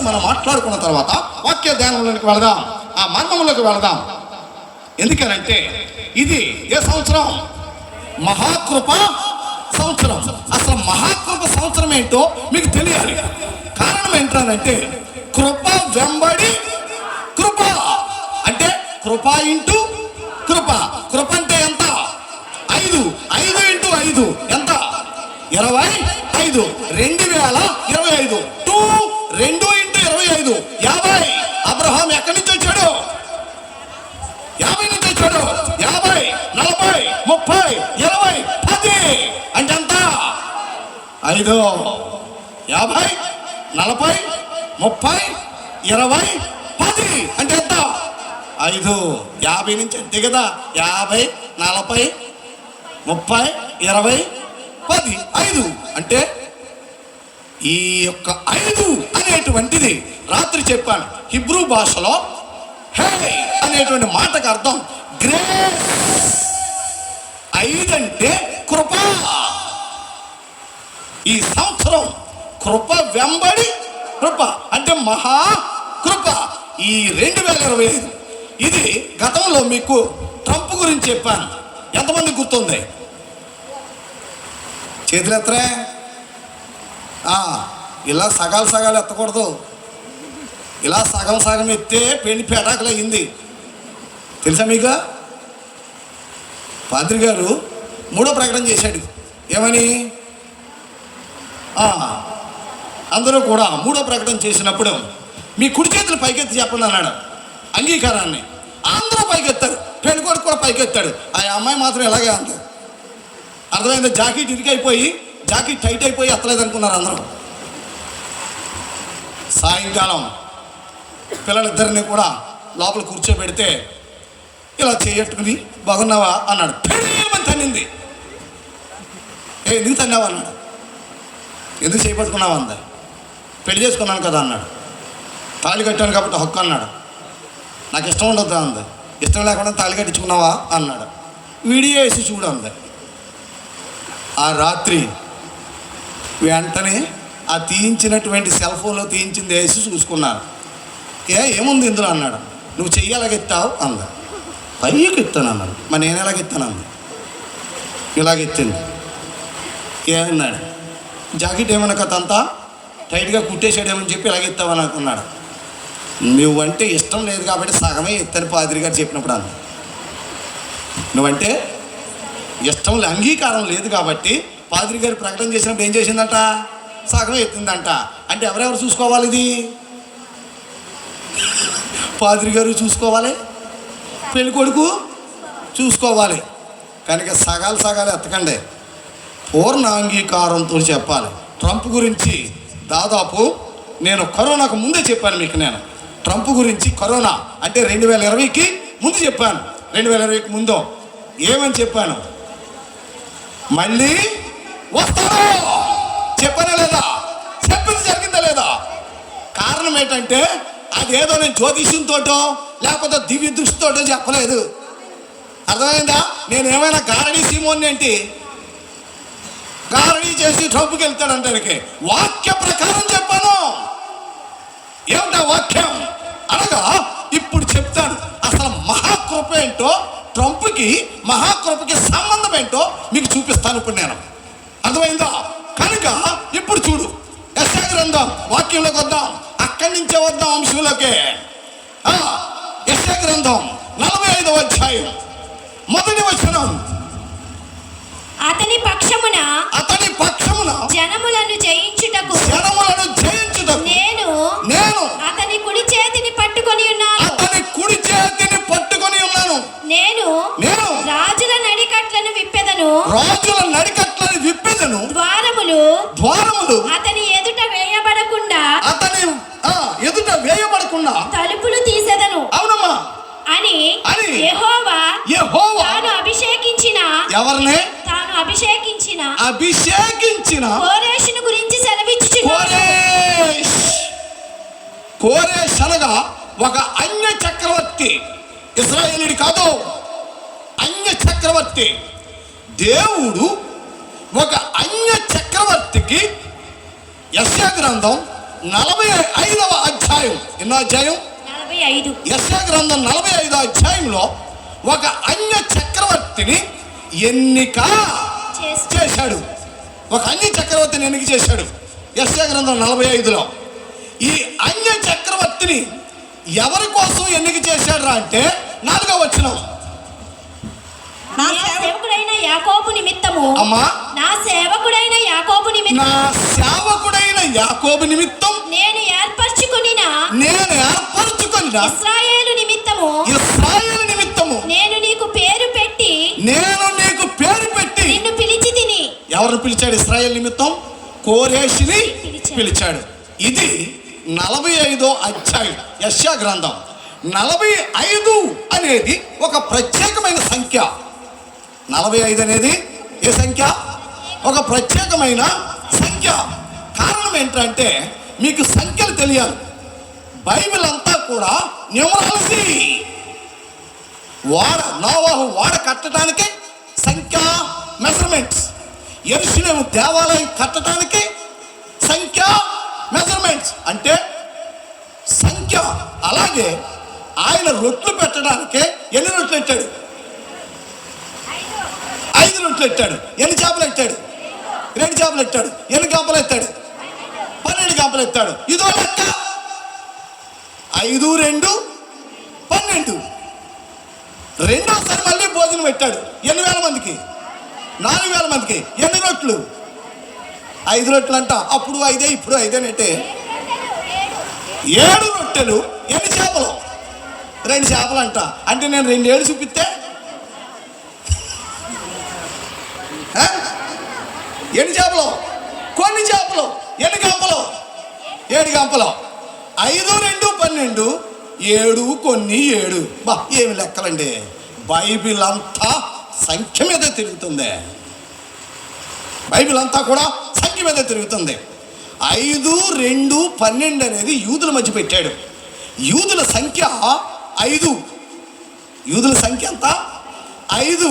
మనం మాట్లాడుకున్న తర్వాత వాక్య ధ్యానంలోకి వెళదాం, ఆ మర్మంలోకి వెళదాం. ఎందుకనంటే ఇది ఏ సంవత్సరం? మహాకృప సంవత్సరం. అసలు మహాకృప సంవత్సరం ఏంటో మీకు తెలియాలి. కారణం ఏంటంటే కృప వెంబడి కృప, అంటే కృప ఇంటూ కృప. కృప అంటే ఎంత? 5. 5 ఇంటూ 5 ఎంత? 25. 2025. 2 ఇంటూ 25 50. అబ్రహాం ఎక్కడి నుంచి వచ్చాడు? 50 నుంచి వచ్చాడు. 50, 40, 30, 20, 10 అంటే ఎంత? 5. 50, 40, 30, 20, 10 అంటే ఎంత? 5. 50 నుంచి అంతే కదా. 50, 40, 30, 20, 10. 5 అంటే ఈ యొక్క 5 అనేటువంటిది రాత్రి చెప్పాను. హిబ్రూ భాషలో హే అనేటువంటి మాటకు అర్థం గ్రేస్. 5 అంటే కృప. ఈ సంవత్సరం కృప వెంబడి కృప అంటే మహా కృప. ఈ 2025 ఇది గతంలో మీకు ట్రంప్ గురించి చెప్పాను. ఎంతమంది గుర్తుంది? చేతులు ఎత్తరే. ఇలా సగాలు ఎత్తకూడదు. ఇలా సగం ఎత్తే పెళ్లి పేటాకులు అయింది. తెలుసా మీకు? పాద్రి గారు 3వ ప్రకటన చేశాడు. ఏమని? అందరూ కూడా 3వ ప్రకటన చేసినప్పుడు మీ కుడి చేతులు పైకెత్తి చెప్పండి అన్నాడు. అంగీకారాన్ని అందరూ పైకెత్తారు. పెళ్లి కొడుకు కూడా పైకెత్తాడు. ఆ అమ్మాయి మాత్రం ఎలాగే అంది. అర్థమైంది? జాకెట్ ఇరికైపోయి, జాకెట్ టైట్ అయిపోయి ఎత్తలేదు అనుకున్నారు అందరూ. సాయంకాలం పిల్లలిద్దరిని కూడా లోపల కూర్చోబెడితే ఇలా చేయట్టుకుని బాగున్నావా అన్నాడు. పెళ్ళమని తన్నింది. ఎందుకు తన్నావా అన్నాడు. ఎందుకు చేపట్టుకున్నావా అంది. పెళ్లి చేసుకున్నాను కదా అన్నాడు. తాళి కట్టాను కాబట్టి హక్కు అన్నాడు. నాకు ఇష్టం ఉండొద్దా అంది. ఇష్టం లేకుండా తాళి కట్టించుకున్నావా అన్నాడు. వీడియో వేసి చూడు అంది. ఆ రాత్రి వెంటనే ఆ తీయించినటువంటి సెల్ ఫోన్లో తీయించింది వేసి చూసుకున్నాను. ఏముంది ఇందులో అన్నాడు. నువ్వు చెయ్యి ఎలాగెత్తావు అంద. పైకి ఎత్తాను అన్నాడు. మరి నేను ఎలాగెత్తాను అంది. ఇలాగెత్తింది. అన్నాడు. జాకెట్ ఏమన్నా కథ అంతా టైట్గా కుట్టేసాడేమని చెప్పి ఇలాగెత్తావని అనుకున్నాడు. నువ్వంటే ఇష్టం లేదు కాబట్టి సగమే ఎత్తని పాదిరి గారు చెప్పినప్పుడు అంది. నువ్వంటే ఇష్టం అంగీకారం లేదు కాబట్టి పాదిరి గారు ప్రకటన చేసినప్పుడు ఏం చేసిందంట? సగమే ఎత్తిందంట. అంటే ఎవరెవరు చూసుకోవాలి? ఇది పాదిరి గారు చూసుకోవాలి, పెళ్లి కొడుకు చూసుకోవాలి. కనుక సగాలు ఎత్తకండి. పూర్ణ అంగీకారంతో చెప్పాలి. ట్రంప్ గురించి దాదాపు నేను కరోనాకు ముందే చెప్పాను మీకు. నేను ట్రంప్ గురించి కరోనా అంటే 2020కి ముందు చెప్పాను. 2020కి ముందు ఏమని చెప్పాను? మళ్ళీ వస్తాను చెప్పానా లేదా? చెప్పింది జరిగిందా లేదా? కారణం ఏంటంటే అదేదో నేను జ్యోతిష్యంతోటో లేకపోతే దివ్య దృష్టితోటో చెప్పలేదు. అర్థమైందా? నేను ఏమైనా గారడీ సీమోని ఏంటి గారడీ చేసి ట్రంప్కి వెళ్తాడంటానికి వాక్య ప్రకారం చెప్పాను. ఏమిటా వాక్యం అనగా ఇప్పుడు చెప్తాను. అసలు మహాకృప ఏంటో, ట్రంప్కి మహాకృపకి సంబంధం ఏంటో మీకు చూపిస్తాను ఇప్పుడు నేను. అర్థమైందా? కనుక ఇప్పుడు చూడు. యెషయా గ్రంథం వాక్యంలోకి వద్దాం. అక్కడి నుంచే వద్దాం అంశంలోకి. యెషయా గ్రంథం 45వ అధ్యాయం 1వ వచనం. అతని పక్షమున జనములను జయించుటకు నేను అతని కుడి చేతిని పట్టుకొని ఉన్నాను. నేను రాజుల నడికట్లను విప్పెదను. ద్వారములు అతని ఎదుట వేయబడకుండా తలుపులు తీసెదను. అవునమ్మా అని యెహోవా తాను అభిషేకించిన ఎవరిని? తాను అభిషేకించిన కోరేషును గురించి సెలవిచ్చుచున్నాడు. కోరేష్ అనగా ఒక అన్య చక్రవర్తి. ఇశ్రాయేలుడి కాదు, అన్య చక్రవర్తి. దేవుడు ఒక అన్య చక్రవర్తికి యెషయా గ్రంథం 45వ అధ్యాయం అధ్యాయం, ఎన్నో అధ్యాయం? 45. యెషయా గ్రంథం 45వ అధ్యాయంలో ఒక అన్య చక్రవర్తిని ఎన్నిక చేశాడు. ఒక అన్య చక్రవర్తిని ఎన్నిక చేశాడు యెషయా గ్రంథం 45లో. ఈ అన్య చక్రవర్తిని ఎవరి కోసం ఎన్నిక చేశాడు అంటే 4వ వచనం. నా సేవకుడైన యాకోబు నిమిత్తము, అమ్మా, నా సేవకుడైన యాకోబు నా నిమిత్తము, సేవకుడైన యాకోబు నిమిత్తం నేను ఏర్పరచుకొనిన ఇశ్రాయేలు నిమిత్తము, ఇశ్రాయేలు నిమిత్తము నేను నీకు పేరు పెట్టి నిన్ను పిలిచి తిని. ఎవరిని పిలిచాడు? ఇశ్రాయేలు నిమిత్తం కోరేషిని పిలిచాడు. ఇది 45వ అధ్యాయం యెషయా గ్రంథం. 45 అనేది ఒక ప్రత్యేకమైన సంఖ్య. 45 అనేది ఏ సంఖ్య? ఒక ప్రత్యేకమైన సంఖ్య. కారణం ఏంటంటే మీకు సంఖ్యలు తెలియాలి. బైబిల్ అంతా కూడా న్యూమరాలజీ. నోవాహు వాడ కట్టడానికి సంఖ్య మెజర్మెంట్స్. యెరూషలేము దేవాలయం కట్టడానికి సంఖ్య మెజర్మెంట్స్ అంటే సంఖ్య. అలాగే ఆయన రొట్లు పెట్టడానికి ఎన్ని రొట్లు పెట్టాడు? 5 రొట్లు పెట్టాడు. ఎన్ని చేపలు ఎత్తాడు? 2 చేపలు ఎత్తాడు. ఎన్ని గంపలు ఎత్తాడు? 12 గంపలు ఎత్తాడు. ఇదో లెక్క. 5, 2, 12. రెండోసారి మళ్ళీ భోజనం పెట్టాడు. ఎన్ని వేల మందికి? 4,000 మందికి. ఎన్ని రొట్లు? 5 రొట్లు అంట. అప్పుడు 5, ఇప్పుడు 5 అంటే 7 రొట్టెలు. ఎన్ని చేపలు? 2 చేపలు అంట. అంటే నేను 2 ఏళ్ళు చూపిస్తే ఎన్ని చేపలు? కొన్ని చేపలు. ఎన్ని గంపలు? 7 గంపలు. 5, 2, 12. 7 కొన్ని 7. బా, ఏమి లెక్కలండి! బైబిల్ అంతా సంఖ్య మీద తిరుగుతుంది. బైబిల్ అంతా కూడా సంఖ్య మీద తిరుగుతుంది. 5, 2, 12 అనేది యూదుల మధ్య పెట్టాడు. యూదుల సంఖ్య 5. యూదుల సంఖ్య ఎంత? 5.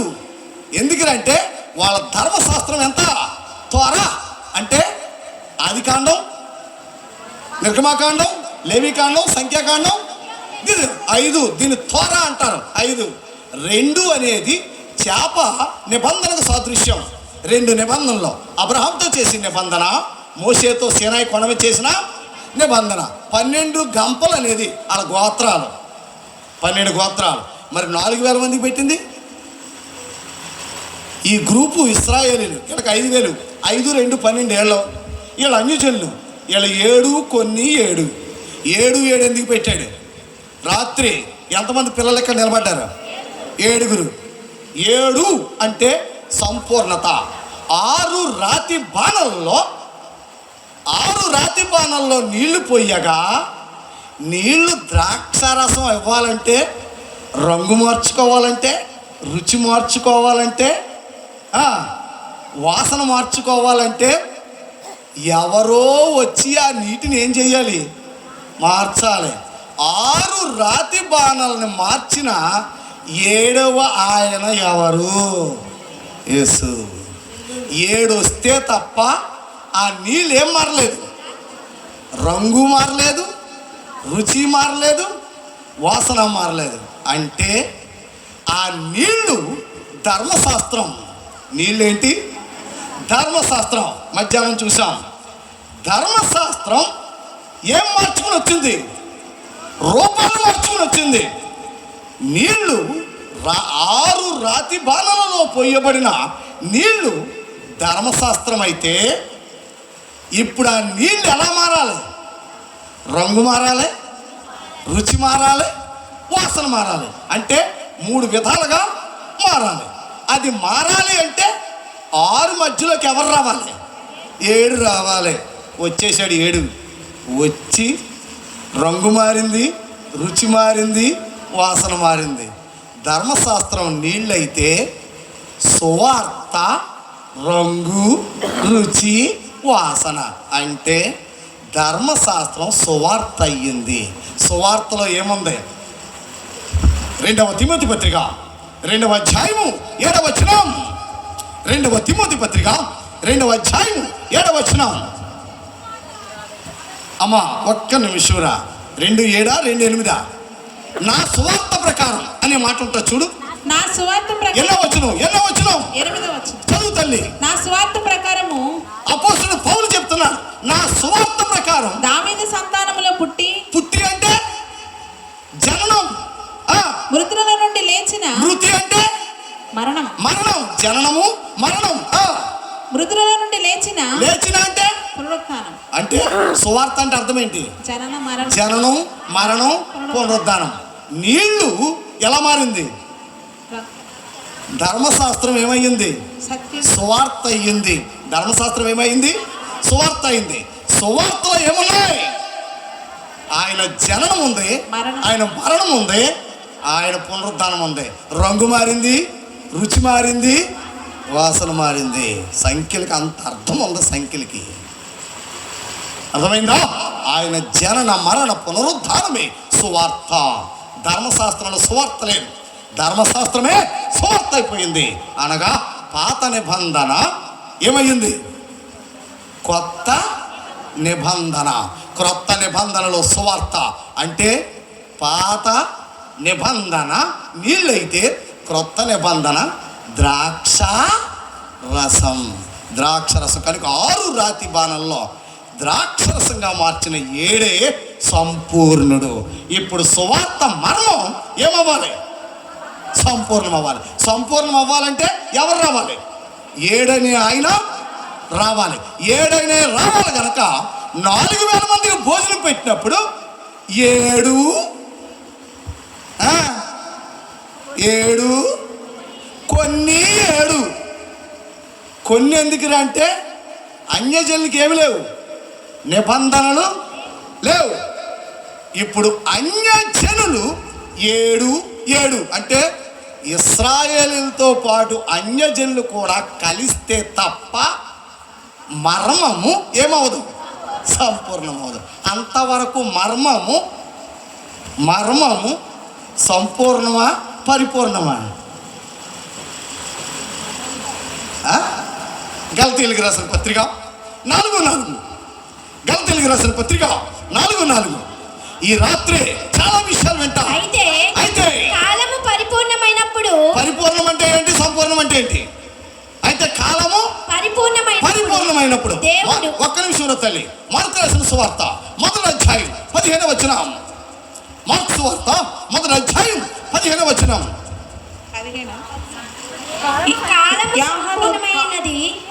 ఎందుకంటే వాళ్ళ ధర్మశాస్త్రం ఎంత? త్వర అంటే ఆదికాండం, నిర్గమాకాండం, లేవికాండం, సంఖ్యాకాండం. ఇది 5. దీన్ని త్వర అంటారు. 5. 2 అనేది చేప నిబంధనకు సాదృశ్యం. 2 నిబంధనలు. అబ్రహాంతో చేసిన నిబంధన, మోషేతో సీనాయి కొండ మీద చేసిన నిబంధన. 12 గంపలు అనేది వాళ్ళ గోత్రాలు. 12 గోత్రాలు. మరి 4,000 మందికి పెట్టింది ఈ గ్రూపు ఇశ్రాయేలీలు. వీళ్ళకి 5,000. 5, 2, 12 ఏళ్ళు. వీళ్ళు అన్యజనులు. వీళ్ళు 7 కొన్ని 7. 7, 7 ఎందుకు పెట్టాడు? రాత్రి ఎంతమంది పిల్లలు ఇక్కడ నిలబడ్డారు? 7. 7 అంటే సంపూర్ణత. 6 రాతి బాణల్లో నీళ్లు పోయగా నీళ్లు ద్రాక్షారసం ఇవ్వాలంటే, రంగు మార్చుకోవాలంటే, రుచి మార్చుకోవాలంటే, వాసన మార్చుకోవాలంటే ఎవరో వచ్చి ఆ నీటిని ఏం చేయాలి? మార్చాలి. 6 రాతి బాణాలను మార్చిన 7వ ఆయన ఎవరు? యేసు. 7 వస్తే తప్ప ఆ నీళ్ళు ఏం మారలేదు. రంగు మారలేదు, రుచి మారలేదు, వాసన మారలేదు. అంటే ఆ నీళ్ళు ధర్మశాస్త్రం. నీళ్ళేంటి? ధర్మశాస్త్రం. మధ్యాహ్నం చూసాం. ధర్మశాస్త్రం ఏం మార్చుకుని వచ్చింది? రూపాన్ని మార్చుకుని వచ్చింది. నీళ్లు 6 రాతి బాణలలో పోయబడిన నీళ్లు ధర్మశాస్త్రం అయితే, ఇప్పుడు ఆ నీళ్ళు ఎలా మారాలి? రంగు మారాలి, రుచి మారాలి, వాసన మారాలి. అంటే 3 విధాలుగా మారాలి. అది మారాలి అంటే 6 మధ్యలోకి ఎవరు రావాలి? 7 రావాలి. వచ్చేసాడు 7. వచ్చి రంగు మారింది, రుచి మారింది, వాసన మారింది. ధర్మశాస్త్రం నీళ్ళైతే సువార్త రంగు, రుచి, వాసన. అంటే ధర్మశాస్త్రం సువార్త అయ్యింది. సువార్తలో ఏముంది? 2వ తిమోతి పత్రిక 2వ అధ్యాయము 7వ వచనం. 2వ తిమోతి పత్రిక 2వ అధ్యాయము 7వ వచనం. అమ్మా ఒక్క నిమిషంరా. 2:7 2:8 నా సువార్త ప్రకారం అనే మాట ఉంటుంది చూడు. నా సువార్త ప్రకారం ఎన్నో వచ్చును 8వ వచనం. చదువు తల్లి. నా సువార్త ప్రకారము అపోస్తలుడు పౌలు చెప్తున్నాడు, నా సువార్త ప్రకారం దావీదు సంతానములో పుట్టి అంటే జననం, మృతుల నుండి లేచిన మృతి అంటే మరణం, జననము మరణం, మృతుల నుండి లేచిన అంటే పునరుత్థానం. అంటే సువార్త అంటే అర్థం ఏంటి? జననం మరణం పునరుద్ధానం. నీళ్లు ఎలా మారింది? ధర్మశాస్త్రం ఏమయ్యింది? సత్యం. సువార్త అయ్యింది. ధర్మశాస్త్రం ఏమైంది? సువార్త అయింది. సువార్తలో ఏమున్నాయి? ఆయన జననం ఉంది, ఆయన మరణం ఉంది, ఆయన పునరుద్ధానం ఉంది. రంగు మారింది, రుచి మారింది, వాసన మారింది. సంఖ్యలకి అంత అర్థం ఉంది. సంఖ్యలకి అర్థమైందా? ఆయన జనన మరణ పునరుద్ధానమే సువార్త. ధర్మశాస్త్రంలో సువార్త లేదు, ధర్మశాస్త్రమే సువార్త అయిపోయింది. అనగా పాత నిబంధన ఏమయ్యింది? కొత్త నిబంధన. క్రొత్త నిబంధనలో సువార్త అంటే పాత నిబంధన నీళ్ళైతే క్రొత్త నిబంధన ద్రాక్ష రసం. కనుక 6 రాతి బాణల్లో ద్రాక్షరసంగా మార్చిన 7 సంపూర్ణుడు. ఇప్పుడు సువార్త మర్మం ఏమవ్వాలి? సంపూర్ణం అవ్వాలి. సంపూర్ణం అవ్వాలంటే ఎవరు రావాలి? 7 ఆయన రావాలి. 7 రావాలి కనుక 4,000 మందికి భోజనం పెట్టినప్పుడు 7 కొన్ని ఎందుకు అంటే అన్యజనులకి ఏమి లేవు, నిబంధనలు లేవు. ఇప్పుడు అన్యజనులు 7 అంటే ఇశ్రాయేలుతో పాటు అన్యజనులు కూడా కలిస్తే తప్ప మర్మము ఏమవదు? సంపూర్ణమవదు. అంతవరకు మర్మము సంపూర్ణమా పరిపూర్ణమా? గలతీయులకు రాసిన పత్రిక 4:4. గలతీయులకు రాసిన పత్రిక 4:4. ఈ రాత్రి చాలా విషయాలు వింటాం. అయితే కాలము పరిపూర్ణమైనప్పుడు. పరిపూర్ణం అంటే ఏంటి? సంపూర్ణం అంటే ఏంటి? అయితే కాలము పరిపూర్ణమైనప్పుడు ఒక్క నిమిషంలో తల్లి. మార్కు రాసిన సువార్త 1వ అధ్యాయం 15వ వచనం. మార్కు సువార్త 1వ అధ్యాయం 15వ వచనం.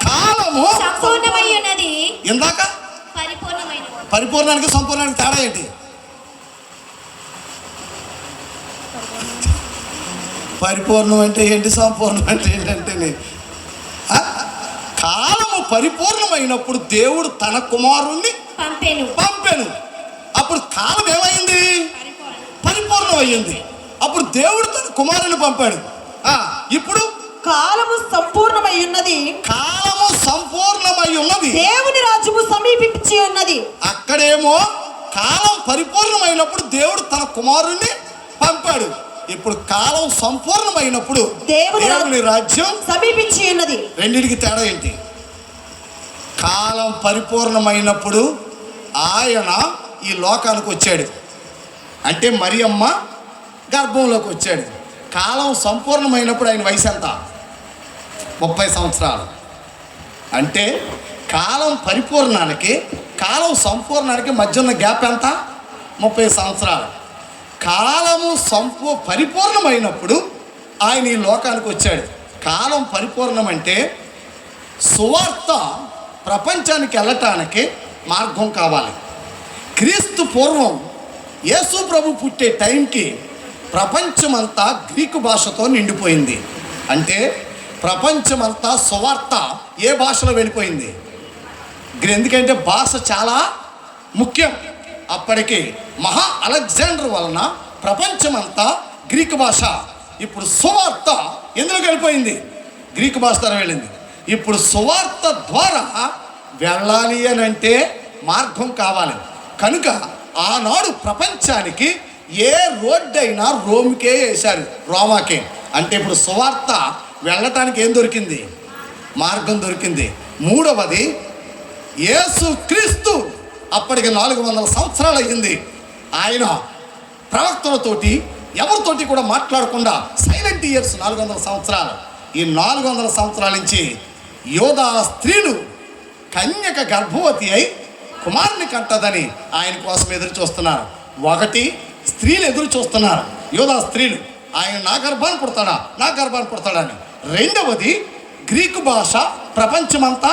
కాలము సంపూర్ణమైనది. ఇందాక పరిపూర్ణానికి సంపూర్ణానికి తేడా ఏంటి? పరిపూర్ణం అంటే ఏంటి? సంపూర్ణం అంటే ఏంటంటే కాలము పరిపూర్ణమైనప్పుడు దేవుడు తన కుమారుణ్ణి పంపెను. అప్పుడు కాలం ఏమైంది? పరిపూర్ణం అయ్యింది. అప్పుడు దేవుడు తన కుమారుని పంపాడు. ఇప్పుడు కాలము సంపూర్ణమై ఉన్నది, దేవుని రాజ్యము సమీపించి ఉన్నది. అక్కడేమో కాలం పరిపూర్ణమైనప్పుడు దేవుడు తన కుమారుణ్ణి పంపాడు. ఇప్పుడు కాలం సంపూర్ణమైనప్పుడు దేవుని రాజ్యం సమీపించి ఉన్నది. రెండింటికి తేడా ఏంటి? కాలం పరిపూర్ణమైనప్పుడు ఆయన ఈ లోకానికి వచ్చాడు, అంటే మరియమ్మ గర్భంలోకి వచ్చాడు. కాలం సంపూర్ణమైనప్పుడు ఆయన వయసు ఎంత? 30 సంవత్సరాలు. అంటే కాలం సంపూర్ణానికి మధ్య ఉన్న గ్యాప్ ఎంత? 30 సంవత్సరాలు. కాలము పరిపూర్ణమైనప్పుడు ఆయన ఈ లోకానికి వచ్చాడు. కాలం పరిపూర్ణం అంటే సువార్త ప్రపంచానికి వెళ్ళటానికి మార్గం కావాలి. క్రీస్తు పూర్వం యేసు ప్రభు పుట్టే టైంకి ప్రపంచమంతా గ్రీకు భాషతో నిండిపోయింది. అంటే ప్రపంచమంతా సువార్త ఏ భాషలో వెళ్ళిపోయింది? ఎందుకంటే భాష చాలా ముఖ్యం. అప్పటికి మహా అలెగ్జాండర్ వలన ప్రపంచమంతా గ్రీకు భాష. ఇప్పుడు సువార్త ఎందుకు వెళ్ళిపోయింది? గ్రీకు భాష ద్వారా వెళ్ళింది. ఇప్పుడు సువార్త ద్వారా వెళ్ళాలి అని అంటే మార్గం కావాలి. కనుక ఆనాడు ప్రపంచానికి ఏ రోడ్డు అయినా రోమ్కే వేశారు, రోమాకే. అంటే ఇప్పుడు సువార్త వెళ్ళటానికి ఏం దొరికింది? మార్గం దొరికింది. మూడవది యేసు క్రీస్తు అప్పటికి 400 సంవత్సరాలు అయ్యింది. ఆయన ప్రవక్తలతోటి ఎవరితోటి కూడా మాట్లాడకుండా సైలెంట్ ఇయర్స్ 400 సంవత్సరాలు. ఈ 400 సంవత్సరాల నుంచి యోధా స్త్రీలు కన్యక గర్భవతి అయి కుమారుని కంటదని ఆయన కోసం ఎదురు చూస్తున్నారు. ఒకటి, స్త్రీలు ఎదురు చూస్తున్నారు, యోధా స్త్రీలు, ఆయన నా గర్భాన్ని పుడతాడని. రెండవది, గ్రీకు భాష ప్రపంచమంతా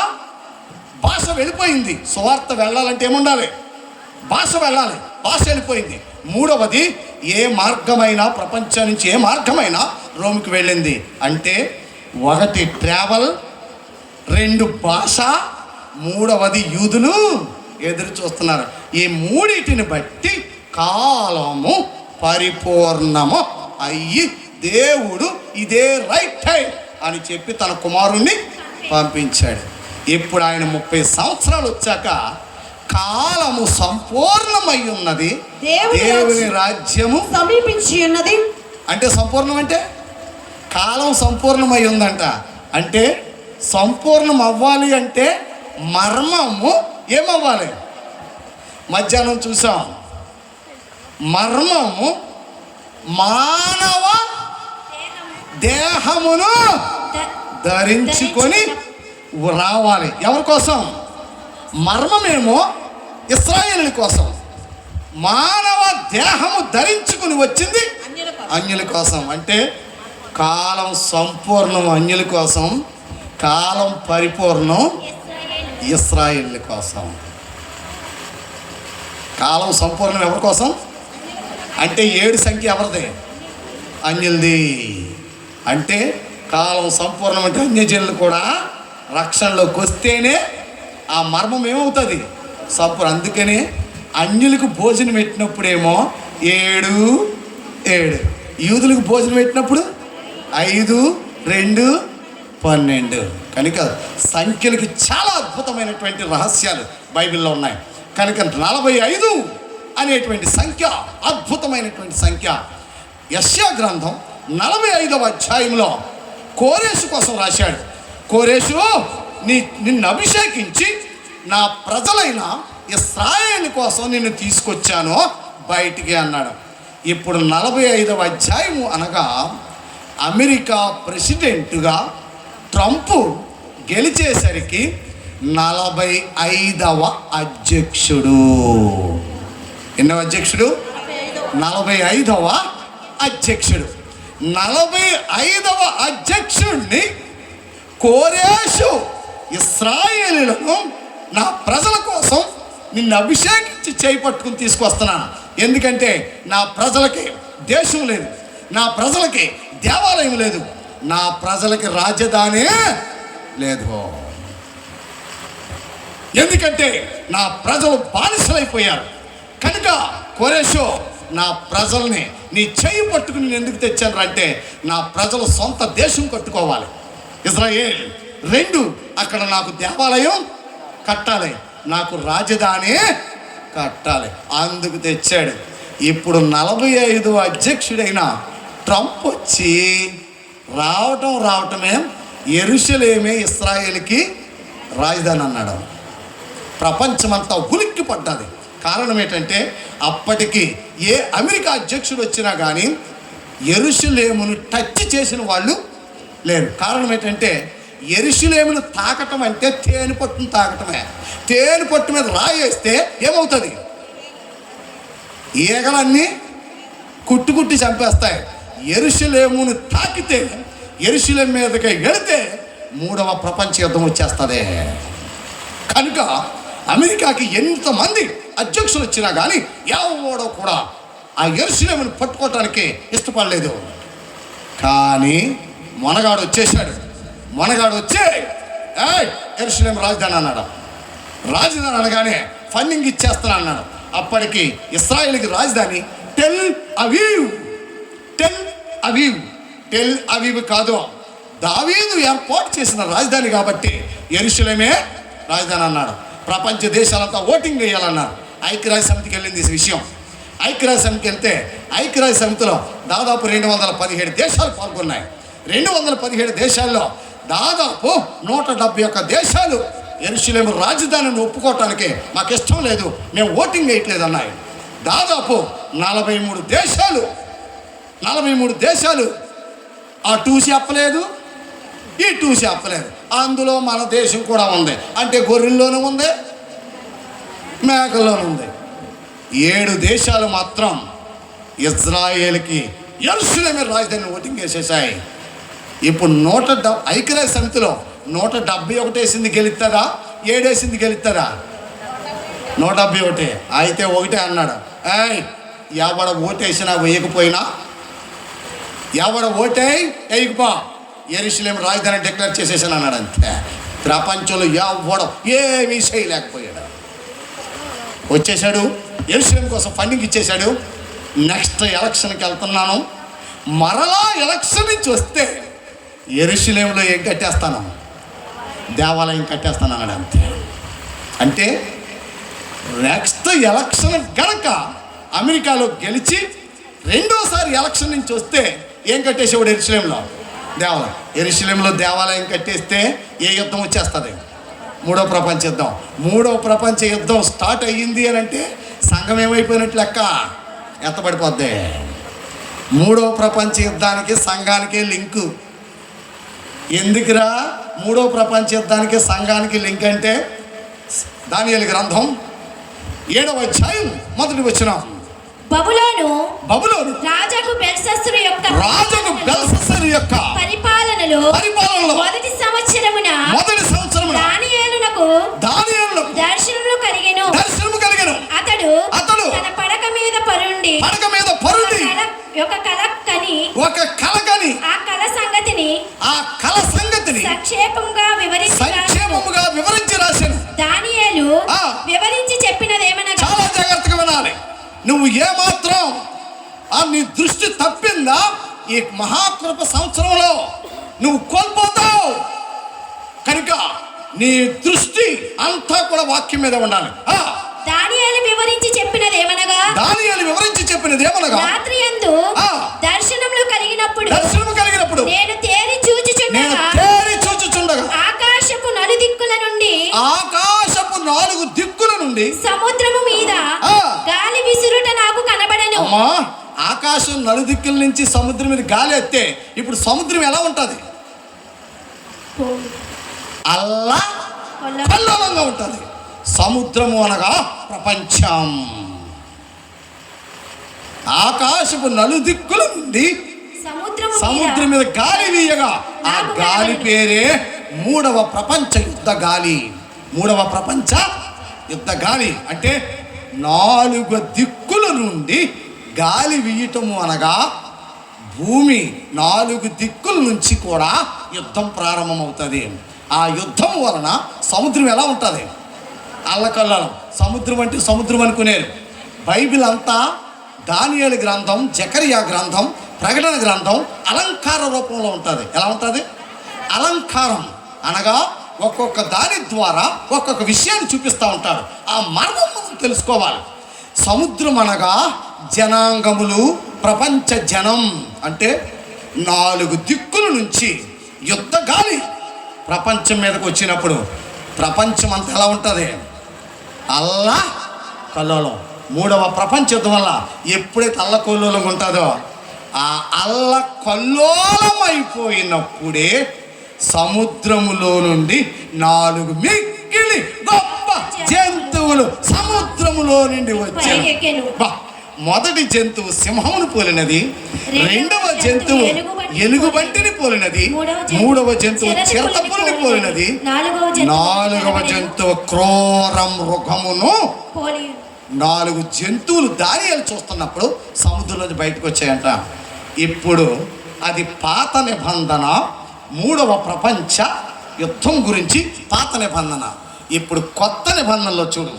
భాష వెళ్ళిపోయింది. సువార్త వెళ్ళాలంటే ఏముండాలి? భాష వెళ్ళాలి, భాష వెళ్ళిపోయింది. మూడవది, ఏ మార్గమైనా ప్రపంచం నుంచి ఏ మార్గమైనా రోమ్కి వెళ్ళింది. అంటే ఒకటి ట్రావెల్, రెండు భాష, మూడవది యూదులు ఎదురు చూస్తున్నారు. ఈ మూడిటిని బట్టి కాలము పరిపూర్ణము అయ్యి దేవుడు ఇదే రైట్ టైం అని చెప్పి తన కుమారుణ్ణి పంపించాడు. ఇప్పుడు ఆయన 30 సంవత్సరాలు వచ్చాక కాలము సంపూర్ణమై ఉన్నది, దేవుని రాజ్యము సమీపించి ఉన్నది. అంటే సంపూర్ణం అంటే కాలం సంపూర్ణమై ఉందంట. అంటే సంపూర్ణం అవ్వాలి అంటే మర్మము ఏమవ్వాలి? మధ్యాహ్నం చూసాం, మర్మము మానవ దేహమును ధరించుకొని రావాలి. ఎవరి కోసం? మర్మమేమో ఇశ్రాయేలుల కోసం, మానవ దేహము ధరించుకుని వచ్చింది అన్యుల కోసం. అంటే కాలం సంపూర్ణం అన్యుల కోసం, కాలం పరిపూర్ణం ఇశ్రాయేలుల కోసం. కాలం సంపూర్ణం ఎవరి కోసం? అంటే 7 సంఖ్య ఎవరిది? అన్యులది. అంటే కాలం సంపూర్ణం అంటే అన్యజనులు కూడా రక్షణలోకి వస్తేనే ఆ మర్మం ఏమవుతుంది? సంపూర్ణ. అందుకనే అన్యులకు భోజనం పెట్టినప్పుడేమో 7, 7, యూదులకు భోజనం పెట్టినప్పుడు 5, 2, 12. కనుక సంఖ్యలకి చాలా అద్భుతమైనటువంటి రహస్యాలు బైబిల్లో ఉన్నాయి. కనుక 45 అనేటువంటి సంఖ్య అద్భుతమైనటువంటి సంఖ్య. యెషయా గ్రంథం 45వ అధ్యాయంలో కోరేషు కోసం రాశాడు. కోరేషు, నిన్ను అభిషేకించి నా ప్రజలైన ఇశ్రాయేలు కోసం నిన్ను తీసుకొచ్చాను బయటికి అన్నాడు. ఇప్పుడు 45వ అధ్యాయము అనగా అమెరికా ప్రెసిడెంట్గా ట్రంప్ గెలిచేసరికి 45వ అధ్యక్షుడు. ఎన్నో అధ్యక్షుడు? 45వ అధ్యక్షుడు. 45వ అధ్యక్షుడిని కోరేషు ఇశ్రాయేలులను నా ప్రజల కోసం నిన్ను అభిషేకించి చేపట్టుకుని తీసుకొస్తున్నాను. ఎందుకంటే నా ప్రజలకి దేశం లేదు, నా ప్రజలకి దేవాలయం లేదు, నా ప్రజలకి రాజధాని లేదు. ఎందుకంటే నా ప్రజలు బానిసలైపోయారు. కనుక కోరేషు, నా ప్రజల్ని నీ చేయి పట్టుకుని నేను ఎందుకు తెచ్చాను అంటే నా ప్రజలు సొంత దేశం కట్టుకోవాలి, ఇజ్రాయేల్. 2, అక్కడ నాకు దేవాలయం కట్టాలి, నాకు రాజధాని కట్టాలి. అందుకు తెచ్చాడు. ఇప్పుడు 45వ అధ్యక్షుడైన ట్రంప్ వచ్చి రావటమే యెరూషలేమే ఇశ్రాయేలుకి రాజధాని అన్నాడు. ప్రపంచమంతా ఉలిక్కి పడ్డది. కారణం ఏంటంటే అప్పటికి ఏ అమెరికా అధ్యక్షుడు వచ్చినా కానీ యెరూషలేమును టచ్ చేసిన వాళ్ళు లేరు. కారణం ఏంటంటే యెరూషలేమును తాకటం అంటే తేనె పట్టును తాకటమే. తేనె పట్టు మీద రాయేస్తే ఏమవుతుంది? ఈగలన్నీ కుట్టి చంపేస్తాయి. యెరూషలేమును తాకితే, యెరూషలేం మీదకి వెళితే 3వ ప్రపంచ యుద్ధం వచ్చేస్తుంది. కనుక అమెరికాకి ఎంతమంది అధ్యక్షులు వచ్చినా కానీ ఎవడో కూడా ఆ యెరూషలేమును పట్టుకోవటానికి ఇష్టపడలేదు. కానీ మొనగాడు వచ్చేసాడు. మొనగాడు వచ్చే యెరూషలేం రాజధాని అన్నాడు. రాజధాని అనగానే ఫండింగ్ ఇచ్చేస్తాను అన్నాడు. అప్పటికి ఇశ్రాయేలుకి రాజధాని Tel Aviv. Tel Aviv, Tel Aviv కాదు, దావీదు ఏర్పాటు చేసిన రాజధాని కాబట్టి యెరూషలేమే రాజధాని అన్నాడు. ప్రపంచ దేశాలంతా ఓటింగ్ వేయాలన్నారు. ఐక్యరాజ్య సమితికి వెళ్ళింది ఈ విషయం. ఐక్యరాజ్య సమితికి వెళ్తే ఐక్యరాజ్య సమితిలో దాదాపు 217 దేశాలు పాల్గొన్నాయి. 217 దేశాల్లో దాదాపు 171 దేశాలు యెరూషలేము రాజధానిని ఒప్పుకోవటానికి మాకు ఇష్టం లేదు, మేము ఓటింగ్ వేయట్లేదు అన్నాయి. దాదాపు 43 దేశాలు అటు చెప్పలేదు ఇటు చెప్పలేదు. అందులో మన దేశం కూడా ఉంది. అంటే గొర్రెల్లోనూ ఉంది, మేకల్లోనూ ఉంది. 7 దేశాలు మాత్రం ఇజ్రాయేల్కి యెరూషలేము రాజధాని ఓటింగ్ వేసేసాయి. ఇప్పుడు ఐక్యరాజ్య సమితిలో 171 వేసింది గెలుస్తారా, 7 వేసింది గెలుస్తారా? 171. అయితే ఒకటే అన్నాడు, ఎవడ ఓటేసినా వేయకపోయినా, ఎవడ వేయకపో యెరూషలేము రాజధాని డిక్లేర్ చేసేసాను అన్నాడు. అంతే. ప్రపంచంలో ఎవడం ఏమీ చేయలేకపోయాడు. వచ్చేసాడు, యెరూషలేము కోసం ఫండింగ్ ఇచ్చేశాడు. నెక్స్ట్ ఎలక్షన్కి వెళ్తున్నాను, మరలా ఎలక్షన్ నుంచి వస్తే యెరూషలేములో ఏం కట్టేస్తాను, దేవాలయం కట్టేస్తాను అన్నాడు. అంతే. అంటే నెక్స్ట్ ఎలక్షన్ గనక అమెరికాలో గెలిచి రెండోసారి ఎలక్షన్ నుంచి వస్తే ఏం కట్టేసేవాడు? యెరూషలేములో దేవాలయం. యెరూషలేములో దేవాలయం కట్టేస్తే ఏ యుద్ధం వచ్చేస్తుంది? 3వ ప్రపంచ యుద్ధం. 3వ ప్రపంచ యుద్ధం స్టార్ట్ అయ్యింది అని అంటే సంఘం ఏమైపోయినట్లు లెక్క, ఎత్తబడిపోద్ది. 3వ ప్రపంచ యుద్ధానికి సంఘానికి లింకు. ఎందుకురా 3వ ప్రపంచ యుద్ధానికి సంఘానికి లింక్ అంటే దానియేలు గ్రంథం 7వ అధ్యాయం 1వ వచనం. బబులోను రాజగు బెల్షస్సరు యొక్క పరిపాలనలో మొదటి సంవత్సరమున దానియేలునకు దర్శనము కలిగెను. అతడు తన పడక మీద పరుండి ఒక కల కని ఆ కల సంగతిని సంక్షేపముగా వివరించి రాశాను. దానియేలు వివరించి చెప్పినదేమనగా, చాలా జాగ్రత్తగా వినాలి. నువ్వు ఏమాత్రం నీ దృష్టి తప్పిందా ఈ మహాకృప సంవత్సరంలో నువ్వు కోల్పోతావు. కనుక నీ దృష్టి అంతా కూడా వాక్యం మీద ఉండాలి. దానియేలు వివరించి చెప్పినదేమనగా రాత్రి యందు దర్శనము కలిగినప్పుడు నేను తేరి చూచుచుండగా ఆకాశపు 4 దిక్కుల నుండి సముద్రము మీద గాలి విసురుట నాకు కనబడెను. ఆకాశం 4 దిక్కుల నుంచి సముద్రం మీద గాలి ఎత్తే ఇప్పుడు సముద్రం ఎలా ఉంటది? అల్లకల్లోలంగా ఉంటది. సముద్రము అనగా ప్రపంచం. ఆకాశపు 4 దిక్కుల నుండి సముద్రం మీద గాలి వీయగా ఆ గాలి పేరే 3వ ప్రపంచ యుద్ధ గాలి. 3వ ప్రపంచ యుద్ధ గాలి అంటే 4 దిక్కుల నుండి గాలి వీయటము అనగా భూమి 4 దిక్కుల నుంచి కూడా యుద్ధం ప్రారంభమవుతుంది. ఆ యుద్ధం వలన సముద్రం ఎలా ఉంటుంది? అల్లకల్లం. సముద్రం అంటే సముద్రం అనుకునేరు. బైబిల్ అంతా దానియేలు గ్రంథం, జకరియా గ్రంథం, ప్రకటన గ్రంథం అలంకార రూపంలో ఉంటుంది. ఎలా ఉంటుంది? అలంకారం అనగా ఒక్కొక్క దాని ద్వారా ఒక్కొక్క విషయాన్ని చూపిస్తూ ఉంటాడు. ఆ మర్మం మనం తెలుసుకోవాలి. సముద్రం అనగా జనాంగములు, ప్రపంచ జనం. అంటే 4 దిక్కుల నుంచి యుద్ధ గాలి ప్రపంచం మీదకి వచ్చినప్పుడు ప్రపంచం అంతా ఎలా ఉంటుంది? అల్లా కల్లోలం. 3వ ప్రపంచ యుద్ధం వల్ల ఎప్పుడైతే అల్లకల్లోలం ఉంటుందో ఆ అల్ల కల్లోలం అయిపోయినప్పుడే సముద్రములో నుండి 4 మిక్కిలి గొప్ప జంతువులు సముద్రములో నుండి వచ్చాయి. మొదటి జంతువు సింహమును పోలినది, 2వ జంతువు ఎలుగుబంటిని పోలినది, 3వ జంతువు చిరుతపులిని పోలినది, 4వ జంతువు క్రూర మృగమును. 4 జంతువులు దానియేలు చూస్తున్నప్పుడు సముద్రంలోంచి బయటకు వచ్చాయంట. ఇప్పుడు అది పాత నిబంధన, 3వ ప్రపంచ యుద్ధం గురించి పాత నిబంధన. ఇప్పుడు కొత్త నిబంధనలో చూడు.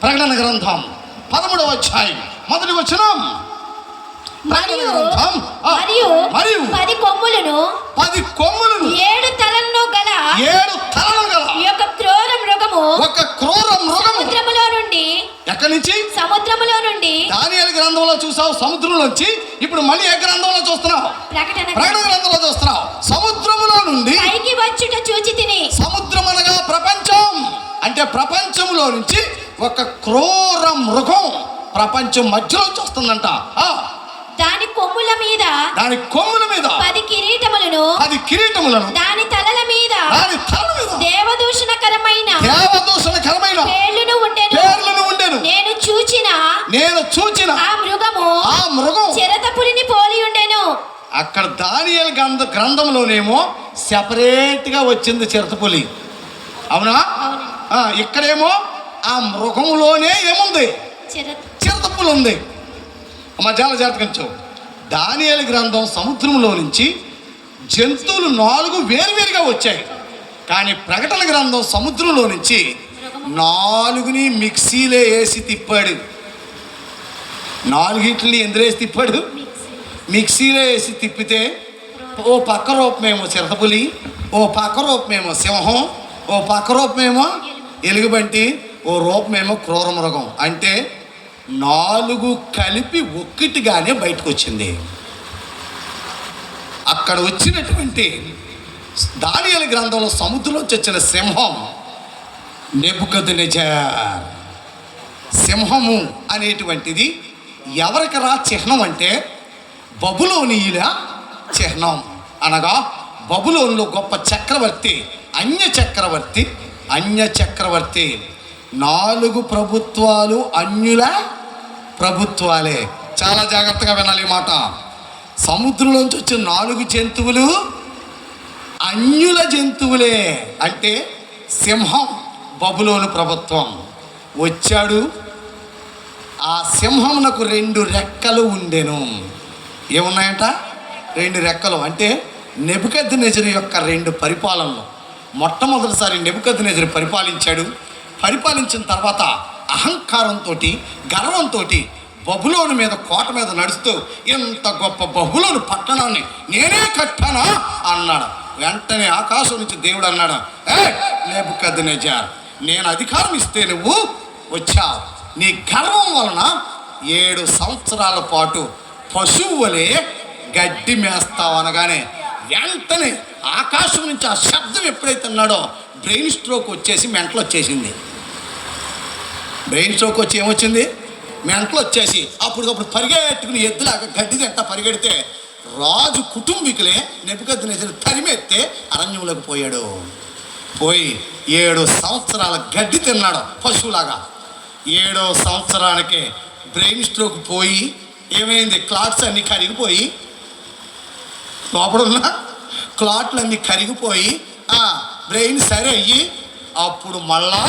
ప్రకటన గ్రంథం 13వ అధ్యాయం 1వ వచనం. మరియు 10 కొమ్ములను 7 తలలను గల ఒక క్రూర మృగము సముద్రములో నుండి. ఎక్కడి నుంచి? సముద్రములో నుండి. దానియేలు గ్రంథంలో చూసావు సముద్రంలో నుంచి, ఇప్పుడు మళ్ళీ ఏ గ్రంథంలో చూస్తున్నావు? ప్రకటన గ్రంథంలో చూస్తున్నావు. సముద్రములో నుండి పైకి వచ్చుట చూచి తిని. సముద్రం అనగా ప్రపంచం. అంటే ప్రపంచంలో నుంచి ఒక క్రూర మృగం ప్రపంచం మధ్యలోంచి వస్తుందంట. దాని కొమ్ముల మీద దాని కొమ్ముల మీద 10 కిరీటములను 10 కిరీటములను దాని తలల మీద దేవదూషణకరమైన పేర్లను ఉండెను. నేను చూచిన ఆ మృగము చిరతపులిని పోలి ఉండెను. అక్కడ దానియేలు గ్రంథంలోనేమో సెపరేట్ గా వచ్చింది చిరతపులి, అవునా? ఇక్కడేమో ఆ మృగంలోనే ఏముంది, చిరతపులి ఉంది. మధ్యాహ్న జాతకంచు దానియేలు గ్రంథం సముద్రంలో నుంచి జంతువులు 4 వేరువేరుగా వచ్చాయి. కానీ ప్రకటన గ్రంథం సముద్రంలో నుంచి 4ని మిక్సీలో వేసి తిప్పాడు. 4 ఎందులో వేసి తిప్పాడు? మిక్సీలో వేసి తిప్పితే ఓ పక్క రూపమేమో చిరతపులి, ఓ పక్క రూపమేమో సింహం, ఓ పక్క రూపమేమో ఎలుగుబంటి, ఓ రూపమేమో క్రూర మృగం. అంటే 4 కలిపి ఒక్కటిగానే బయటకు వచ్చింది. అక్కడ వచ్చినటువంటి దానియేలు గ్రంథంలో సముద్రంలోంచి వచ్చిన సింహం నెబుకద్నెజర్. సింహము అనేటువంటిది ఎవరికి రా చిహ్నం అంటే బబులోనీయుల చిహ్నం. అనగా బబులోనులో గొప్ప చక్రవర్తి, అన్య చక్రవర్తి. 4 ప్రభుత్వాలు అన్యుల ప్రభుత్వాలే. చాలా జాగ్రత్తగా వినాలి ఈ మాట. సముద్రంలోంచి వచ్చిన 4 జంతువులు అన్యుల జంతువులే. అంటే సింహం బబులోను ప్రభుత్వం వచ్చాడు. ఆ సింహమునకు 2 రెక్కలు ఉండెను. ఏమున్నాయంట? 2 రెక్కలు. అంటే నెబుకద్నెజరు యొక్క 2 పరిపాలనలు. మొట్టమొదటిసారి నెబుకద్నెజరు పరిపాలించిన తర్వాత అహంకారంతో, గర్వంతో బబులోను మీద, కోట మీద నడుస్తూ ఇంత గొప్ప బబులోను పట్టణాన్ని నేనే కట్టానా అన్నాడు. వెంటనే ఆకాశం నుంచి దేవుడు అన్నాడు, నెబుకద్నెజర్, నేను అధికారం ఇస్తే నువ్వు వచ్చావు. నీ గర్వం వలన 7 సంవత్సరాల పాటు పశువు వలె గడ్డి మేస్తావు అనగానే వెంటనే ఆకాశం నుంచి ఆ శబ్దం ఎప్పుడైతే అన్నాడో బ్రెయిన్ స్ట్రోక్ వచ్చేసి మెంటలు వచ్చేసింది. బ్రెయిన్ స్ట్రోక్ వచ్చి ఏమొచ్చింది? మెంటలు వచ్చేసి అప్పటికప్పుడు పరిగెట్టుకుని ఎద్దులాగా గడ్డి తింటా పరిగెడితే రాజు కుటుంబీకులే నెబుకద్నెజరు తరిమెత్తే అరణ్యంలోకి పోయాడు. పోయి 7 సంవత్సరాల గడ్డి తిన్నాడు పశువులాగా. 7వ సంవత్సరానికి బ్రెయిన్ స్ట్రోక్ పోయి ఏమైంది? క్లాట్స్ అన్నీ కరిగిపోయి, లోపడున్న క్లాట్లు అన్నీ కరిగిపోయి బ్రెయిన్ సరి అయ్యి అప్పుడు మళ్ళా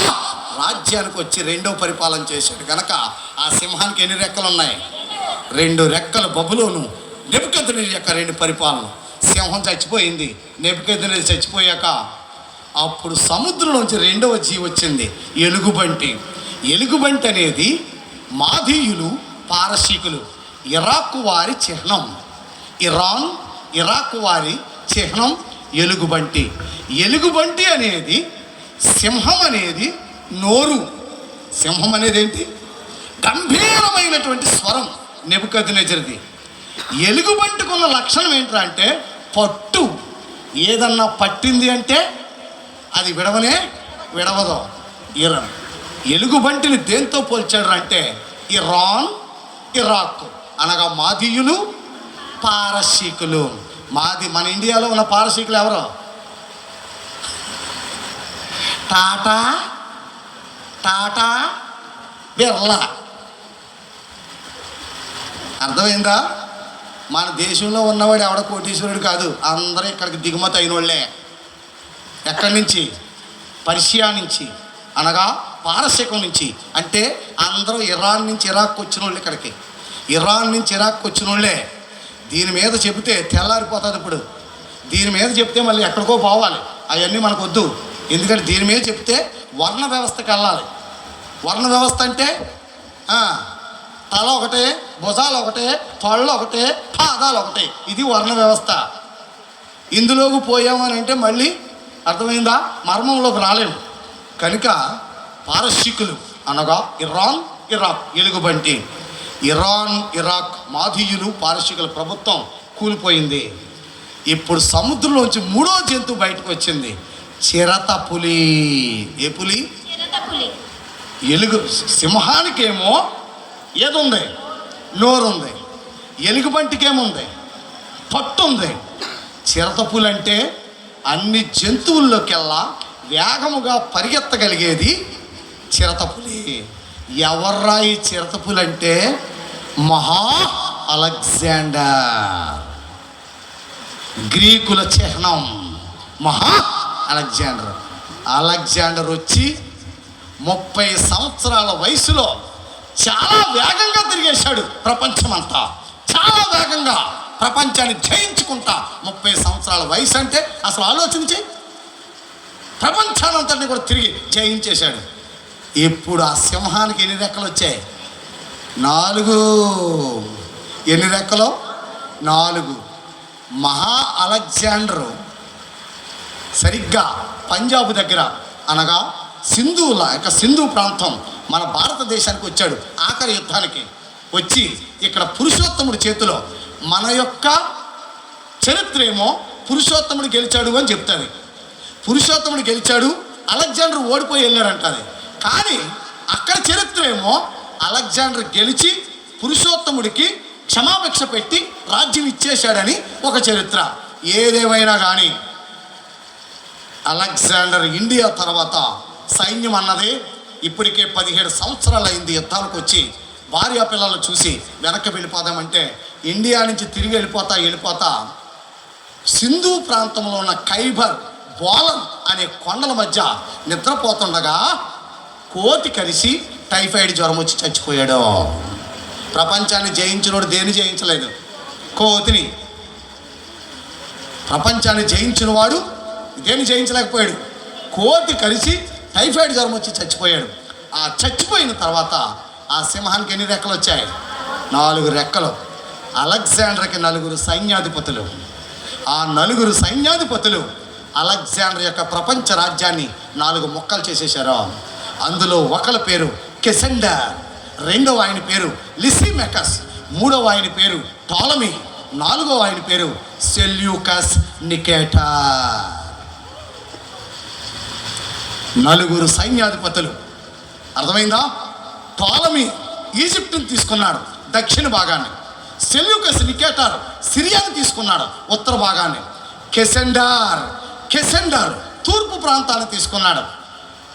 రాజ్యానికి వచ్చి 2వ పరిపాలన చేశాడు. కనుక ఆ సింహానికి ఎన్ని రెక్కలు ఉన్నాయి? 2 రెక్కలు. బబులోను నెబుకద్నెజరు యొక్క 2 పరిపాలన. సింహం చచ్చిపోయింది. నెబుకద్నెజరు చచ్చిపోయాక అప్పుడు సముద్రంలోంచి 2వ జీవి వచ్చింది, ఎలుగుబంటి. ఎలుగుబంటి అనేది మాదీయులు, పారసీకులు, ఇరాక్ వారి చిహ్నం. ఇరాక్ వారి చిహ్నం ఎలుగుబంటి. ఎలుగుబంటి అనేది సింహం అనేది నోరు. సింహం అనేది ఏంటి? గంభీరమైనటువంటి స్వరం నెబుకద్నెజరుది. ఎలుగుబంటికున్న లక్షణం ఏంట్రా అంటే పట్టు. ఏదన్నా పట్టింది అంటే అది విడవదు. ఎలుగుబంటిని దేంతో పోల్చాడు అంటే ఇరాక్ అనగా మాదీయులు, పారసీకులు. మన ఇండియాలో ఉన్న పారసీకులు ఎవరు? టాటా బిర్లా. అర్థమైందా? మన దేశంలో ఉన్నవాడు ఎవడ కోటీశ్వరుడు కాదు. అందరూ ఇక్కడికి దిగుమతి అయిన వాళ్ళే. ఎక్కడి నుంచి? పర్షియా నుంచి, అనగా పారసీకం నుంచి. అంటే అందరూ ఇరాన్ నుంచి ఇరాక్ వచ్చిన వాళ్ళు. ఇక్కడికి ఇరాన్ నుంచి ఇరాక్ వచ్చిన వాళ్ళే. దీని మీద చెబితే తెల్లారిపోతుంది. ఇప్పుడు దీని మీద చెప్తే మళ్ళీ ఎక్కడికో పోవాలి. అవన్నీ మనకు వద్దు. ఎందుకంటే దీని మీద చెప్తే వర్ణ వ్యవస్థకి వెళ్ళాలి. వర్ణ వ్యవస్థ అంటే తల ఒకటే, భుజాలు ఒకటే, తొళ్ళు ఒకటే, పాదాలు ఒకటే. ఇది వర్ణ వ్యవస్థ. ఇందులోకి పోయామని అంటే మళ్ళీ అర్థమైందా? మర్మంలోకి రాలేము. కనుక పారసీకులు అనగా ఇరాక్ ఎలుగుబంటి. ఇరాక్ మాదీయులు, పారసీకుల ప్రభుత్వం కూలిపోయింది. ఇప్పుడు సముద్రంలోంచి 3వ జంతువు బయటకు వచ్చింది, చిరతపులి. ఏ పులి? చిరతపులి. సింహానికేమో ఏదుంది? నోరుంది. ఎలుగుబంటికేముంది? పట్టు ఉంది. చిరతపులంటే అన్ని జంతువుల్లోకెల్లా వేగముగా పరిగెత్తగలిగేది చిరతపులి. ఎవర్రా ఈ చిరతపులంటే మహా అలెగ్జాండర్, గ్రీకుల చిహ్నం మహా అలెగ్జాండర్. అలెగ్జాండర్ వచ్చి 30 సంవత్సరాల వయసులో చాలా వేగంగా తిరిగేశాడు ప్రపంచమంతా. చాలా వేగంగా ప్రపంచాన్ని జయించుకుంటా. 30 సంవత్సరాల వయసు అంటే అసలు ఆలోచించి ప్రపంచానంతటిని కూడా తిరిగి జయించేశాడు. ఇప్పుడు ఆ సింహానికి ఎన్ని రెక్కలు వచ్చాయి? 4. ఎన్ని రెక్కలు? 4. మహా అలెగ్జాండరు సరిగ్గా పంజాబ్ దగ్గర అనగా సింధు ప్రాంతం మన భారతదేశానికి వచ్చాడు. ఆఖరి యుద్ధానికి వచ్చి ఇక్కడ పురుషోత్తముడి చేతిలో మన యొక్క చరిత్ర ఏమో పురుషోత్తముడు గెలిచాడు అని చెప్తుంది. పురుషోత్తముడు గెలిచాడు, అలెగ్జాండర్ ఓడిపోయి వెళ్ళాడంటది. కానీ అక్కడ చరిత్ర ఏమో అలెగ్జాండర్ గెలిచి పురుషోత్తముడికి క్షమాభిక్ష పెట్టి రాజ్యం ఇచ్చేశాడని ఒక చరిత్ర. ఏదేమైనా కానీ అలెగ్జాండర్ ఇండియా తర్వాత సైన్యం అన్నది ఇప్పటికే 17 సంవత్సరాలు అయింది యుద్ధాలకు వచ్చి. భార్య పిల్లలు చూసి వెనక్కి వెళ్ళిపోదామంటే ఇండియా నుంచి తిరిగి వెళ్ళిపోతా సింధు ప్రాంతంలో ఉన్న ఖైబర్ బోలన్ అనే కొండల మధ్య నిద్రపోతుండగా కోతి కలిసి టైఫాయిడ్ జ్వరం వచ్చి చచ్చిపోయాడు. ప్రపంచాన్ని జయించినోడు దేన్ని జయించలేదు? కోతిని. ప్రపంచాన్ని జయించిన వాడు దేన్ని జయించలేకపోయాడు? కోతి కలిసి టైఫాయిడ్ జ్వరం వచ్చి చచ్చిపోయాడు. ఆ చచ్చిపోయిన తర్వాత ఆ సింహానికి ఎన్ని రెక్కలు వచ్చాయి? 4 రెక్కలు. అలెగ్జాండర్కి 4 సైన్యాధిపతులు. ఆ 4 సైన్యాధిపతులు అలెగ్జాండర్ యొక్క ప్రపంచ రాజ్యాన్ని 4 ముక్కలు చేసేశారు. అందులో ఒకళ్ళ పేరు కెసెండర్, రెండవ ఆయన పేరు లిసిమెకస్, మూడవ ఆయన పేరు టాలమీ, 4వ ఆయన పేరు సెల్యూకస్ నికేటర్. 4 సైన్యాధిపతులు. అర్థమైందా? టాలమీ ఈజిప్టుని తీసుకున్నాడు, దక్షిణ భాగాన్ని. సెల్యూకస్ నికేటర్ సిరియాని తీసుకున్నాడు, ఉత్తర భాగాన్ని. కెసెండర్ తూర్పు ప్రాంతాన్ని తీసుకున్నాడు.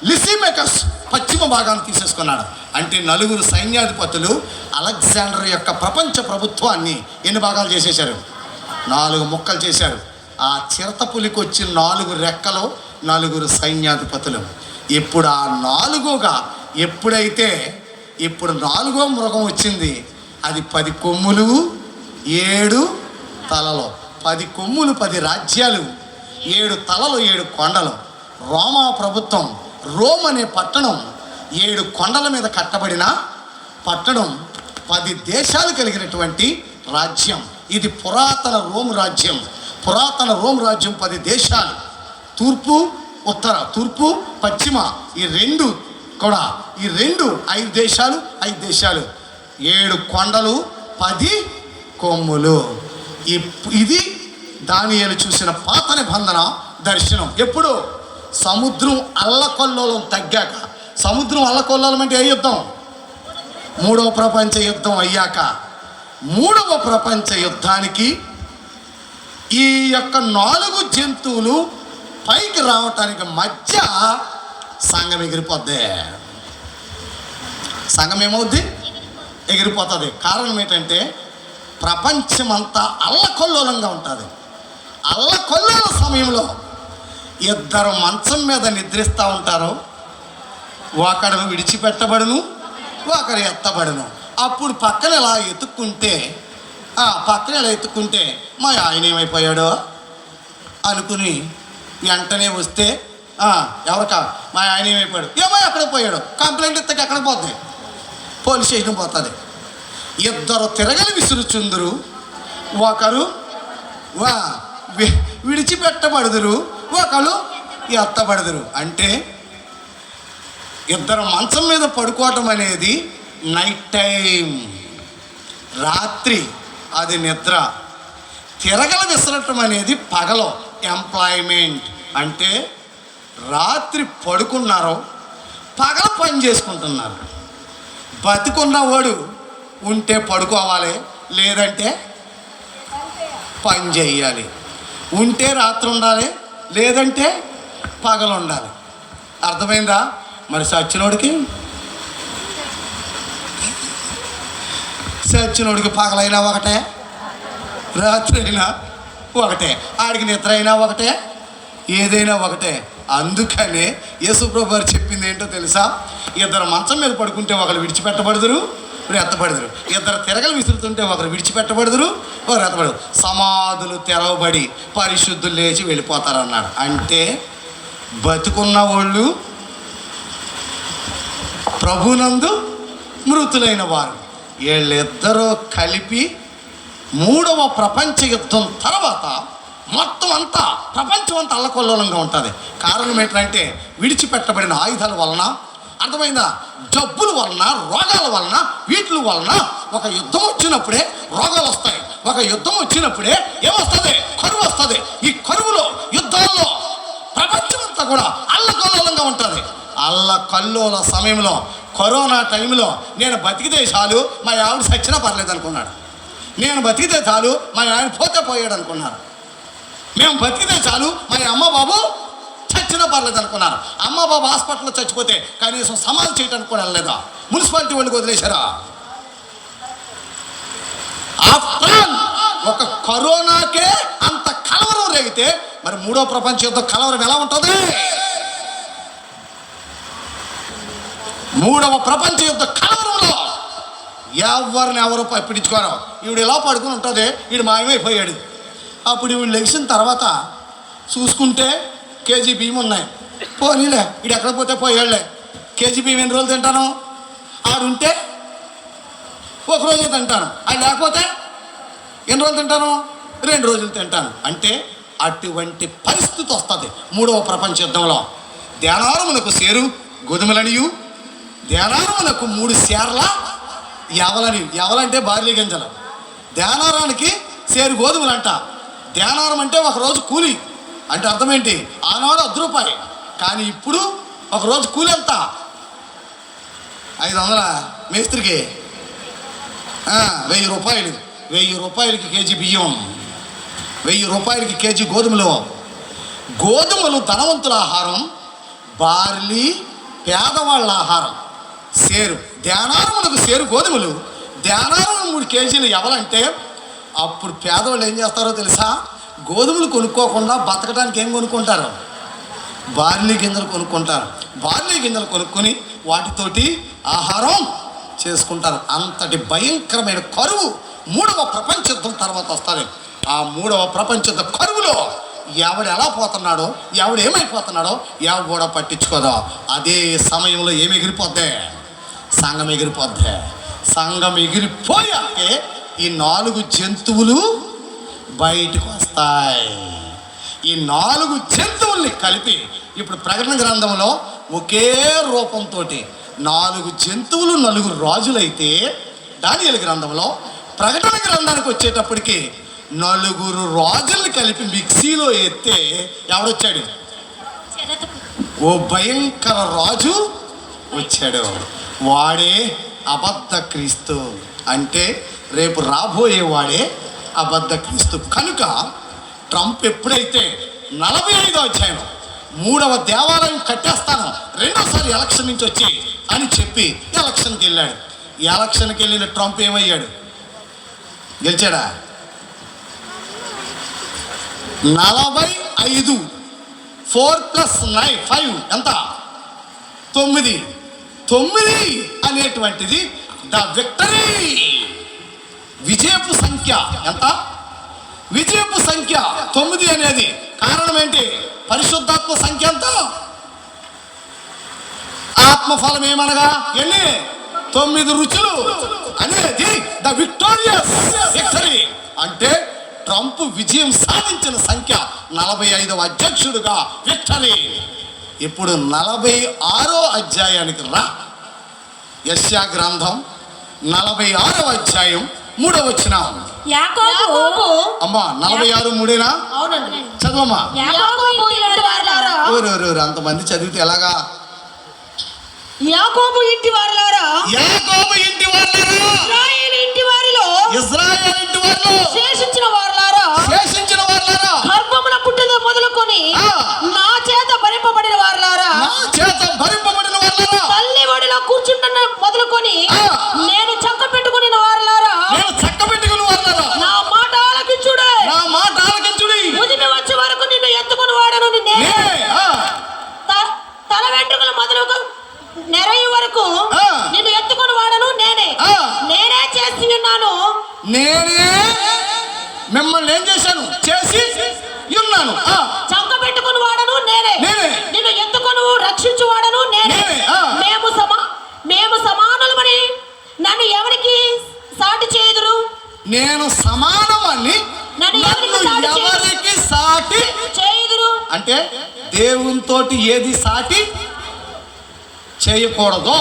లిసిమెకస్ పశ్చిమ భాగాన్ని తీసేసుకున్నాడు. అంటే 4 సైన్యాధిపతులు అలెగ్జాండర్ యొక్క ప్రపంచ ప్రభుత్వాన్ని ఎన్ని భాగాలు చేసేశారు? 4 ముక్కలు చేశారు. ఆ చిరతపులికి వచ్చి 4 రెక్కలు, 4 సైన్యాధిపతులు. ఇప్పుడు ఆ 4గా ఎప్పుడైతే ఇప్పుడు 4వ మృగం వచ్చింది, అది 10 కొమ్ములు 7 తలలు. 10 కొమ్ములు 10 రాజ్యాలు, 7 తలలు 7 కొండలు. రోమా ప్రభుత్వం, రోమ్ అనే పట్టణం 7 కొండల మీద కట్టబడిన పట్టణం, 10 దేశాలు కలిగినటువంటి రాజ్యం. ఇది పురాతన రోమ్ రాజ్యం. పురాతన రోమ్ రాజ్యం 10 దేశాలు, తూర్పు ఉత్తర, తూర్పు పశ్చిమ, ఈ 2 కూడా, ఈ 2 5 దేశాలు, 5 దేశాలు, 7 కొండలు 10 కొమ్ములు. ఇది దానియేలు చూసిన పాత నిబంధన దర్శనం. ఎప్పుడు? సముద్రం అల్లకొల్లోలం తగ్గాక. సముద్రం అల్లకొల్లోలం అంటే ఏ యుద్ధం? 3వ ప్రపంచ యుద్ధం అయ్యాక. 3వ ప్రపంచ యుద్ధానికి ఈ యొక్క 4 జంతువులు పైకి రావటానికి మధ్య సంఘం ఎగిరిపోద్ది. సంఘం ఏమవుద్ది? ఎగిరిపోతుంది. కారణం ఏంటంటే ప్రపంచమంతా అల్లకొల్లోలంగా ఉంటుంది. అల్లకొల్లోల సమయంలో 2 మంచం మీద నిద్రిస్తూ ఉంటారు. ఒకడు విడిచిపెట్టబడును, ఒకరు ఎత్తబడును. అప్పుడు పక్కన ఇలా ఎత్తుక్కుంటే మా ఆయన ఏమైపోయాడో అనుకుని వెంటనే వస్తే ఎవరికా మా ఆయన ఏమైపోయాడు, ఏమో ఎక్కడ పోయాడు, కంప్లైంట్ ఇస్తే ఎక్కడ పోద్ది? పోలీస్ స్టేషన్ పోతుంది. 2 తిరగలి విసురుచుందురు, ఒకరు విడిచిపెట్టబడుదురు, ఒకరు ఎత్తబడుదురు. అంటే 2 మంచం మీద పడుకోవటం అనేది నైట్ టైం, రాత్రి, అది నిద్ర. తిరగల విసరటం అనేది పగలో, ఎంప్లాయ్మెంట్. అంటే రాత్రి పడుకున్నారో పగల పని చేసుకుంటున్నారు. బతికున్నవాడు ఉంటే పడుకోవాలి, లేదంటే పని చేయాలి. ఉంటే రాత్రి ఉండాలి, లేదంటే పగలు ఉండాలి. అర్థమైందా? మరి సచ్చినోడికి పగలైనా ఒకటే, రాత్రి అయినా ఒకటే, ఆడికి నిద్ర అయినా ఒకటే, ఏదైనా ఒకటే. అందుకనే యేసుప్రభు వారు చెప్పింది ఏంటో తెలుసా? ఇద్దరు మంచం మీద పడుకుంటే ఒకరు విడిచిపెట్టబడదురు, ఎత్తబడదురు. ఇద్దరు తిరగలు విసురుతుంటే ఒకరు విడిచిపెట్టబడదురు, ఒకరు ఎత్తబడదు. సమాధులు తెరవబడి పరిశుద్ధులు లేచి వెళ్ళిపోతారన్నాడు. అంటే బతుకున్న వాళ్ళు ప్రభునందు మృతులైన వారు, వీళ్ళిద్దరూ కలిపి మూడవ ప్రపంచ యుద్ధం తర్వాత మొత్తం అంతా ప్రపంచం అంతా అల్లకొల్లోలంగా ఉంటుంది. కారణం ఏంటంటే విడిచిపెట్టబడిన ఆయుధాల వలన, అర్థమైందా, జబ్బుల వలన, రోగాల వలన, వీటి వలన. ఒక యుద్ధం వచ్చినప్పుడే రోగాలు వస్తాయి, ఒక యుద్ధం వచ్చినప్పుడే ఏమొస్తుంది? కరువు వస్తుంది. ఈ కరువులో, యుద్ధాల్లో ప్రపంచం అంతా కూడా అల్లకల్లోలంగా ఉంటుంది. అల్లకల్లోల సమయంలో, కరోనా టైంలో నేను బతికితే చాలు మా ఆవిడ సచ్చినా పర్లేదు అనుకున్నాడు. నేను బతికితే చాలు మా ఆయన పోతే పోయాడు అనుకున్నారు. మేము బతికితే చాలు మా అమ్మ బాబు చచ్చినా పర్లేదు అనుకున్నారు. అమ్మ బాబు హాస్పిటల్లో చచ్చిపోతే కనీసం సమాధి చేయడానికి కూడా వెళ్ళలేదా? మున్సిపాలిటీ వాళ్ళకి వదిలేశారా? ఆఫ్టర్ ఆల్ ఒక కరోనాకే అంత కలవరం రేగితే మరి మూడో ప్రపంచ యుద్ధం కలవరం ఎలా ఉంటుంది? మూడవ ప్రపంచ యుద్ధ కలవరంలో ఎవరిని ఎవరు పిడించుకోరు. ఈవిడ ఎలా పడుకుని ఉంటుంది, వీడు మాయమైపోయాడు. అప్పుడు వీళ్ళు లెగిసిన తర్వాత చూసుకుంటే కేజీ బియ్యం ఉన్నాయి. పోనీలే, వీడు ఎక్కడ పోతే పోయాడులే. కేజీ బియ్యం ఎన్ని రోజులు తింటాను? ఆడుంటే ఒకరోజు తింటాను, అది లేకపోతే ఎన్ని రోజులు తింటాను? 2 రోజులు తింటాను. అంటే అటువంటి పరిస్థితి వస్తుంది మూడవ ప్రపంచ యుద్ధంలో. ధ్యానారమునకు సేరు గోధుమలనియు, ధ్యానారమునకు 3 సేర్ల ఎవలని. ఎవలంటే బార్లీ గింజలు. ధ్యానారానికి సేరు గోధుమలు అంట. ధ్యానారం అంటే ఒకరోజు కూలి అంటే అర్థమేంటి? ఆనాడు 10 రూపాయలు, కానీ ఇప్పుడు ఒకరోజు కూలి ఎంత? 500 మేస్త్రికి 1000 రూపాయలు. 1000 రూపాయలకి కేజీ బియ్యం, 1000 రూపాయలకి కేజీ గోధుమలు. గోధుమలు ధనవంతుల ఆహారం, బార్లీ పేదవాళ్ళ ఆహారం. సేరు ధ్యానారములకు సేరు గోధుమలు, ధ్యానారం 3 కేజీలు ఎవలంటే అప్పుడు పేదవాళ్ళు ఏం చేస్తారో తెలుసా? గోధుమలు కొనుక్కోకుండా బతకడానికి ఏం కొనుక్కుంటారు? బార్లీ గింజలు కొనుక్కుంటారు. బార్లీ గింజలు కొనుక్కొని వాటితోటి ఆహారం చేసుకుంటారు. అంతటి భయంకరమైన కరువు మూడవ ప్రపంచ యుద్ధం తర్వాత వస్తుంది. ఆ మూడవ ప్రపంచ యుద్ధ కరువులో ఎవడు ఎలా పోతున్నాడో, ఎవడు ఏమైపోతున్నాడో ఎవడ పట్టించుకోదో. అదే సమయంలో ఏమి ఎగిరిపోద్దే? సంఘం ఎగిరిపోద్దే. సంఘం ఎగిరిపోయాకే ఈ 4 జంతువులు బయటకు వస్తాయి. ఈ 4 జంతువుల్ని కలిపి ఇప్పుడు ప్రకటన గ్రంథంలో ఒకే రూపంతో 4 జంతువులు 4 రాజులైతే, దానియేలు గ్రంథంలో ప్రకటన గ్రంథానికి వచ్చేటప్పటికి 4 రాజుల్ని కలిపి మిక్సీలో ఎత్తే ఎవడొచ్చాడు? ఓ భయంకర రాజు వచ్చాడు. వాడే అబద్ధ క్రీస్తు. అంటే రేపు రాబోయే వాడే అబద్ధ క్రీస్తు. కనుక ట్రంప్ ఎప్పుడైతే 45వ అధ్యాయం 3వ దేవాలయం కట్టేస్తాను, 2వ ఎలక్షన్ నుంచి వచ్చి అని చెప్పి ఎలక్షన్కి వెళ్ళాడు. ఎలక్షన్కి వెళ్ళిన ట్రంప్ ఏమయ్యాడు? గెలిచాడా? 45 4 + 9 5 ఎంత? 9 అనేటువంటిది ద విక్టరీ. విజయపు సంఖ్య ఎంత? విజయపు సంఖ్య 9 అనేది కారణం ఏంటి? పరిశుద్ధాత్మ సంఖ్య ఎంత? ఆత్మఫలం ఏమనగా ఎన్ని? 9 రుచులు అనేది ద విక్టోరియస్ విక్టరీ. అంటే ట్రంప్ విజయం సాధించిన సంఖ్య 45వ అధ్యక్షుడుగా విక్టరీ. ఇప్పుడు 46వ అధ్యాయానికి రా. యెషయా గ్రంథం 46వ అధ్యాయం 3వ వచనం. యాకోబు అమ్మా 46 3 అవునండి. చదవమ్మా. యాకోబు ఇంటి వారలారా, అంతమంది చదివితే ఎలాగా? యాకోబు ఇంటి వారులారా, యాకోబు ఇంటి వారులారా, ఇశ్రాయేలు ఇంటి వారిలో ఇశ్రాయేలు ఇంటి వారిలో శేషించిన వారులారా, శేషించిన వారులారా, గర్భమున పుట్టిన మొదలుకొని ఆ. నా చేత భరింపబడిన వారులారా, నా చేత భరింపబడిన వారులారా, తల్లి ఒడిలో కూర్చుంటున్న మొదలుకొని ఆ. నేను చక్క పెట్టుకుని వారులారా, నేను చక్కబెట్టుకుని వారులారా, నా మాట ఆలకించుడే, నా మాట ఆలకించుడి. ముదిమి వచ్చే వరకు నిన్ను ఎత్తుకుని వాడను నేనే. నేనే, ఆ, తల వెంట్రుకలు మొదలు నెరయి వరకు ఆ. నిన్ను ఎత్తుకుని వాడను నేనే. ఆ. నేనే చేసి ఉన్నాను. నేనే మిమ్మల్ని ఏం చేశాను? చేసి ఉన్నాను. ఆ, చంక పెట్టుకుని వాడను నేనే. నేనే. నిన్ను ఎత్తుకొని రక్షించు వాడను నేనే. నేనే, ఆ. మేము సమానులమని నన్ను ఎవరికి సాటి చేయుదురు? నేను సమానమని నన్ను నన్ను ఎవరికి సాటి చేయుదురు? అంటే దేవునితోటి ఏది సాటి చేయకూడదు.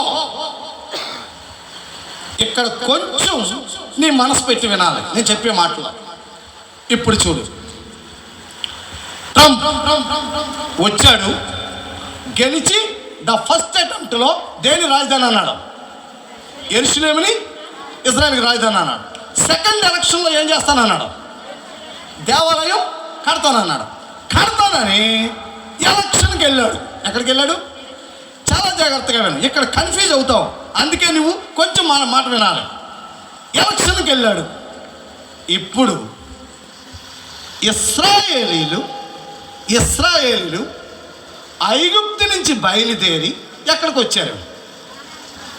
ఇక్కడ కొంచెం నీ మనసు పెట్టి వినాలి నేను చెప్పే మాటలు. ఇప్పుడు చూడు, ట్రంప్ వచ్చాడు, గెలిచి ద ఫస్ట్ అటెంప్ట్లో దేని రాజధాని అన్నాడు? యెరూషలేముని ఇజ్రాయెల్కి రాజధాని అన్నాడు. సెకండ్ ఎలక్షన్లో ఏం చేస్తానన్నాడు? దేవాలయం కడతానన్నాడు. కడతానని ఎలక్షన్కి వెళ్ళాడు. ఎక్కడికి వెళ్ళాడు? చాలా జాగ్రత్తగా విను, ఇక్కడ కన్ఫ్యూజ్ అవుతావు. అందుకే నువ్వు కొంచెం మన మాట వినాలి. ఎలక్షన్కి వెళ్ళాడు. ఇప్పుడు ఇశ్రాయేలీలు ఐగుప్తు నుంచి బయలుదేరి ఎక్కడికి వచ్చారు?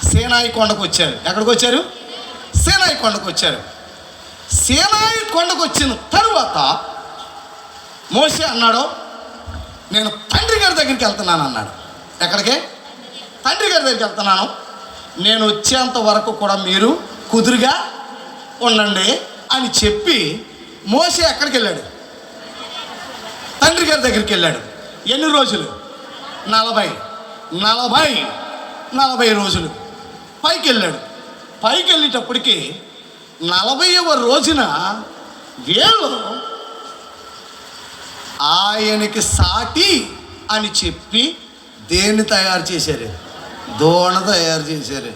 సీనాయి కొండకు వచ్చారు. ఎక్కడికి వచ్చారు? సీనాయి కొండకు వచ్చారు. సీనాయి కొండకు వచ్చిన తరువాత మోషే అన్నాడు, నేను తండ్రి గారి దగ్గరికి వెళ్తున్నాను అన్నాడు. ఎక్కడికి? తండ్రి గారి దగ్గరికి వెళ్తున్నాను, నేను వచ్చేంత వరకు కూడా మీరు కుదురుగా ఉండండి అని చెప్పి మోషే ఎక్కడికి వెళ్ళాడు? తండ్రి గారి దగ్గరికి వెళ్ళాడు. ఎన్ని రోజులు? 40 రోజులు పైకి వెళ్ళాడు. పైకి వెళ్ళేటప్పటికి 40వ రోజున వీళ్ళు ఆయనకి సాటి అని చెప్పి దేన్ని తయారు చేశారు? దోణ తయారు చేశారు.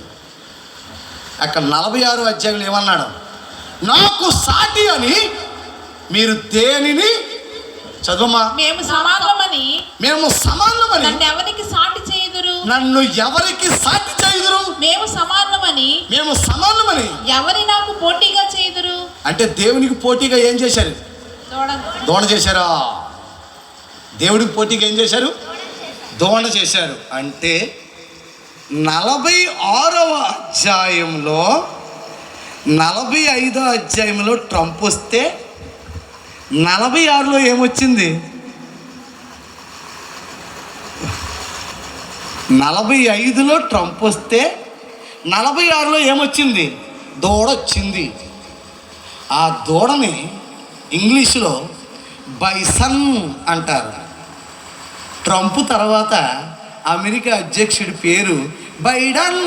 అక్కడ 46 అధ్యాయులు ఏమన్నాడు? నాకు సాటి అని మీరు దేనిని చదువుమా? మేము సమానమని నన్ను ఎవరికి సాటి చేయుదురు? నన్ను ఎవరికి సాటి చేయుదురు? మేము సమానమని ఎవరి నాకు పోటీగా చేయుదురు? అంటే దేవునికి పోటీగా ఏం చేశారు? దోణ చేశారా? దేవుడికి పోటీగా ఏం చేశారు? దోణ చేశారు. అంటే 46వ అధ్యాయంలో 45వ అధ్యాయంలో ట్రంప్ వస్తే 46లో ఏమొచ్చింది? 45లో ట్రంప్ వస్తే 46లో ఏమొచ్చింది? దూడ వచ్చింది. ఆ దూడని ఇంగ్లీషులో బైసన్ అంటారు. ట్రంప్ తర్వాత అమెరికా అధ్యక్షుడి పేరు బైడెన్.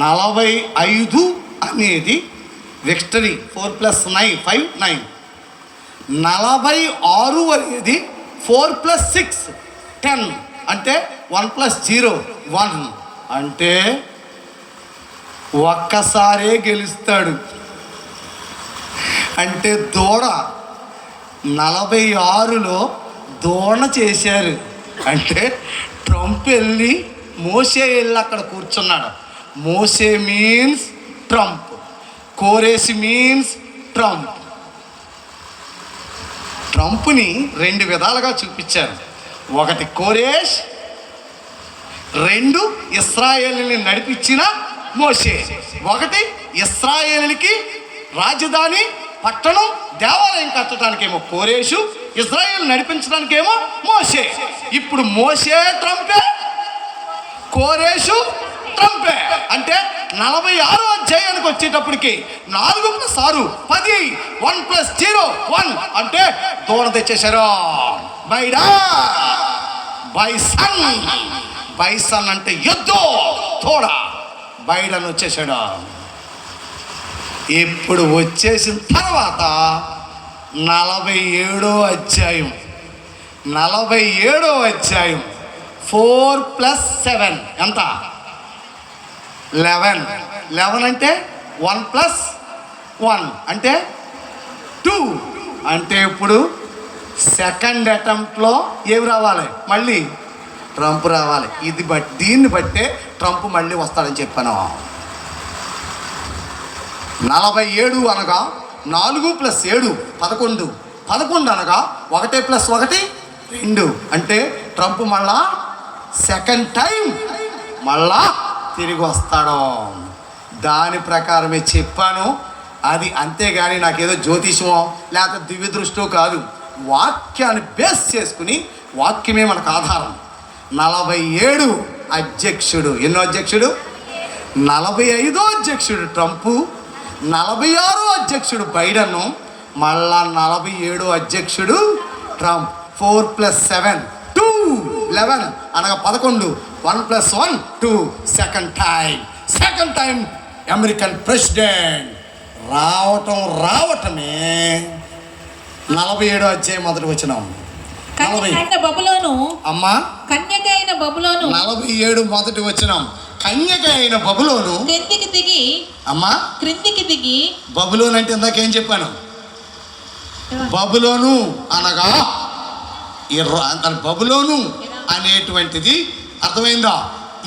నలభై 45 అనేది విక్టరీ 4+9 5 9. 46 అనేది 4+6 10. అంటే 1+0 1. అంటే ఒక్కసారే గెలుస్తాడు. అంటే దూడ 46లో దోణ చేశారు. అంటే ట్రంప్ వెళ్ళి మోషే వెళ్ళి అక్కడ కూర్చున్నాడు. మోషే మీన్స్ ట్రంప్, కోరేసి మీన్స్ ట్రంప్. ట్రంప్ని 2 విధాలుగా చూపించారు. ఒకటి కోరేష్, 2 ఇశ్రాయేలుని నడిపించిన మోషే. ఒకటి ఇశ్రాయేలుకి రాజధాని పట్టణం దేవాలయం కట్టడానికేమో కోరేషు, ఇజ్రాయేల్ నడిపించడానికేమో మోషే. ఇప్పుడు మోషే ట్రంపే, కోరేషు ట్రంపే. అంటే 46వ అధ్యాయానికి వచ్చేటప్పటికి 4+6 10 1+0 1. అంటే దూడ తెచ్చేశారు. బైసన్ అంటే యుద్ధం, తోడ. బైడెన్ వచ్చేసాడు. ఇప్పుడు వచ్చేసిన తర్వాత 47వ అధ్యాయం 47వ అధ్యాయం 4+7 ఎంత? 11 అంటే 1+1 అంటే 2. అంటే ఇప్పుడు సెకండ్ అటెంప్ట్లో ఏమి రావాలి? మళ్ళీ ట్రంప్ రావాలి. దీన్ని బట్టే ట్రంప్ మళ్ళీ వస్తాడని చెప్పాను. 47 అనగా 4+7 11. 11 అనగా 1+1 2. అంటే ట్రంప్ మళ్ళా సెకండ్ టైం మళ్ళా తిరిగి వస్తాడు. దాని ప్రకారమే చెప్పాను. అది అంతేగాని నాకేదో జ్యోతిషమో లేకపోతే దివ్య దృష్టో కాదు. వాక్యాన్ని బేస్ చేసుకుని, వాక్యమే మనకు ఆధారం. 47 అధ్యక్షుడు, ఎన్నో అధ్యక్షుడు? 45వ అధ్యక్షుడు ట్రంపు, 46వ అధ్యక్షుడు బైడెన్, మళ్ళా 47వ అధ్యక్షుడు ట్రంప్. 4+7 2 11 అనగా 11. 1+1 2. సెకండ్ టైం అమెరికన్ ప్రెసిడెంట్ రావటమే 47వ అధ్యాయం మొదటి వచనం. బబులోను అమ్మా, కన్యక అయిన బబులోను 47 మొదటి వచనం. కన్యక అయిన బబులోను క్రిందికి దిగి, అమ్మా క్రిందికి దిగి. బబులోను అంటే ఇందాకేం చెప్పాను? బబులోను అనగా బబులోను అనేటువంటిది అర్థమైందా?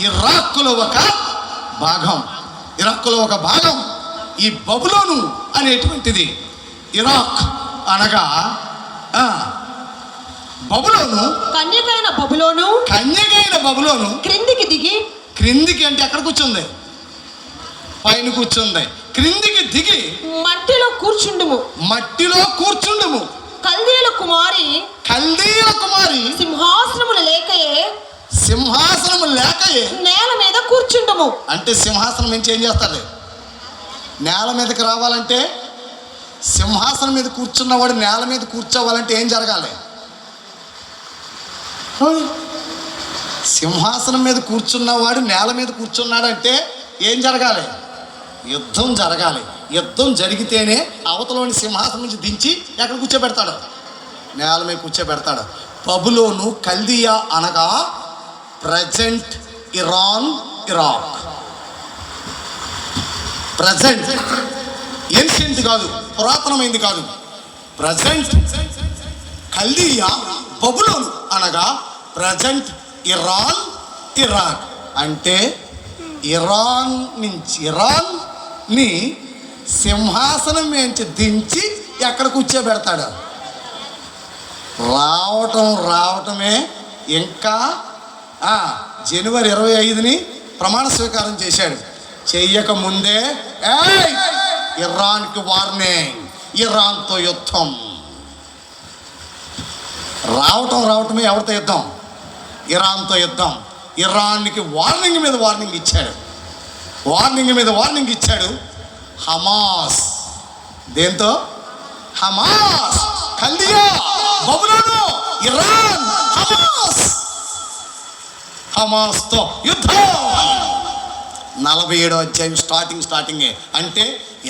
ఇరాక్లో ఒక భాగం. ఈ బబులోను అనేటువంటిది ఇరాక్ అనగా బబులోను, కన్యకైన బబులోను క్రిందికి అంటే ఎక్కడ కూర్చుంది? పైన కూర్చుంది. క్రిందికి దిగి మట్టిలో కూర్చుండుము. కల్దీయుల కుమారి సింహాసనము లేకయే నేల మీద కూర్చుండుము. అంటే సింహాసనం నుంచి ఏం చేస్తాడు? నేల మీదకి రావాలంటే, సింహాసనం మీద కూర్చున్నవాడు నేల మీద కూర్చోవాలంటే ఏం జరగాలి? సింహాసనం మీద కూర్చున్నవాడు నేల మీద కూర్చున్నాడంటే ఏం జరగాలి? యుద్ధం జరగాలి. యుద్ధం జరిగితేనే అవతలోని సింహాసనం నుంచి దించి ఎక్కడ కూర్చోబెడతాడు? నేల మీద కూర్చోబెడతాడు. బబులోను కల్దియా అనగా ప్రజెంట్ ఇరాక్. ప్రజెంట్ ఏన్షియంట్ కాదు, పురాతనమైంది కాదు. ప్రజెంట్ కల్దియా బబులోను అనగా ప్రజెంట్ ఇరాక్. అంటే ఇరాన్ని సింహాసనం నుంచి దించి ఎక్కడ కూర్చోబెడతాడు? రావటమే. ఇంకా జనవరి 25ని ప్రమాణ స్వీకారం చేశాడు. చెయ్యక ముందే ఇరాన్కి వార్నింగ్, ఇరాన్తో యుద్ధం. రావటమే. ఎవరితో యుద్ధం? ఇరాన్తో యుద్ధం. ఇరాన్కి వార్నింగ్ మీద వార్నింగ్ ఇచ్చాడు. హమాస్. దేంతో? హమాస్. కల్దియా, బబులోను, ఇరాన్, హమాస్తో యుద్ధం. 47వ అధ్యాయం స్టార్టింగే. అంటే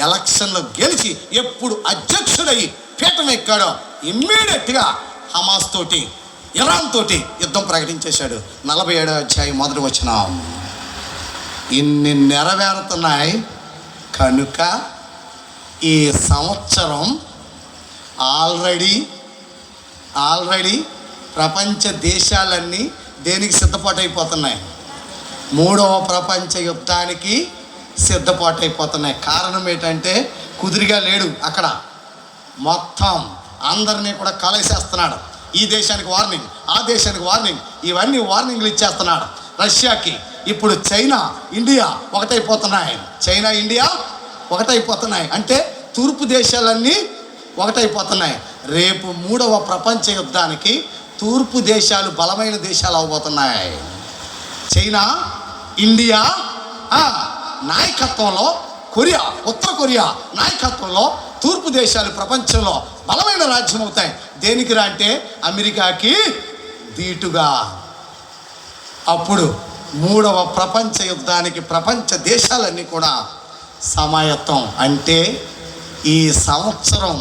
ఎలక్షన్లో గెలిచి ఎప్పుడు అధ్యక్షుడై పీఠం ఎక్కాడో ఇమ్మీడియట్గా హమాస్ తోటి, ఇరాన్ తోటి యుద్ధం ప్రకటించేశాడు. 47వ అధ్యాయం మొదటి వచనం. ఇన్ని నెరవేరుతున్నాయి కనుక ఈ సంవత్సరం ఆల్రెడీ ప్రపంచ దేశాలన్నీ దేనికి సిద్ధపాటు అయిపోతున్నాయి? 3వ ప్రపంచ యుద్ధానికి సిద్ధపాటు అయిపోతున్నాయి. కారణం ఏంటంటే కుదిరిగా లేడు అక్కడ. మొత్తం అందరినీ కూడా కలసేస్తున్నాడు. ఈ దేశానికి వార్నింగ్, ఆ దేశానికి వార్నింగ్, ఇవన్నీ వార్నింగ్లు ఇచ్చేస్తున్నాడు. రష్యాకి, ఇప్పుడు చైనా, ఇండియా ఒకటైపోతున్నాయి. అంటే తూర్పు దేశాలన్నీ ఒకటైపోతున్నాయి. రేపు 3వ ప్రపంచ యుద్ధానికి తూర్పు దేశాలు బలమైన దేశాలు అవబోతున్నాయి. చైనా, ఇండియా నాయకత్వంలో, ఉత్తర కొరియా నాయకత్వంలో తూర్పు దేశాలు ప్రపంచంలో బలమైన రాజ్యం అవుతాయి. దేనికి రా అంటే అమెరికాకి ధీటుగా. అప్పుడు 3వ ప్రపంచ యుద్ధానికి ప్రపంచ దేశాలన్నీ కూడా సమాయత్తం. అంటే ఈ సంవత్సరం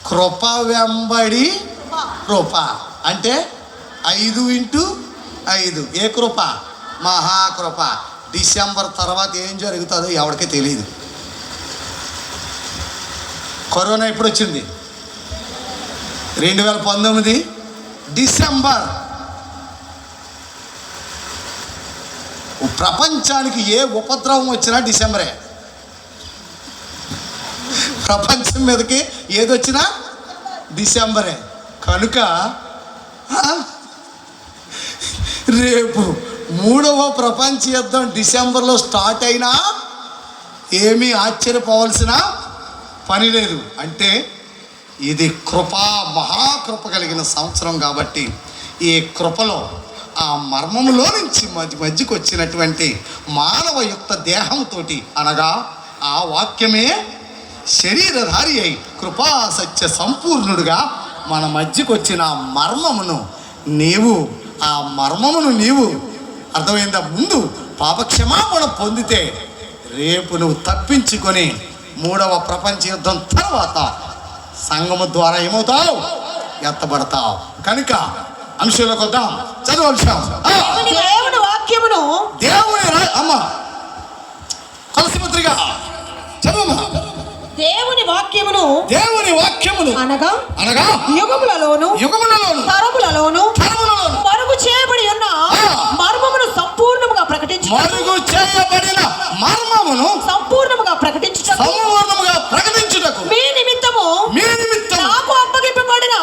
కృప వెంబడి కృప. అంటే 5x5 ఏ కృప? మహాకృప. డిసెంబర్ తర్వాత ఏం జరుగుతుందో ఎవరికీ తెలియదు. కరోనా ఎప్పుడు వచ్చింది? 2019 డిసెంబర్. ప్రపంచానికి ఏ ఉపద్రవం వచ్చినా డిసెంబరే. ప్రపంచం మీదకి ఏదొచ్చినా డిసెంబరే. కనుక రేపు 3వ ప్రపంచ యుద్ధం డిసెంబర్లో స్టార్ట్ అయినా ఏమీ ఆశ్చర్యపోవాల్సిన పని లేదు. అంటే ఇది మహాకృప కలిగిన సంవత్సరం కాబట్టి ఈ కృపలో ఆ మర్మములో నుంచి మధ్యకు వచ్చినటువంటి మానవయుక్త దేహంతో, అనగా ఆ వాక్యమే శరీరధారి అయి కృపా సత్య సంపూర్ణుడుగా మన మధ్యకు వచ్చిన ఆ మర్మమును నీవు అర్థమైందా? ముందు పాపక్షమాపణ పొందితే రేపు నువ్వు తప్పించుకొని 3వ ప్రపంచ యుద్ధం తర్వాత సంఘము ద్వారా ఏమవుతావు? ఎత్తబడతావు. కనుక అంశంలోకి వద్దాం. చదువు అంశం. దేవుని వాక్యమును అమ్మ కొలసి పత్రిక చదువు. దేవుని వాక్యమును అనగా యుగములలోను తరములలోను మరుగు చేయబడి ఉన్న మర్మమును సంపూర్ణముగా ప్రకటించుటకు మీ నిమిత్తము నాకు అప్పగింపబడిన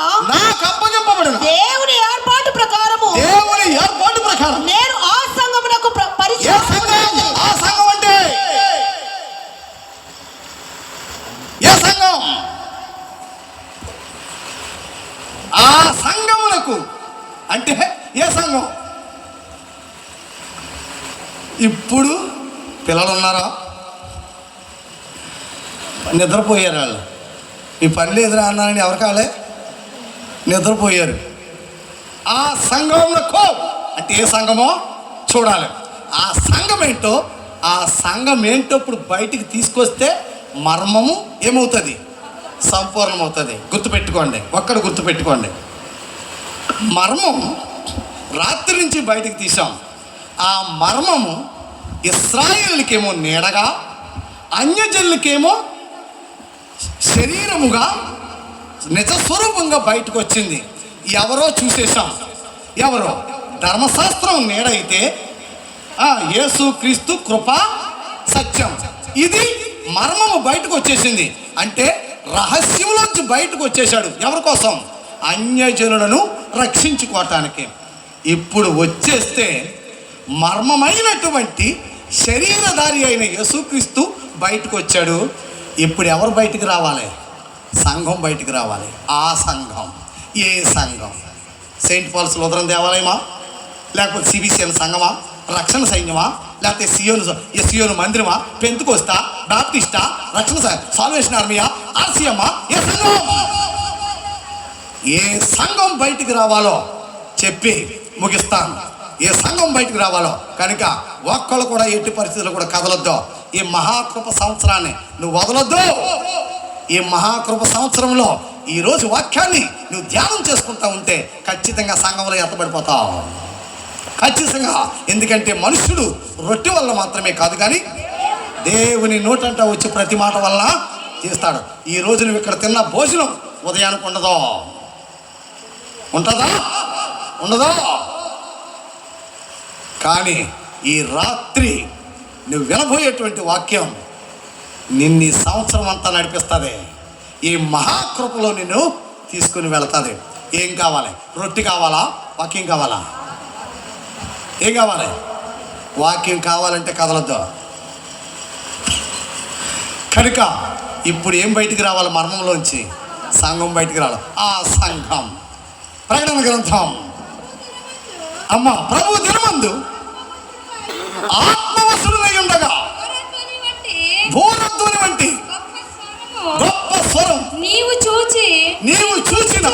దేవుని ఏర్పాటు ప్రకారము నేను ఆ సంఘమునకు పరిచయం. ఆ సంఘం అంటే ఏ సంఘం? ఆ సంఘమునకు అంటే ఏ సంఘం? ఇప్పుడు పిల్లలు ఉన్నారా? నిద్రపోయారు. వాళ్ళు ఈ పని లేదురా అన్నారని ఎవరు కాలే? నిద్రపోయారు. ఆ సంఘమునకు అంటే ఏ సంఘమో చూడాలి. ఆ సంఘం ఏంటో ఇప్పుడు బయటికి తీసుకొస్తే మర్మము ఏమవుతుంది? సంపూర్ణమవుతుంది. గుర్తుపెట్టుకోండి. మర్మం రాత్రి నుంచి బయటికి తీసాం. ఆ మర్మము ఇశ్రాయేలుకేమో నీడగా, అన్యజనులకేమో శరీరముగా నిజస్వరూపంగా బయటకు వచ్చింది. ఎవరో చూసేసాం. ఎవరో ధర్మశాస్త్రం నీడైతే యేసు క్రీస్తు కృప సత్యం. ఇది మర్మము బయటకు వచ్చేసింది. అంటే రహస్యంలోంచి బయటకు వచ్చేసాడు. ఎవరి కోసం? అన్యజనులను రక్షించుకోవటానికి. ఇప్పుడు వచ్చేస్తే మర్మమైనటువంటి శరీరధారి అయిన యేసుక్రీస్తు బయటకు వచ్చాడు. ఇప్పుడు ఎవరు బయటికి రావాలి? సంఘం బయటికి రావాలి. ఆ సంఘం ఏ సంఘం? సెయింట్ పాల్స్ లూథరన్ దేవాలయమా? లేకపోతే సిబిసిఎన్ సంఘమా? రక్షణ సైన్యమా? లేకపోతే సియోను మందిరమా? పెంతుకోస్తా, బాప్టిస్టా, రక్షణ సాల్వేషన్ ఆర్మీయా, ఆర్సీఎమ్మా? ఏ సంఘం? ఏ సంఘం బయటికి రావాలో చెప్పి ముగిస్తాను. ఏ సంఘం బయటికి రావాలో. కనుక ఒక్కళ్ళు కూడా ఎట్టి పరిస్థితుల్లో కూడా కదలొద్దు. ఈ మహాకృప సంవత్సరాన్ని నువ్వు వదలొద్దు. ఈ మహాకృప సంవత్సరంలో ఈరోజు వాక్యాన్ని నువ్వు ధ్యానం చేసుకుంటా ఉంటే ఖచ్చితంగా సంఘంలో ఎత్తబడిపోతావు. ఖచ్చితంగా. ఎందుకంటే మనుషుడు రొట్టె వల్ల మాత్రమే కాదు, కానీ దేవుని నోటంట వచ్చి ప్రతి మాట వల్ల చేస్తాడు. ఈ రోజు నువ్వు ఇక్కడ తిన్న భోజనం ఉదయానికి ఉంటుందా? కానీ ఈ రాత్రి నువ్వు వినబోయేటువంటి వాక్యం నిన్ను సంవత్సరం అంతా నడిపిస్తుంది. ఈ మహాకృపలో నిన్ను తీసుకుని వెళ్తుంది. ఏం కావాలి? రొట్టె కావాలా? వాక్యం కావాలా? ఏం కావాలి? వాక్యం కావాలంటే కదలొద్దు. కనుక ఇప్పుడు ఏం బయటికి రావాలి? మర్మంలోంచి సంఘం బయటికి రావాలి. ఆ సంఘం ప్రకటన గ్రంథం అమ్మ ప్రభు దినమందు ఆత్మవశులై ఉండగా భూరధ్వని వంటి గొప్ప స్వరం నీవు చూచిన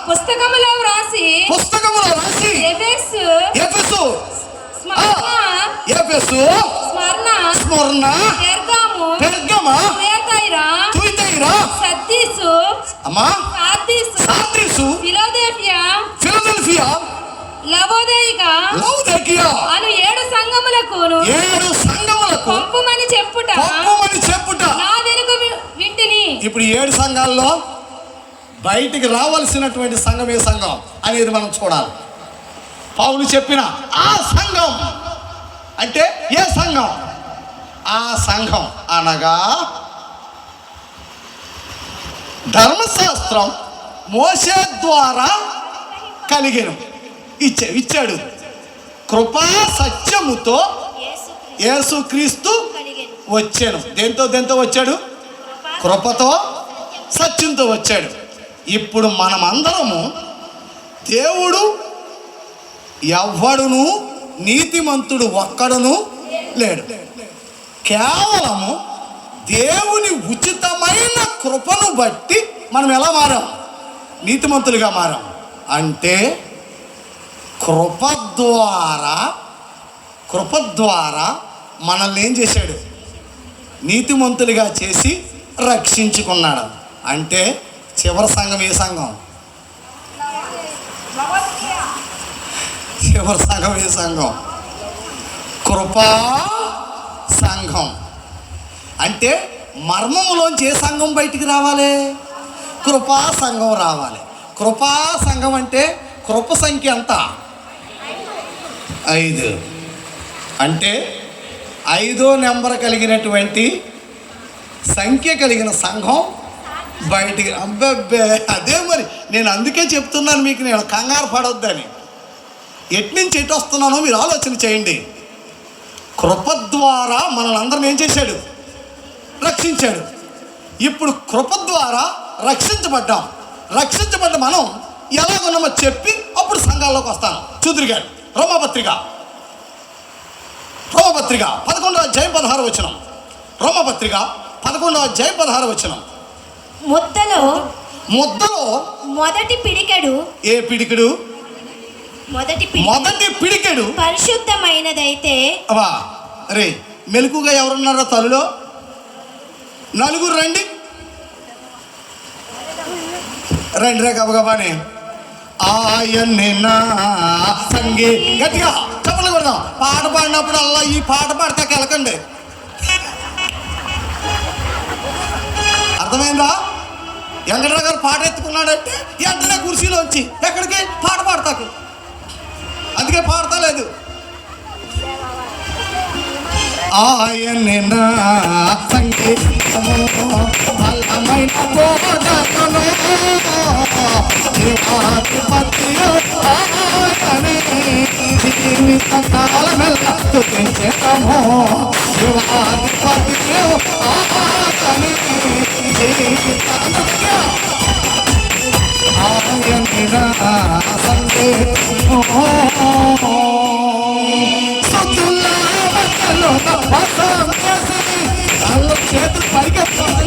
పుస్తకములో రాసి ఎఫెసు స్మరణ పెర్గమ తుయతైర సర్దీసు అమ్మా Sardis, Sardis, Philadelphia, Philadelphia, Laodicea Laodicea అను 7 సంఘములకును 7 సంఘములకు పంపుమని చెప్పుట నా వెనుక వింటిని. ఇప్పుడు 7 సంఘాల్లో బయటికి రావాల్సినటువంటి సంఘం ఏ సంఘం అనేది మనం చూడాలి. పౌలు చెప్పిన ఆ సంఘం అంటే ఏ సంఘం? ఆ సంఘం అనగా ధర్మశాస్త్రం మోషే ద్వారా కలిగెను, ఇచ్చాడు. కృపా సత్యముతో యేసుక్రీస్తు వచ్చాను. దేంతో వచ్చాడు? కృపతో సత్యంతో వచ్చాడు. ఇప్పుడు మనమందరము దేవుడు ఎవ్వడును నీతిమంతుడు ఒక్కడును లేడు. కేవలము దేవుని ఉచితమైన కృపను బట్టి మనం ఎలా మారాం? నీతిమంతులుగా మారాం. అంటే కృప ద్వారా మనల్ని ఏం చేశాడు? నీతిమంతులుగా చేసి రక్షించుకున్నాడు. అంటే చివరి సంఘం ఏ సంఘం? చివరి సంఘం ఏ సంఘం? కృపా సంఘం. అంటే మర్మములోంచి ఏ సంఘం బయటికి రావాలి? కృపా సంఘం రావాలి. కృపా సంఘం అంటే కృప సంఖ్య ఎంత? 5. అంటే 5వ నెంబర్ కలిగినటువంటి సంఖ్య కలిగిన సంఘం బయటికి. అబ్బే అదే మరి నేను అందుకే చెప్తున్నాను మీకు, నేను కంగారు పడొద్దని. ఎట్నుంచి ఎటు వస్తున్నానో మీరు ఆలోచన చేయండి. కృప ద్వారా మనల్ని అందరం ఏం చేశాడు? రక్షించాడు. ఇప్పుడు కృప ద్వారా రక్షించబడ్డ మనం ఎలాగున్నామో చెప్పి అప్పుడు సంఘాల్లోకి వస్తాను. చూదురుగాడు రోమపత్రిక 11వ అధ్యాయం 16వ వచనం. రోమపత్రిక 11వ అధ్యాయం 16వ వచనం. ముద్దలో మొదటి పిడికెడు. ఏ పిడికెడు? మొదటి పిడికెడు పరిశుద్ధమైనదైతే. అవా రే మెలకుగా ఎవరున్నారో తలులో? నలుగురు రండి రే గబగబానే. ఆయన్ని నా సంగీ గట్టిగా చెప్పలు కొడదాం. పాట పాడినప్పుడు అలా ఈ పాట పాడతా కెలకండి. అర్థమైందా? వెంకటరావు గారు పాట ఎత్తుకున్నాడంటే వెంటనే కుర్చీలో వచ్చి ఎక్కడికి పాట పాడతాకు. అందుకే పాడతా లేదు. ఆయన్ని నా సంగీతము బలమైన బోధకులు జీవాధిపతియు ఆయనే జీవిత కాలమెల్లా స్తుతించెదము. జీవాధిపతియు ఆయనే జీవిత ఆయన్ని నా సంగీతము చేతులు పరిగెత్తాలి.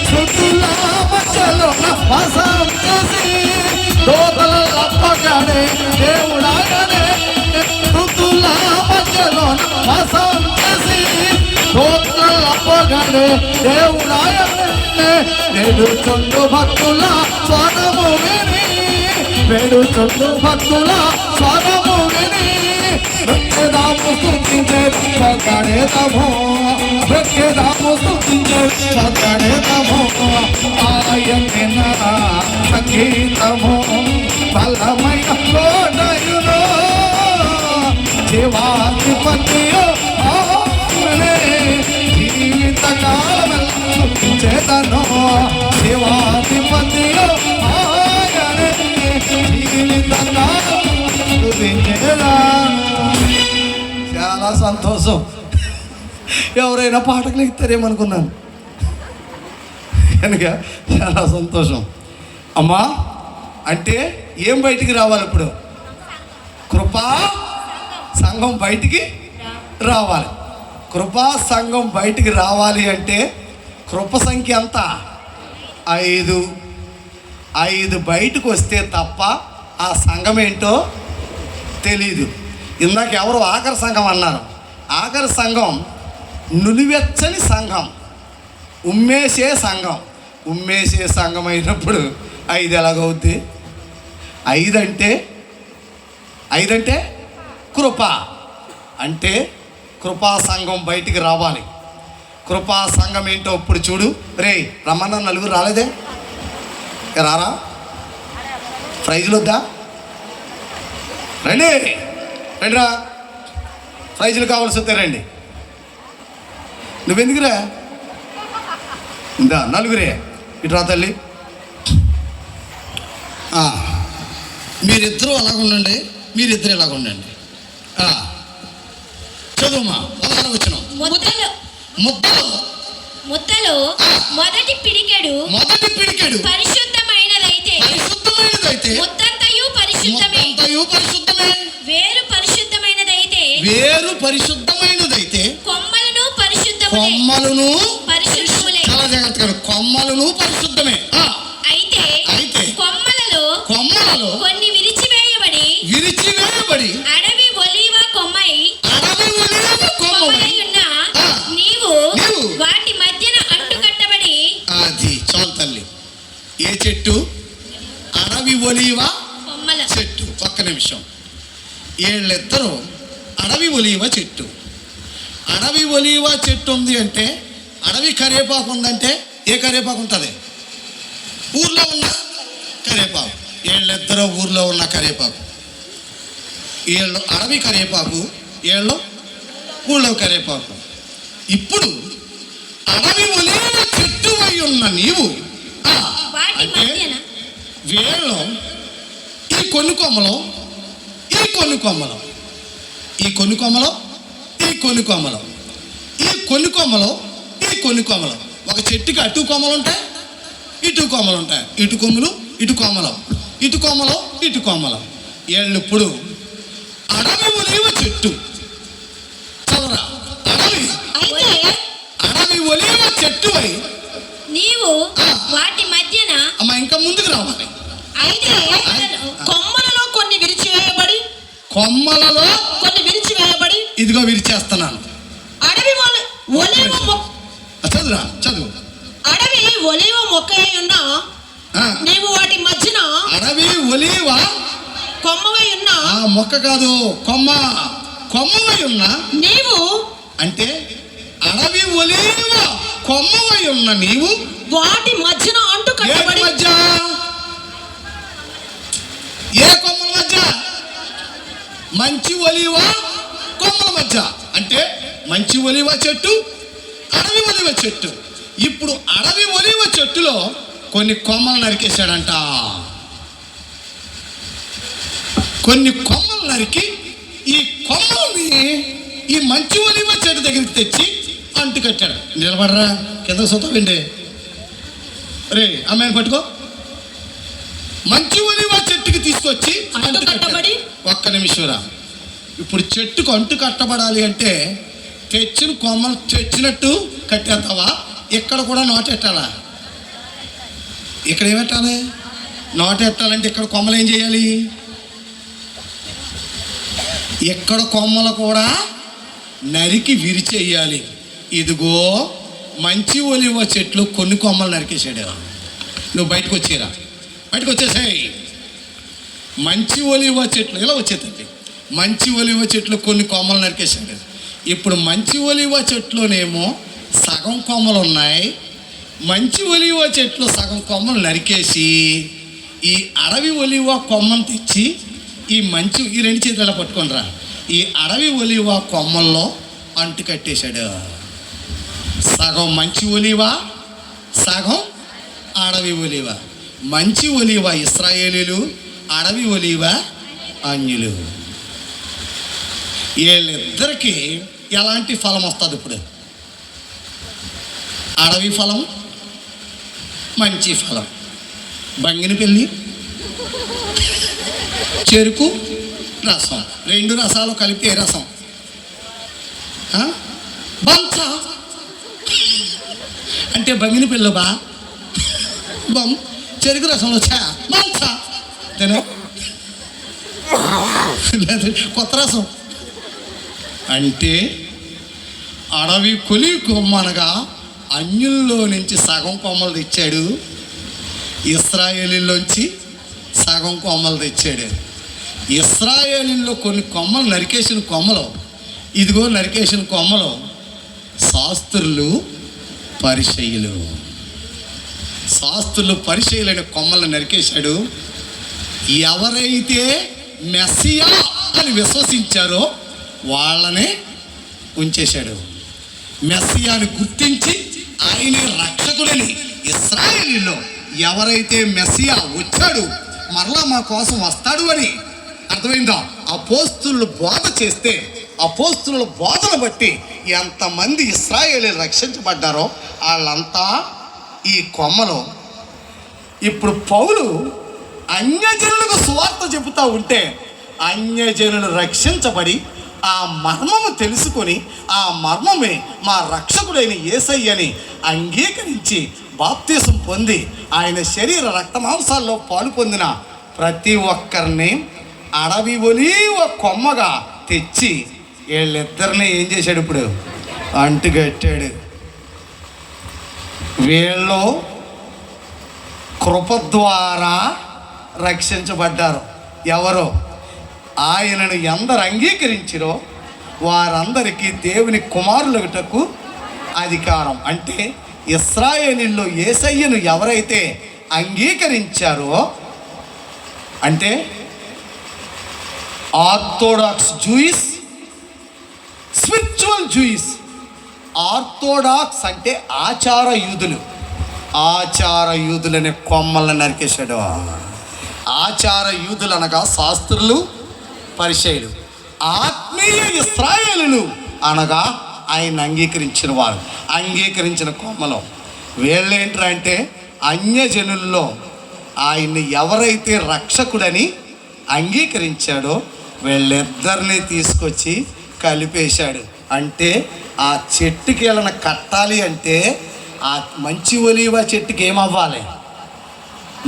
చుట్టూలా మధ్యలో వసం చేసి దోతలు అప్పగానే దేవుడాయనే. చుట్టూలా మధ్యలో వసం చేసి దోతలు అప్పగానే దేవుడాయనే. వేడుచుండు భక్తుల స్వరము విని బ్రతికేదాము స్తుతించేదాము ఆయన్న సంగీతము బలమైన కోటయును జీవాధిపతియు ఆయనే జీవిత కాలమెల్లా స్తుతించెదను. జీవాధిపతియు ఆయనే జీవిత కాలం స్తుతించెదను. చాలా సంతోషం. ఎవరైనా పాటకు ఇస్తారేమనుకున్నాను కనుక చాలా సంతోషం. అమ్మా అంటే ఏం బయటికి రావాలి? ఇప్పుడు కృపా సంఘం బయటికి రావాలి. కృపా సంఘం బయటికి రావాలి అంటే కృప సంఖ్య ఎంత? 5 బయటకు వస్తే తప్ప ఆ సంఘం ఏంటో తెలీదు. ఇందాక ఎవరు ఆఖరి సంఘం అన్నారు. ఆఖరి సంఘం నులివెచ్చని సంఘం, ఉమ్మేసే సంఘం. ఉమ్మేసే సంఘం అయినప్పుడు 5 ఎలాగవుద్ది? 5 అంటే కృప. అంటే కృపా సంఘం బయటికి రావాలి. కృపా సంఘం ఏంటో ఇప్పుడు చూడు. రే రమ్మన్న నలుగురు రాలేదే? రారా? ప్రైజులు వద్దా? రండి రండిరా, ప్రైజులు కావాల్సి వస్తే రండి. నువ్వెందుకురా? ఇందా నలుగురే ఇటు రా తల్లి. మీరిద్దరూ అలాగ ఉండండి, మీరిద్దరు ఇలాగ ఉండండి. చదువుమా 16 వచనం. ముద్దలో మొదటి పిడికెడు పరిశుద్ధమైనదైతే ముద్దంతయు పరిశుద్ధమే. వేరు పరిశుద్ధమైనదైతే కొమ్మలను పరిశుద్ధములే. చాలా జాగ్రత్తగా, కొమ్మలను పరిశుద్ధమే. అయితే కొమ్మలలో కొన్ని విరిచివేయబడి అడవి ఒలీవ కొమ్మై ఉన్న నీవు వాటి మధ్యన అంటుకట్టబడి. అది చాలు తల్లి. ఏ చెట్టు? అడవి ఒలీవ కొమ్మల చెట్టు. ఒక్క నిమిషం. వీళ్ళిద్దరూ అడవి ఒలీవ చెట్టు. అడవి ఒలీవ చెట్టు ఉంది అంటే, అడవి కరివేపాకు ఉందంటే ఏ కరివేపాకు ఉంటుంది? ఊర్లో ఉన్న కరివేపాకు. వీళ్ళిద్దరూ ఊర్లో ఉన్న కరివేపాకు. వీళ్ళు అడవి కరివేపాకు, వీళ్ళు ఊళ్ళో కరివేపాకు. ఇప్పుడు అడవి ఒలీవ చెట్టు అయి ఉన్న నీవు వాటి అంటే మధ్యన వీళ్ళు ఈ కొన్ని కొమ్మలు ఒక చెట్టుకి అటు కొమ్మలు ఉంటాయి, ఇటు కొమ్మలు ఉంటాయి. ఇటు కొమ్ములు ఇటు కొమ్మలు, ఇటు కొమ్మలు ఇటు కొమ్మలు. వీళ్ళు ఇప్పుడు అడవి ఒలీవ చెట్టు. చదవరా? అడవి ఒలీవ చెట్టు అయి నీవు వాటి మధ్యన. అమ్మ ఇంకా ముందుకు రావాలి. అయితే కొమ్మలలో కొన్ని విరిచివేయబడి ఇదిగో విరిచేస్తున్నాను. అడవి ఒలీవ చదువు. అడవి ఒలీవ మొక్క అయి ఉన్న నీవు వాటి మధ్యన. అడవి ఒలీవ కొమ్మవై ఉన్న మొక్క కాదు, కొమ్మవై ఉన్న నీవు. అంటే అడవి ఒలీవ కొమ్మవై ఉన్న నీవు వాటి మధ్యన అంటుకట్టబడి. మధ్య ఏ కొమ్మల మధ్య? మంచి ఒలీవ కొమ్మల మధ్య. అంటే మంచి ఒలీవ చెట్టు, అడవి ఒలీవ చెట్టు. ఇప్పుడు అడవి ఒలీవ చెట్టులో కొన్ని కొమ్మలు నరికేశాడంట. కొన్ని కొమ్మలు నరికి ఈ కొమ్మల్ని ఈ మంచి ఒలీవ చెట్టు దగ్గరికి తెచ్చి అంటు కట్టాడు. నిలబడరా, కింద సొత్తవండి. రే అమ్మాయిని పట్టుకో. మంచి ఒలీవ చెట్టుకి తీసుకొచ్చి అంటు కట్టబడి. ఒక్క నిమిషంరా. ఇప్పుడు చెట్టుకు అంటు కట్టబడాలి అంటే తెచ్చిన కొమ్మలు తెచ్చినట్టు కట్టేస్తావా? ఇక్కడ కూడా నాటెట్టాలా? ఇక్కడ ఏమెట్టాలి? నాటెట్టాలంటే ఇక్కడ కొమ్మలు ఏం చేయాలి? ఇక్కడ కొమ్మలు కూడా నరికి విరిచేయాలి. ఇదిగో మంచి ఒలీవ చెట్లు కొన్ని కొమ్మలు నరికేసాడు. నువ్వు బయటకు వచ్చేసాయి. మంచి ఒలీవ చెట్లు ఇలా వచ్చేదండి. మంచి ఒలీవ చెట్లు కొన్ని కొమ్మలు నరికేసాడు. ఇప్పుడు మంచి ఒలీవ చెట్లోనేమో సగం కొమ్మలు ఉన్నాయి. మంచి ఒలీవ చెట్లు సగం కొమ్మలు నరికేసి ఈ అడవి ఒలీవ కొమ్మను తెచ్చి ఈ రెండు చేతుల పట్టుకొనిరా, ఈ అడవి ఒలీవ కొమ్మల్లో అంటు కట్టేశాడు. సగం మంచి ఒలీవ, సగం అడవి ఒలీవ. మంచి ఒలీవ ఇశ్రాయేలీలు, అడవి ఒలీవ అన్యులు. వీళ్ళిద్దరికీ ఎలాంటి ఫలం వస్తుంది? ఇప్పుడు అడవి ఫలం, మంచి ఫలం. బంగినపల్లి చెరుకు రసం, రెండు రసాలు కలిపే రసం. బంచ అంటే బంగినపల్లి చెరుకు రసంలో బంచ కొత్త రసం. అంటే అడవి కొలి కొమ్మనగా అన్యుల్లో నుంచి సగం కొమ్మలు తెచ్చాడు, ఇశ్రాయేలీలోంచి సగం కొమ్మలు తెచ్చాడు. ఇశ్రాయేలీలో కొన్ని కొమ్మలు నరికేసిన కొమ్మలు, ఇదిగో నరికేసిన కొమ్మలు శాస్త్రులు పరిసయ్యులు. శాస్త్రులు పరిసయ్యులైన కొమ్మలను నరికేశాడు. ఎవరైతే మెస్సియా అని విశ్వసించారో వాళ్ళనే ఉంచేశాడు. మెస్సియాని గుర్తించి ఆయనే రక్షకుడని ఇశ్రాయేలీలో ఎవరైతే మెస్సియా వచ్చాడు, మరలా మా కోసం వస్తాడు అని అర్థమైందా, అపోస్తులు బోధ చేస్తే అపోస్తుల బోధను బట్టి ఎంతమంది ఇశ్రాయేలీలు రక్షించబడ్డారో వాళ్ళంతా ఈ కొమ్మలో. ఇప్పుడు పౌలు అన్యజనులకు సువార్త చెబుతూ ఉంటే అన్యజనులు రక్షించబడి ఆ మర్మము తెలుసుకొని ఆ మర్మమే మా రక్షకుడైన యేసయ్యని అంగీకరించి బాప్తీసం పొంది ఆయన శరీర రక్తమాంసాల్లో పాలు పొందిన ప్రతి ఒక్కరిని అడవి ఒలీవ కొమ్మగా తెచ్చి వీళ్ళిద్దరిని ఏం చేశాడు, ఇప్పుడు అంటుగట్టాడు. వీళ్ళు కృప ద్వారా రక్షించబడ్డారు. ఎవరో ఆయనను ఎందరు అంగీకరించిరో వారందరికీ దేవుని కుమారులగుటకు అధికారం. అంటే ఇశ్రాయేలీల్లో యేసయ్యను ఎవరైతే అంగీకరించారో, అంటే orthodox Jewish, spiritual Jewish. Orthodox అంటే ఆచార యూదులు, ఆచార యూదులనే కొమ్మలను నరికేశాడు. ఆచార యూదులు అనగా శాస్త్రులు పరిసయ్యులు. ఆత్మీయ ఇశ్రాయేలులు అనగా ఆయన అంగీకరించిన వారు, అంగీకరించిన కొమ్మలో. వీళ్ళేంటంటే అన్యజనుల్లో ఆయన్ని ఎవరైతే రక్షకుడని అంగీకరించాడో వీళ్ళిద్దరిని తీసుకొచ్చి కలిపేశాడు. అంటే ఆ చెట్టుకి వెళ్ళని కట్టాలి అంటే ఆ మంచి ఒలీవ చెట్టుకి ఏమవ్వాలి,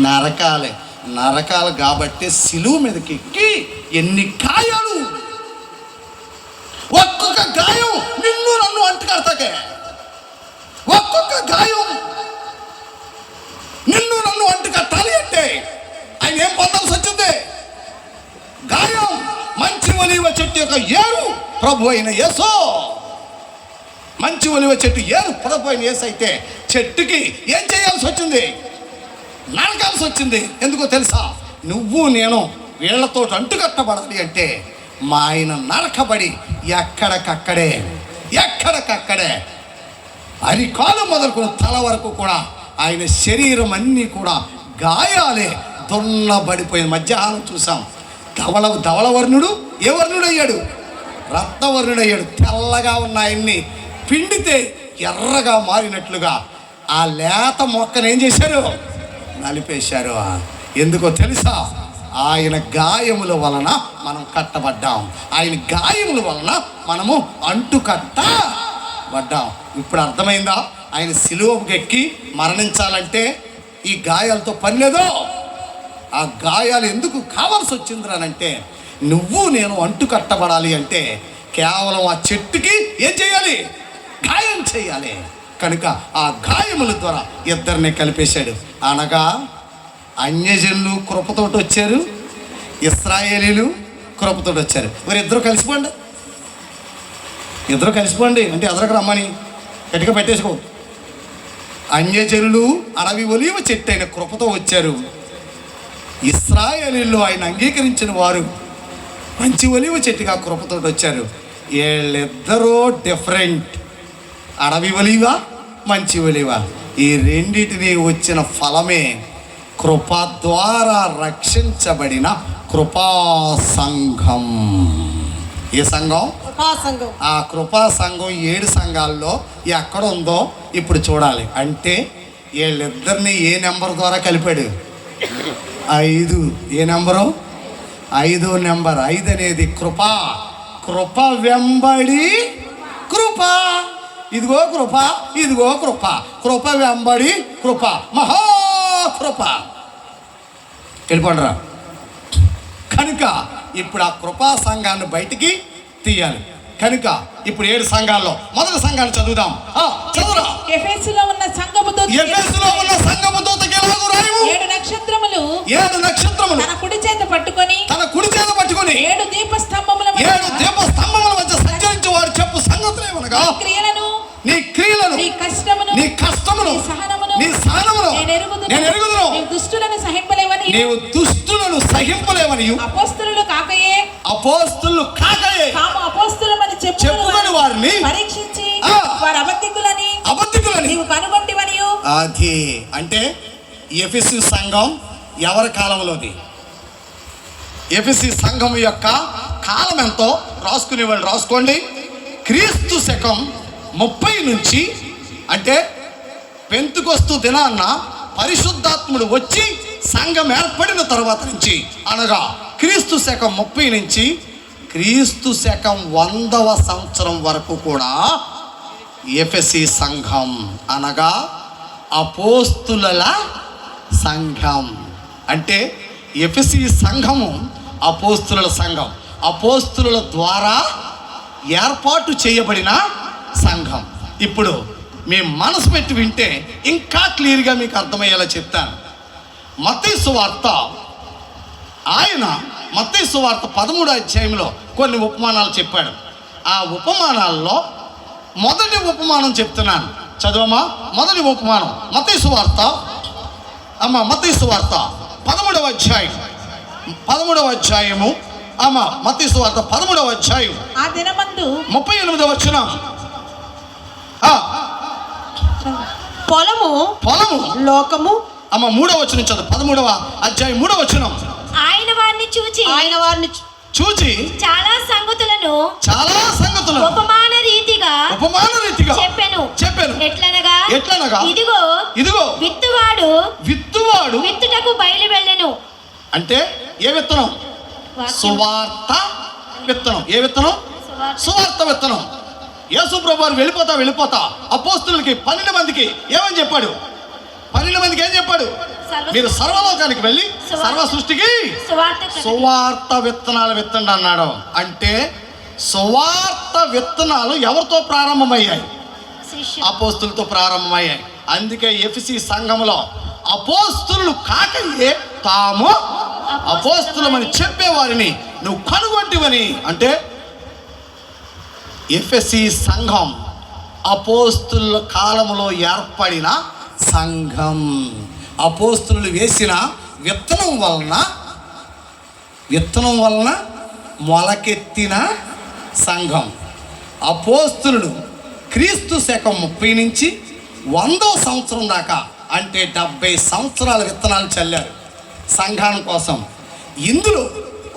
నరకాలి. నరకాలి కాబట్టి సిలువ మీదకి ఎక్కి ఎన్ని గాయాలు, ఒక్కొక్క గాయం నిన్ను నన్ను అంటుకడతాకే, ఒక్కొక్క గాయం నిన్ను నన్ను అంటుకట్టాలి అంటే ఆయన ఏం పొందాల్సి వచ్చింది, గాయం. మంచి ఒలీవ చెట్టు యొక్క ఏరు ప్రభు అయిన యేసు. మంచి ఒలీవ చెట్టు ఏరు ప్రభు అయిన యేసు అయితే చెట్టుకి ఏం చేయాల్సి వచ్చింది, నరకాల్సి వచ్చింది. ఎందుకో తెలుసా, నువ్వు నేను వీళ్ళతో అంటుకట్టబడాలి అంటే మా ఆయన నరకబడి ఎక్కడికక్కడే అరికాలు మొదలుకున్న తల వరకు కూడా ఆయన శరీరం అన్నీ కూడా గాయాలే, దున్నబడిపోయింది. మధ్యాహ్నం చూసాం, ధవళవర్ణుడు ఏ వర్ణుడు అయ్యాడు, రక్తవర్ణుడు అయ్యాడు. తెల్లగా ఉన్న ఆయన్ని పిండితే ఎర్రగా మారినట్లుగా ఆ లేత మొక్కను ఏం చేశారు, నలిపేశారు. ఎందుకో తెలుసా, ఆయన గాయముల వలన మనం కట్టబడ్డాం, ఆయన గాయముల వలన మనము అంటుకట్టబడ్డాం. ఇప్పుడు అర్థమైందా, ఆయన సిలువకు ఎక్కి మరణించాలంటే ఈ గాయాలతో పని లేదో. ఆ గాయాలు ఎందుకు కావాల్సి వచ్చిందిరానంటే నువ్వు నేను అంటుకట్టబడాలి అంటే కేవలం ఆ చెట్టుకి ఏం చేయాలి, గాయం చేయాలి. కనుక ఆ గాయముల ద్వారా ఇద్దరిని కలిపేశాడు. అనగా అన్యజనులు కృపతోటి వచ్చారు, ఇశ్రాయేలీలు కృపతోటి వచ్చారు. మరి ఇద్దరు కలిసిపోండి అంటే ఎదురకు రమ్మని గట్టిగా పెట్టేసుకో. అన్యజనులు అడవి ఒలీవ చెట్టు అయిన కృపతో వచ్చారు, ఇశ్రాయేలీల్లో ఆయన అంగీకరించిన వారు మంచి ఒలీవ చెట్టుగా కృపతోటి వచ్చారు. వీళ్ళిద్దరూ డిఫరెంట్, అడవి ఒలీవ మంచి ఒలీవ. ఈ రెండిటిని వచ్చిన ఫలమే కృప ద్వారా రక్షించబడిన కృపా సంఘం. ఏ సంఘం, ఆ కృపా సంఘం 7 సంఘాల్లో ఎక్కడ ఉందో ఇప్పుడు చూడాలి. అంటే వీళ్ళిద్దరిని ఏ నెంబర్ ద్వారా కలిపాడు, 5. ఏ నెంబరు, 5వ నెంబర్. 5 అనేది కృప. కృప వెంబడి కృప, ఇదిగో కృప, ఇదిగో కృప, కృప వెంబడి కృప, మహాకృప. వెళ్ళిపోండిరా. కనుక ఇప్పుడు ఆ కృపా సంఘాన్ని బయటికి తీయాలి. కనుక ఇప్పుడు 7 సంఘాల్లో మొదటి సంఘాన్ని చదువుదాం. చదువురా. ఎఫెసులో ఉన్న సంఘపు దూతకి ఎఫెసులో ఉన్న సంఘపు దూతకి ఎలాగూ రాయము 7 నక్షత్రములు 7 నక్షత్రములు తన కుడి చేత పట్టుకొని 7 దీపస్తంభముల 7 దీపస్తంభముల మధ్య సంచరించే వాడు చెప్పు సంగతులేమనగా క్రియలను నీ క్రియలను నీ కష్టమును నీ కష్టమును నీ సహనమును నేను ఎరుగుదును నీవు దుష్టులను సహింపలేవని నీవు దుష్టులను సహింపలేవని అపోస్తలులు కాకయే తాము అపోస్తలమని చెప్పుకొని వారిని పరీక్షించి ఆ. వారు అబద్ధికులని నీవు కనుగొంటివనియు. అది అంటే ఎఫెసు సంఘం ఎవరి కాలంలోది? ఎఫెసు సంఘం యొక్క కాలం ఎంతో రాసుకునేవాళ్ళు రాసుకోండి. క్రీస్తు శకం 30 నుంచి, అంటే పెంతుకొస్తు దినాన్న పరిశుద్ధాత్ముడు వచ్చి సంఘం ఏర్పడిన తర్వాత నుంచి, అనగా క్రీస్తు శకం 30 నుంచి క్రీస్తు శకం 100వ సంవత్సరం వరకు కూడా ఎఫెసీ సంఘం అనగా అపోస్తుల సంఘం. అంటే ఎఫెసీ సంఘము అపోస్తుల సంఘం, అపోస్తుల ద్వారా ఏర్పాటు చేయబడిన సంఘం. ఇప్పుడు మీ మనసు పెట్టి వింటే ఇంకా క్లియర్గా మీకు అర్థమయ్యేలా చెప్తాను. మత్తయి సువార్త 13వ అధ్యాయంలో కొన్ని ఉపమానాలు చెప్పాడు. ఆ ఉపమానాల్లో మొదటి ఉపమానం చెప్తున్నాను, చదవమా. మొదటి ఉపమానం మత్తయి సువార్త 13వ అధ్యాయము మత్తయి సువార్త 13వ అధ్యాయం ఆ దినమందు 38వ వచనం. పొలము లోకము 3వ వచనం చదువు. 13వ అధ్యాయం 3వ వచనం. ఆయన వారిని చూచి చాలా సంగతులను ఉపమాన రీతిగా చెప్పెను. ఎట్లనగా ఇదిగో విత్తువాడు విత్తుటకు బయలు వెళ్ళెను. అంటే ఏ విత్తనం? సువార్త విత్తనం. ఏ విత్తనం? సువార్త విత్తనం. యేసు ప్రభువు వెళ్ళిపోతా అపోస్తులకి 12 మందికి ఏమని చెప్పాడు? 12 మందికి ఏం చెప్పాడు? మీరు సర్వలోకానికి వెళ్ళి సర్వ సృష్టికి సువార్త విత్తనాలు విత్తండి అన్నాడు. అంటే సువార్త విత్తనాలు ఎవరితో ప్రారంభమయ్యాయి? అపోస్తులతో ప్రారంభమయ్యాయి. అందుకే ఎఫెసీ సంఘంలో అపోస్తులు కాకయే తాము అపోస్తులమని చెప్పేవారిని నువ్వు కనుగొంటివని. అంటే ఎఫెసీ సంఘం అపోస్తుల కాలంలో ఏర్పడిన సంఘం. అపోస్తులు వేసిన విత్తనం వలన మొలకెత్తిన సంఘం. అపోస్తులు క్రీస్తు శకం 30 నుంచి 100వ సంవత్సరం దాకా, అంటే 70 సంవత్సరాల విత్తనాలు చల్లారు సంఘాని కోసం. ఇందులో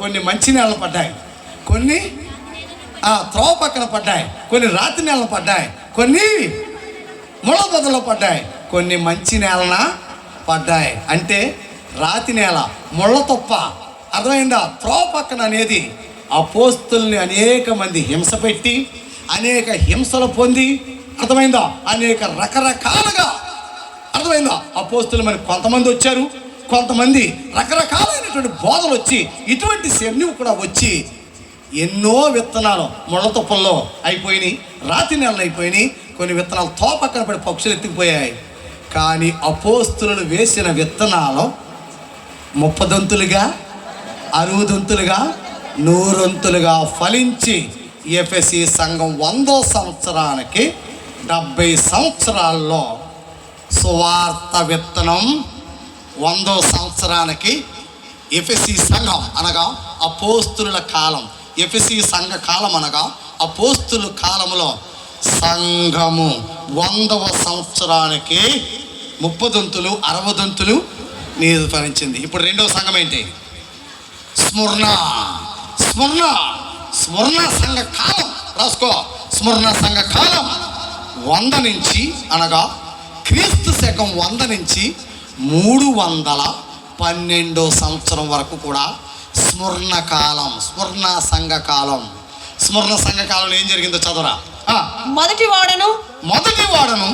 కొన్ని మంచి నేలలు పడ్డాయి, కొన్ని త్రోవ పక్కన పడ్డాయి, కొన్ని రాతి నేలలు పడ్డాయి, కొన్ని ముళ్ళ పొదలో పడ్డాయి, కొన్ని మంచి నేలన పడ్డాయి. అంటే రాతి నేల, ముళ్ళ తొప్ప, అర్థమైందా? త్రోవ పక్కన అనేది అపోస్తుల్ని అనేక మంది హింస పెట్టి, అనేక హింసలు పొంది, అర్థమైందా? అనేక రకరకాలుగా, అర్థమైందా? అపోస్తులు మరి కొంతమంది వచ్చారు, కొంతమంది రకరకాలైనటువంటి బోధలు వచ్చి, ఇటువంటి శరణ్యువు కూడా వచ్చి ఎన్నో విత్తనాలు ముళ్ళ తుప్పల్లో అయిపోయినాయి, రాతి నెలలు అయిపోయినాయి, కొన్ని విత్తనాలు తోపక్కన పడి పక్షులు ఎత్తుకుపోయాయి. కానీ అపోస్తులు వేసిన విత్తనాలు 30 దంతులుగా, 60 దంతులుగా, 100 దంతులుగా ఫలించి ఎఫెసీ సంఘం 100వ సంవత్సరానికి 70 సంవత్సరాల్లో సువార్త విత్తనం 100వ సంవత్సరానికి ఎఫెసీ సంఘం అనగా అపోస్తుల కాలం, ఎఫెసీ సంఘ కాలం అనగా అపోస్తుల కాలంలో సంఘము 100వ సంవత్సరానికి 30 దంతులు, 60 దంతులు నీరు ఫలించింది. ఇప్పుడు రెండవ సంఘం ఏంటి? స్మరణ సంఘ కాలం. రాసుకో. స్మరణ సంఘ కాలం 100 నుంచి, అనగా క్రీస్తు శకం 100 నుంచి 312వ సంవత్సరం వరకు కూడా స్మరణ కాలం, స్మరణ సంఘ కాలం. స్మరణ సంఘ కాలంలో ఏం జరిగిందో చదవరా. మొదటి వాడను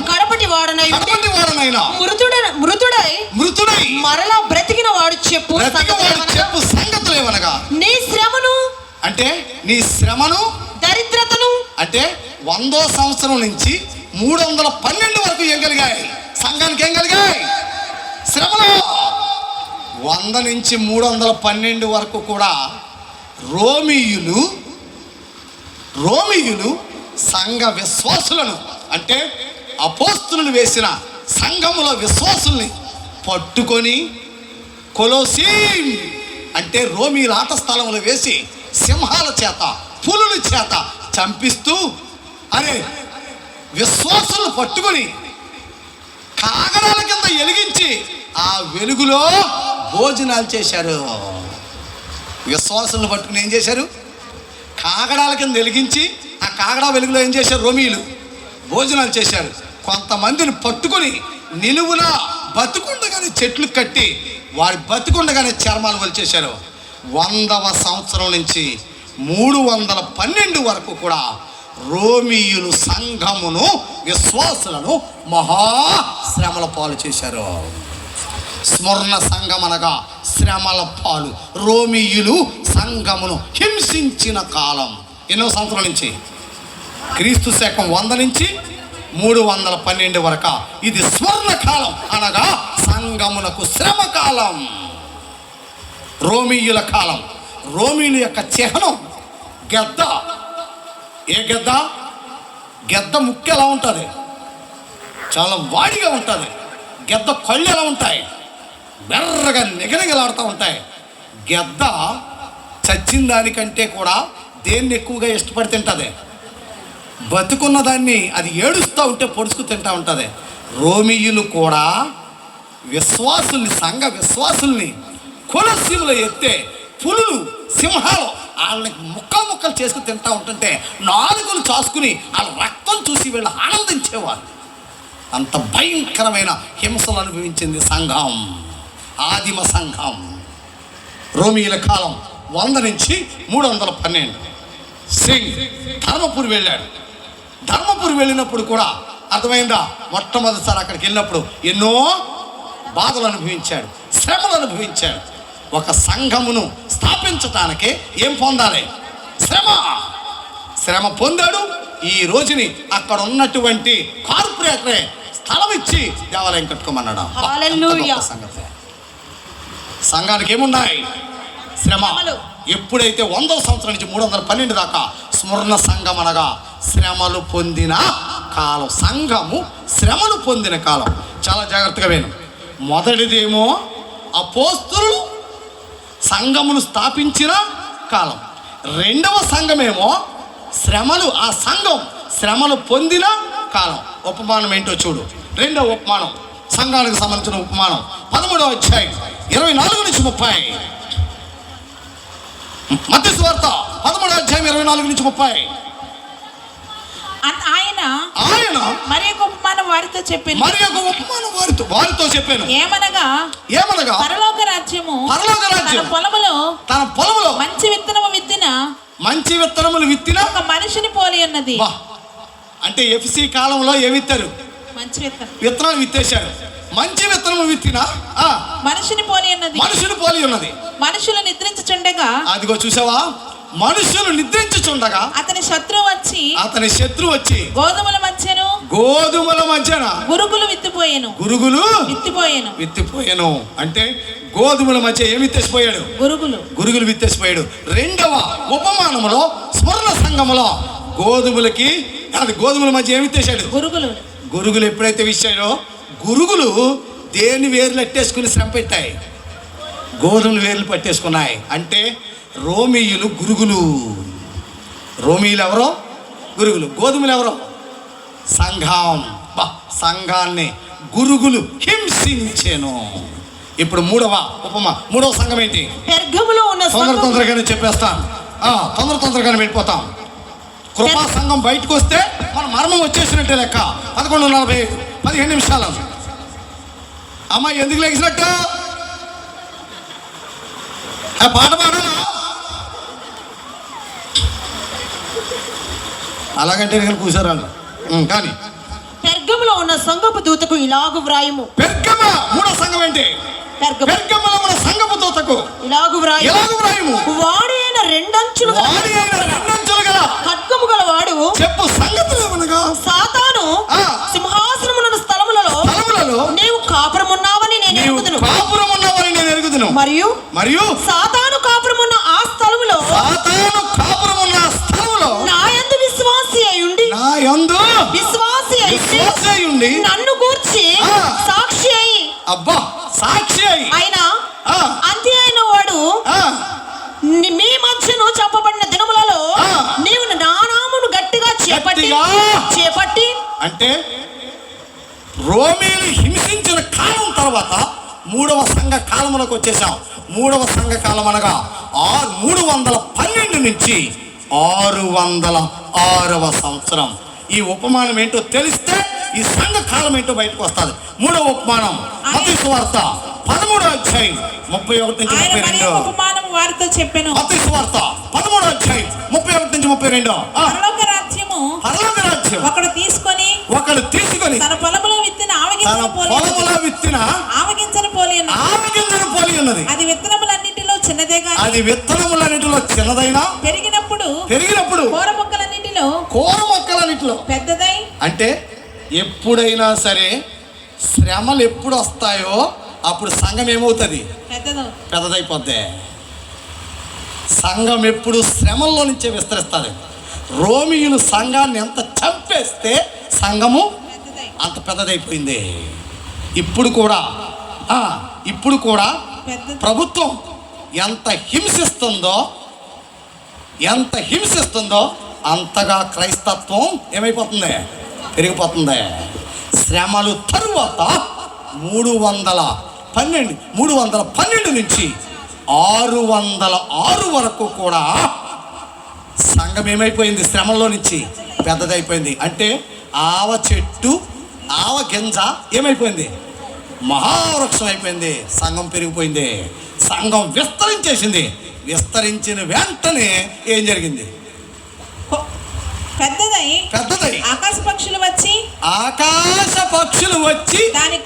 కడపటి వాడనైనా మృతుడై మరలా బ్రతికిన వాడు చెప్పు సంగతులేవనగా నీ శ్రమను, అంటే నీ శ్రమను, దరిద్రతను, అంటే 100వ సంవత్సరం నుంచి 312 వరకు ఏం కలిగాయి? సంఘానికి ఏం కలిగాయి? శ్రమలు. 100 నుంచి 312 వరకు కూడా రోమీయులు సంఘ విశ్వాసులను, అంటే అపోస్తులను వేసిన సంఘముల విశ్వాసుల్ని పట్టుకొని కొలోసీం అంటే రోమీల ఆట స్థలములు వేసి సింహాల చేత పులుల చేత చంపిస్తూ, అరే విశ్వాసులను పట్టుకొని కాగడాల కింద వెలిగించి ఆ వెలుగులో భోజనాలు చేశారు. విశ్వాసులను పట్టుకుని ఏం చేశారు? కాగడాల కింద వెలిగించి ఆ కాగడా వెలుగులో ఏం చేశారు? రోమీలు భోజనాలు చేశారు. కొంతమందిని పట్టుకొని నిలువున బతుకుండగానే చెట్లు కట్టి వారి బతుకుండగానే చర్మాలు వలిచేశారు. 100వ సంవత్సరం నుంచి 312 వరకు కూడా రోమీయులు సంఘమును విశ్వాసులను మహాశ్రమల పాలు చేశారు. స్మరణ సంఘం అనగా శ్రమల పాలు. రోమీయులు సంఘమును హింసించిన కాలం ఎన్నో సంవత్సరాల నుంచి? క్రీస్తు శకం 100 నుంచి 312 వరకు ఇది స్వర్ణ కాలం, అనగా సంఘమునకు శ్రమ కాలం, రోమీయుల కాలం. రోమీయుల యొక్క చిహ్నం గెద్ద. ఏ గెద్ద? గెద్ద ముక్కు ఎలా ఉంటుంది? చాలా వాడిగా ఉంటుంది. గెద్ద కళ్ళు ఎలా ఉంటాయి? బెర్రగా నిగనిగలాడుతూ ఉంటాయి. గెద్ద చచ్చిన దానికంటే కూడా దేన్ని ఎక్కువగా ఇష్టపడి తింటుంది? బతుకున్న దాన్ని అది ఏడుస్తూ ఉంటే పొడుచుకు తింటూ ఉంటుంది. రోమీయులు కూడా విశ్వాసుల్ని, సంఘ విశ్వాసుల్ని కొలసీములో ఎత్తే పులులు, సింహాలు వాళ్ళని ముక్కలు చేసుకుని తింటూ ఉంటుంటే నాలుగులు చాసుకుని వాళ్ళ రక్తం చూసి వీళ్ళు ఆనందించేవారు. అంత భయంకరమైన హింసలు అనుభవించింది సంఘం, ఆదిమ సంఘం. రోమీయుల కాలం 100 నుంచి 312. సింగ్ ధర్మపురి వెళ్ళాడు. ధర్మపురి వెళ్ళినప్పుడు కూడా అర్థమైందా? మొట్టమొదటిసారి అక్కడికి వెళ్ళినప్పుడు ఎన్నో బాధలు అనుభవించాడు, శ్రమలు అనుభవించాడు. ఒక సంఘమును స్థాపించటానికి ఏం పొందాలి? శ్రమ పొందాడు. ఈ రోజుని అక్కడ ఉన్నటువంటి కార్పొరేటరే స్థలం ఇచ్చి దేవాలయం కట్టుకోమన్నాడు. సంగతి. సంఘానికి ఏమున్నాయి? శ్రమ. ఎప్పుడైతే 100వ సంవత్సరం నుంచి 312 దాకా స్మరణ సంఘం అనగా శ్రమలు పొందిన కాలం. సంఘము శ్రమలు పొందిన కాలం. చాలా జాగ్రత్తగా విను. మొదటిదేమో అపోస్తలులు సంఘమును స్థాపించిన కాలం. రెండవ సంఘమేమో శ్రమలు, ఆ సంఘం శ్రమలు పొందిన కాలం. ఉపమానం ఏంటో చూడు. రెండవ ఉపమానం, సంఘానికి సంబంధించిన ఉపమానం 13వ అధ్యాయం 24 నుంచి 30. మత్తయి సువార్త 13వ అధ్యాయం 24 నుంచి 30. ఆయన మరి ఒక ఉపమానం వారితో చెప్పాను. ఏమనగా పరలోక రాజ్యము తన పొలములో మంచి విత్తనములు విత్తిన ఒక మనిషిని పోలి ఉన్నది. అంటే ఎఫ్సి కాలంలో ఏమి విత్తారు? మంచి విత్తనాలు విత్తేశారు. మంచి విత్తనము విత్తిన మనిషిని పోలి ఉన్నది. మనుషులు నిద్రించుచుండగా, అదిగో చూసావా, మనుషులు నిద్రించుచుండగా అతని శత్రువు వచ్చి గోధుమల మధ్యన గురుగులు విత్తిపోయాను. అంటే గోధుమల మధ్య ఏమి విత్తేసిపోయాడు? గురుగులు విత్తేసిపోయాడు. రెండవ ఉపమానములో స్మరణ సంఘములో గోధుమల మధ్య ఏమి విత్తేశాడు? గురుగులు ఎప్పుడైతే విచ్చాడో, గురుగులు దేని వేర్లు అట్టేసుకుని శ్రమ పెట్టాయి? గోధుమలు వేర్లు పట్టేసుకున్నాయి. అంటే రోమీయులు గురుగులు. రోమీయులు ఎవరో? గురుగులు. గోధుమలు ఎవరో? సంఘం. సంఘాన్ని గురుగులు హింసించెను. ఇప్పుడు మూడవ సంఘం ఏంటి? పెర్గములో ఉన్న తొందరగానే చెప్పేస్తాను, తొందరగానే వెళ్ళిపోతాం. కృపా సంఘం బయటకు వస్తే మన మర్మం వచ్చేసినట్టే లెక్క. 11:40 15 నిమిషాలు. అమ్మాయి ఎందుకు లేచినట్టు? పాట పాడాలా? అలాగంటే నేను కూర్చోరా కానీ పెర్గములో ఉన్న సంఘపు దూతకు ఇలాగు వ్రాయము. పెర్గమ మూడో సంఘం ఏంటి? పెర్గమలో ఉన్న సంఘపు దూతకు ఇలాగు వ్రాయము. వాడైన రెండంచులు గల ఖడ్గము గల వాడు చెప్పు సంగతులు ఏమనగా సాతాను మరియు సాతాను కాపురమున్న ఆ స్థలములో సాతాను కాపురమున్న స్థలములో నా యందు విశ్వాసి అయ్యుండి నా యందు విశ్వాసి విశ్వాసయుండి నన్ను గూర్చి సాక్షి అయి అబ్బా సాక్షి అయినా ఆ. అంత్య అయిన వాడు మీ మధ్యను చెప్పబడిన దినములలో నీవు నా నామమును గట్టిగా చేపట్టి అంటే రోమీలు హింసించిన కాలం తర్వాత 3వ సంఘ కాలములకు వచ్చేసాం. 3వ సంఘ కాలం అనగా 312 నుంచి 606వ సంవత్సరం. ఈ ఉపమానం ఏంటో తెలిస్తే ఈ సంఘ కాలం ఏంటో బయటకు వస్తుంది. 3వ ఉపమానం మత్తయి సువార్త 13వ అధ్యాయం 31 నుంచి 32. ఉపమానము వారితో చెప్పెను. మత్తయి సువార్త 13వ అధ్యాయం 31 నుంచి 32. పరలోక రాజ్యము ఒకడు తీసుకొని తన పొలములో విత్తిన ఆవగించను పోలి ఉన్నది. అది విత్తనములన్నిటిలో చిన్నదైనా పెరిగినప్పుడు కూర మొక్కలన్నిటిలో పెద్దదై. అంటే ఎప్పుడైనా సరే శ్రమలు ఎప్పుడు వస్తాయో అప్పుడు సంఘం ఏమవుతుంది? పెద్దదైపోద్ది. సంఘం ఎప్పుడు శ్రమల్లో నుంచే విస్తరిస్తుంది. రోమియులు సంఘాన్ని ఎంత చంపేస్తే సంఘము అంత పెద్దదైపోయింది. ఇప్పుడు కూడా ప్రభుత్వం ఎంత హింసిస్తుందో అంతగా క్రైస్తత్వం ఏమైపోతుంది? పెరిగిపోతుంది. శ్రమలు తరువాత 312 నుంచి 606 వరకు కూడా సంఘం ఏమైపోయింది? శ్రమల్లో నుంచి పెద్దదైపోయింది. అంటే ఆవ చెట్టు ఆవ గింజ ఏమైపోయింది? మహావృక్షం అయిపోయింది. సంఘం పెరిగిపోయింది. సంఘం విస్తరించేసింది. విస్తరించిన వెంటనే ఏం జరిగింది? పెద్దదై ఆకాశ పక్షులు వచ్చి దాని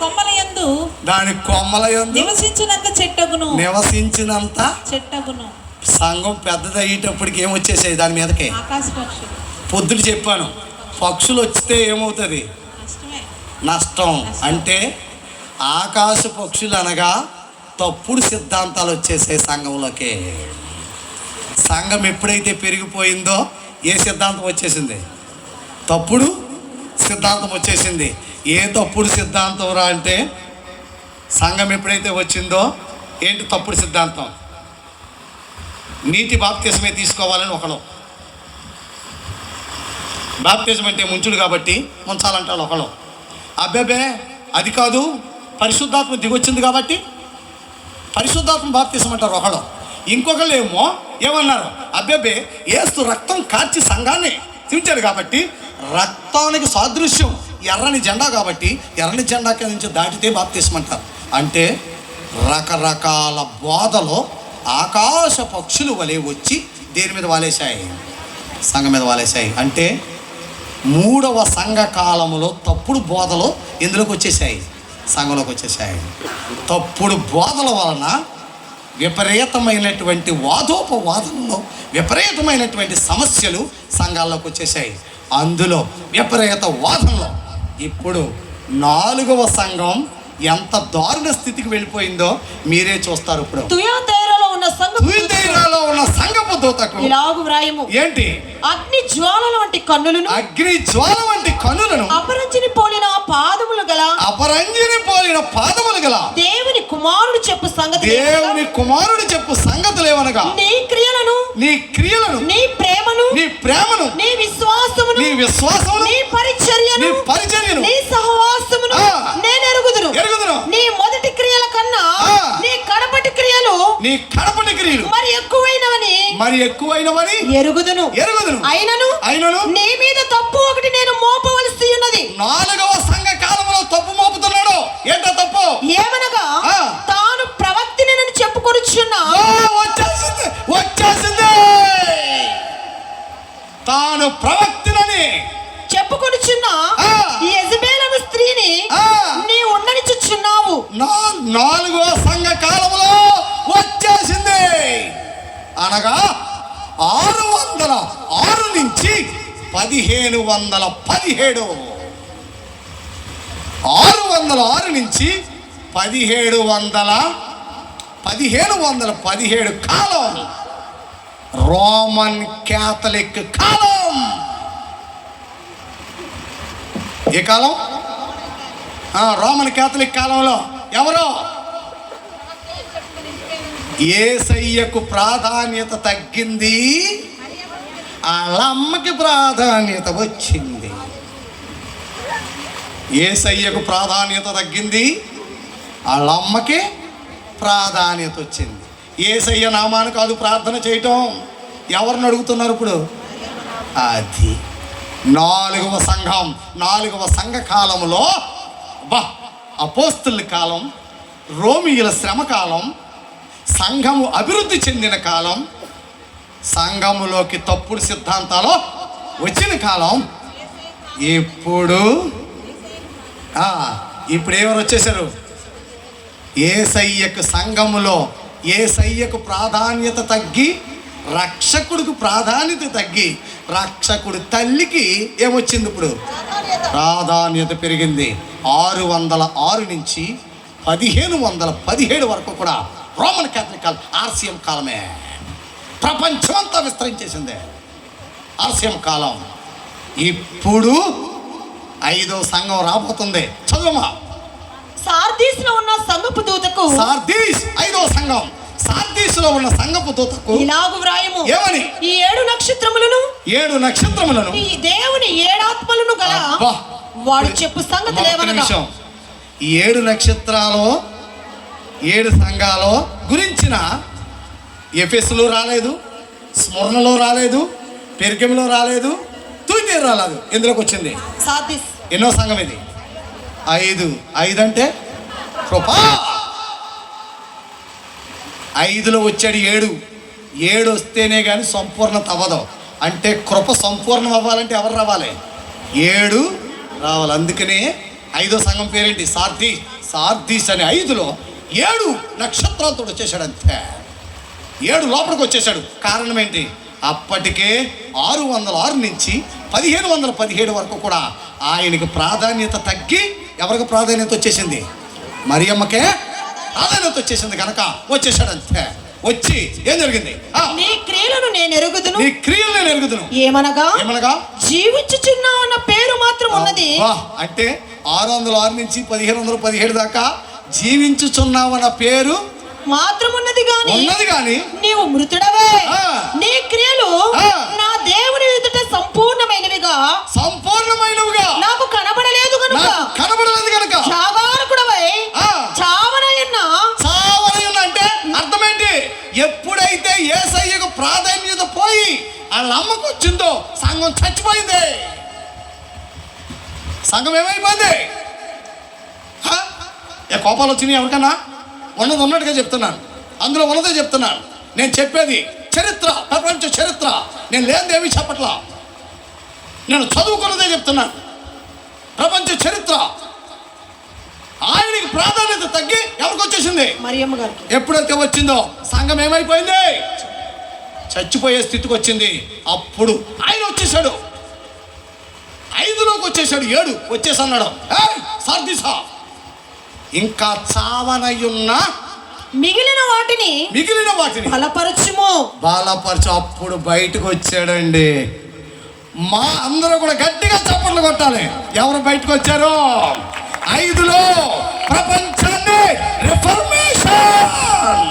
కొమ్మల యందు నివసించినంత చెట్టగును. సంఘం పెద్దదయ్యేటప్పటికి ఏమొచ్చేసాయి దాని మీదకి? ఆకాశ పక్షులు. పొద్దున చెప్పాను, పక్షులు వచ్చితే ఏమవుతుంది? నష్టం. అంటే ఆకాశ పక్షులు అనగా తప్పుడు సిద్ధాంతాలు వచ్చేసాయి సంఘంలోకి. సంఘం ఎప్పుడైతే పెరిగిపోయిందో ఏ సిద్ధాంతం వచ్చేసింది? తప్పుడు సిద్ధాంతం వచ్చేసింది. ఏ తప్పుడు సిద్ధాంతం రా అంటే సంఘం ఎప్పుడైతే వచ్చిందో ఏంటి తప్పుడు సిద్ధాంతం? నీటి బాప్తిస్మే తీసుకోవాలని ఒకడు, బాప్తిజం అంటే ముంచుడు కాబట్టి ముంచాలంటాడు ఒకడు. అబ్బాబే అది కాదు, పరిశుద్ధాత్మ దిగొచ్చింది కాబట్టి పరిశుద్ధాత్మ బాప్తిజం అంటారు ఒకడు. ఇంకొకళ్ళు ఏమన్నారు? అబ్బాబే యేసు రక్తం కార్చి సంఘాన్ని తీర్చాడు కాబట్టి రక్తానికి సాదృశ్యం ఎర్రని జెండా కాబట్టి ఎర్రని జెండా కింద నుంచి దాటితే బాప్తిజం అంటారు. అంటే రకరకాల బోధలో ఆకాశ పక్షులు వలె వచ్చి దేని మీద వాలేశాయి? సంఘం మీద వాలేశాయి. అంటే 3వ సంఘ కాలములో తప్పుడు బోధలు ఎందులోకి వచ్చేసాయి? సంఘంలోకి వచ్చేసాయి. తప్పుడు బోధల వలన విపరీతమైనటువంటి వాదోపవాదంలో విపరీతమైనటువంటి సమస్యలు సంఘాల్లోకి వచ్చేసాయి. అందులో విపరీత వాదనలో ఇప్పుడు 4వ సంఘం ఎంత దారుణ స్థితికి వెళ్ళిపోయిందో మీరే చూస్తారు. ఇప్పుడు తుయతైరలో ఉన్న సంఘపు దూతకు ఇలాగు వ్రాయము. ఏంటి? అగ్ని జ్వాలల వంటి కన్నులను అపరంజిని పోలిన పాదములు గల దేవుని కుమారుడు చెప్పు సంగతులు ఏమనగా నీ క్రియలను నీ ప్రేమను నీ విశ్వాసమును నీ పరిచర్యను నీ సహవాసమును నేను ఎరుగుదును. నీ మొదటి క్రియల కన్నా నీ కడపటి క్రియలు మరి ఎక్కువైనవని ఎరుగుదును. అయినను నీ మీద తప్పు ఒకటి నేను మోపవలసి ఉన్నది. 4వ సంఘ కాలంలో తప్పు మోపుతున్నాడు. ఏంటో తప్పు? ఏమనగా తాను ప్రవక్తిని చెప్పుకొనుచున్నా. వచ్చేసింది. తాను ప్రవక్తినని చెప్పుకొనుచున్న యెజబెలు స్త్రీని నీ ఉండనిచుచున్నావు. 4వ సంఘ కాలంలో వచ్చేసింది. అనగా 606 నుంచి 1517 606 నుంచి 1717 1517 కాలం రోమన్ క్యాథలిక్ కాలం. ఏ కాలం? రోమన్ క్యాథలిక్ కాలంలో ఎవరో యేసయ్యకు ప్రాధాన్యత తగ్గింది, వాళ్ళ అమ్మకి ప్రాధాన్యత వచ్చింది. యేసయ్యకు ప్రాధాన్యత తగ్గింది, వాళ్ళ అమ్మకి ప్రాధాన్యత వచ్చింది. యేసయ్య నామాన్ని కాదు ప్రార్థన చేయటం. ఎవరిని అడుగుతున్నారు ఇప్పుడు? అది 4వ సంఘం, 4వ సంఘ కాలంలో అపోస్తలుల కాలం, రోమియుల శ్రమ కాలం, సంఘము అభివృద్ధి చెందిన కాలం, సంఘములోకి తప్పుడు సిద్ధాంతాలు వచ్చిన కాలం. ఇప్పుడు ఎవరు వచ్చేసారు? యేసయ్యకు సంఘములో యేసయ్యకు ప్రాధాన్యత తగ్గి, రక్షకుడికి ప్రాధాన్యత తగ్గి, రక్షకుడి తల్లికి ఏమొచ్చింది? ఇప్పుడు ప్రాధాన్యత పెరిగింది. 606 నుంచి 1517 వరకు కూడా రోమన్ క్యాథలిక్ కాలం, ఆర్సిఎం కాలమే. ప్రపంచమంతా విస్తరించేసిందే ఆర్సిఎం కాలం. ఇప్పుడు 5వ సంఘం రాబోతుంది. చదువమ్మా. సార్దీస్లో ఉన్న సంఘపు దూతకు, సార్దీస్ 5వ సంఘం, సార్దీస్లో ఉన్న సంఘపు దూతకు ఇలాగు వ్రాయము. ఏమని? ఈ 7 నక్షత్రములను, 7 నక్షత్రములను, ఈ దేవుని 7 ఆత్మలను గల వాడు చెప్పు సంగతి లేవనగా. ఈ 7 నక్షత్రాలు 7 సంఘాలు గురించిన ఎఫెసులో రాలేదు, స్మరణలో రాలేదు, పెర్గములో రాలేదు, తూతీరు రాలేదు. ఎందులోకి వచ్చింది? సార్దీస్. ఎన్నో సంఘం ఇది? 5. 5 అంటే కృపా. 5లో వచ్చాడు 7. 7 వస్తేనే కానీ సంపూర్ణత అవ్వదు. అంటే కృప సంపూర్ణం అవ్వాలంటే ఎవరు రావాలి? 7 రావాలి. అందుకనే 5వ సంఘం పేరేంటి? సార్దీస్. సార్దీస్ అనే 5లో 7 నక్షత్రాలతో వచ్చేసాడు. అంతే 7 లోపలికి వచ్చేసాడు. కారణం ఏంటి? అప్పటికే 606 నుంచి 1517 వరకు కూడా ఆయనకి ప్రాధాన్యత తగ్గి ఎవరికి ప్రాధాన్యత వచ్చేసింది? మరియమ్మకే ప్రాధాన్యత వచ్చేసింది కనుక వచ్చేసాడు. అంతే. వచ్చి ఏం జరిగింది? నీ క్రియలను నేను ఎరుగుదును, నీ క్రియలు నేను ఎరుగుదును. ఏమనగా జీవించుచున్నావు అన్న పేరు మాత్రం ఉన్నది. అంటే 606 నుంచి 1517 దాకా జీవించుచున్నావు అన్న పేరు మాత్రం ఉన్నది గాని నీవు మృతుడవే. నీ క్రియలు నా దేవుని ఎదుట సంపూర్ణమైనవిగా నాకు కనబడలేదు కనుక జాగారకుడవై చావనయున్నా. అంటే అర్థమేంటి? ఎప్పుడైతే యేసయ్యకు ప్రాధాన్యత పోయి వాళ్ళ అమ్మకు వచ్చిందో సంఘం చచ్చిపోయింది. సంఘం ఏమైపోయింది? కోపాలు వచ్చినాయి ఎవరికన్నా? ఉన్నట్టుగా చెప్తున్నాను, అందులో ఉన్నదే చెప్తున్నాను. నేను చెప్పేది చరిత్ర, ప్రపంచ చరిత్ర. నేను లేనిదేమీ చెప్పట్లా, నేను చదువుకున్నదే చెప్తున్నాను. ప్రపంచ చరిత్ర. ఆయనకి ప్రాధాన్యత తగ్గి ఎవరికి వచ్చేసింది? మరియమ్మ గారు. ఎప్పుడైతే వచ్చిందో సంఘం ఏమైపోయింది? చచ్చిపోయే స్థితికి వచ్చింది. అప్పుడు ఆయన వచ్చేసాడు. 5లోకి వచ్చేసాడు. 7 వచ్చేసన్నాడు. సార్దీసా, ఇంకా చావనయున్న మిగిలిన వాటిని బలపరచు. అప్పుడు బయటకు వచ్చాడండి. మా అందరూ కూడా గట్టిగా చప్పట్లు కొట్టాలి. ఎవరు బయటకు వచ్చారు? 5లో ప్రపంచాన్ని రిఫర్మేషన్.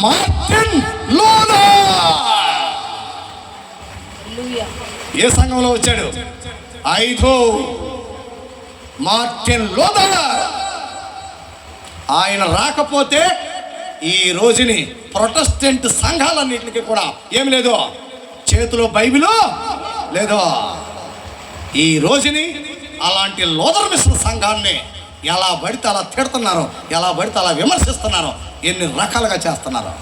మార్టిన్ లూథర్ ఏ సంఘంలో వచ్చాడు? 5 మార్టిన్ లూథర్. ఆయన రాకపోతే ఈ రోజుని ప్రొటెస్టెంట్ సంఘాలన్నింటికి కూడా ఏమి లేదు, చేతిలో బైబిలు లేదు. ఈ రోజుని అలాంటి లూథర్ మిషన్ సంఘాన్ని ఎలా పడితే అలా తిడుతున్నారు, ఎలా పడితే అలా విమర్శిస్తున్నారు, ఎన్ని రకాలుగా చేస్తున్నారు.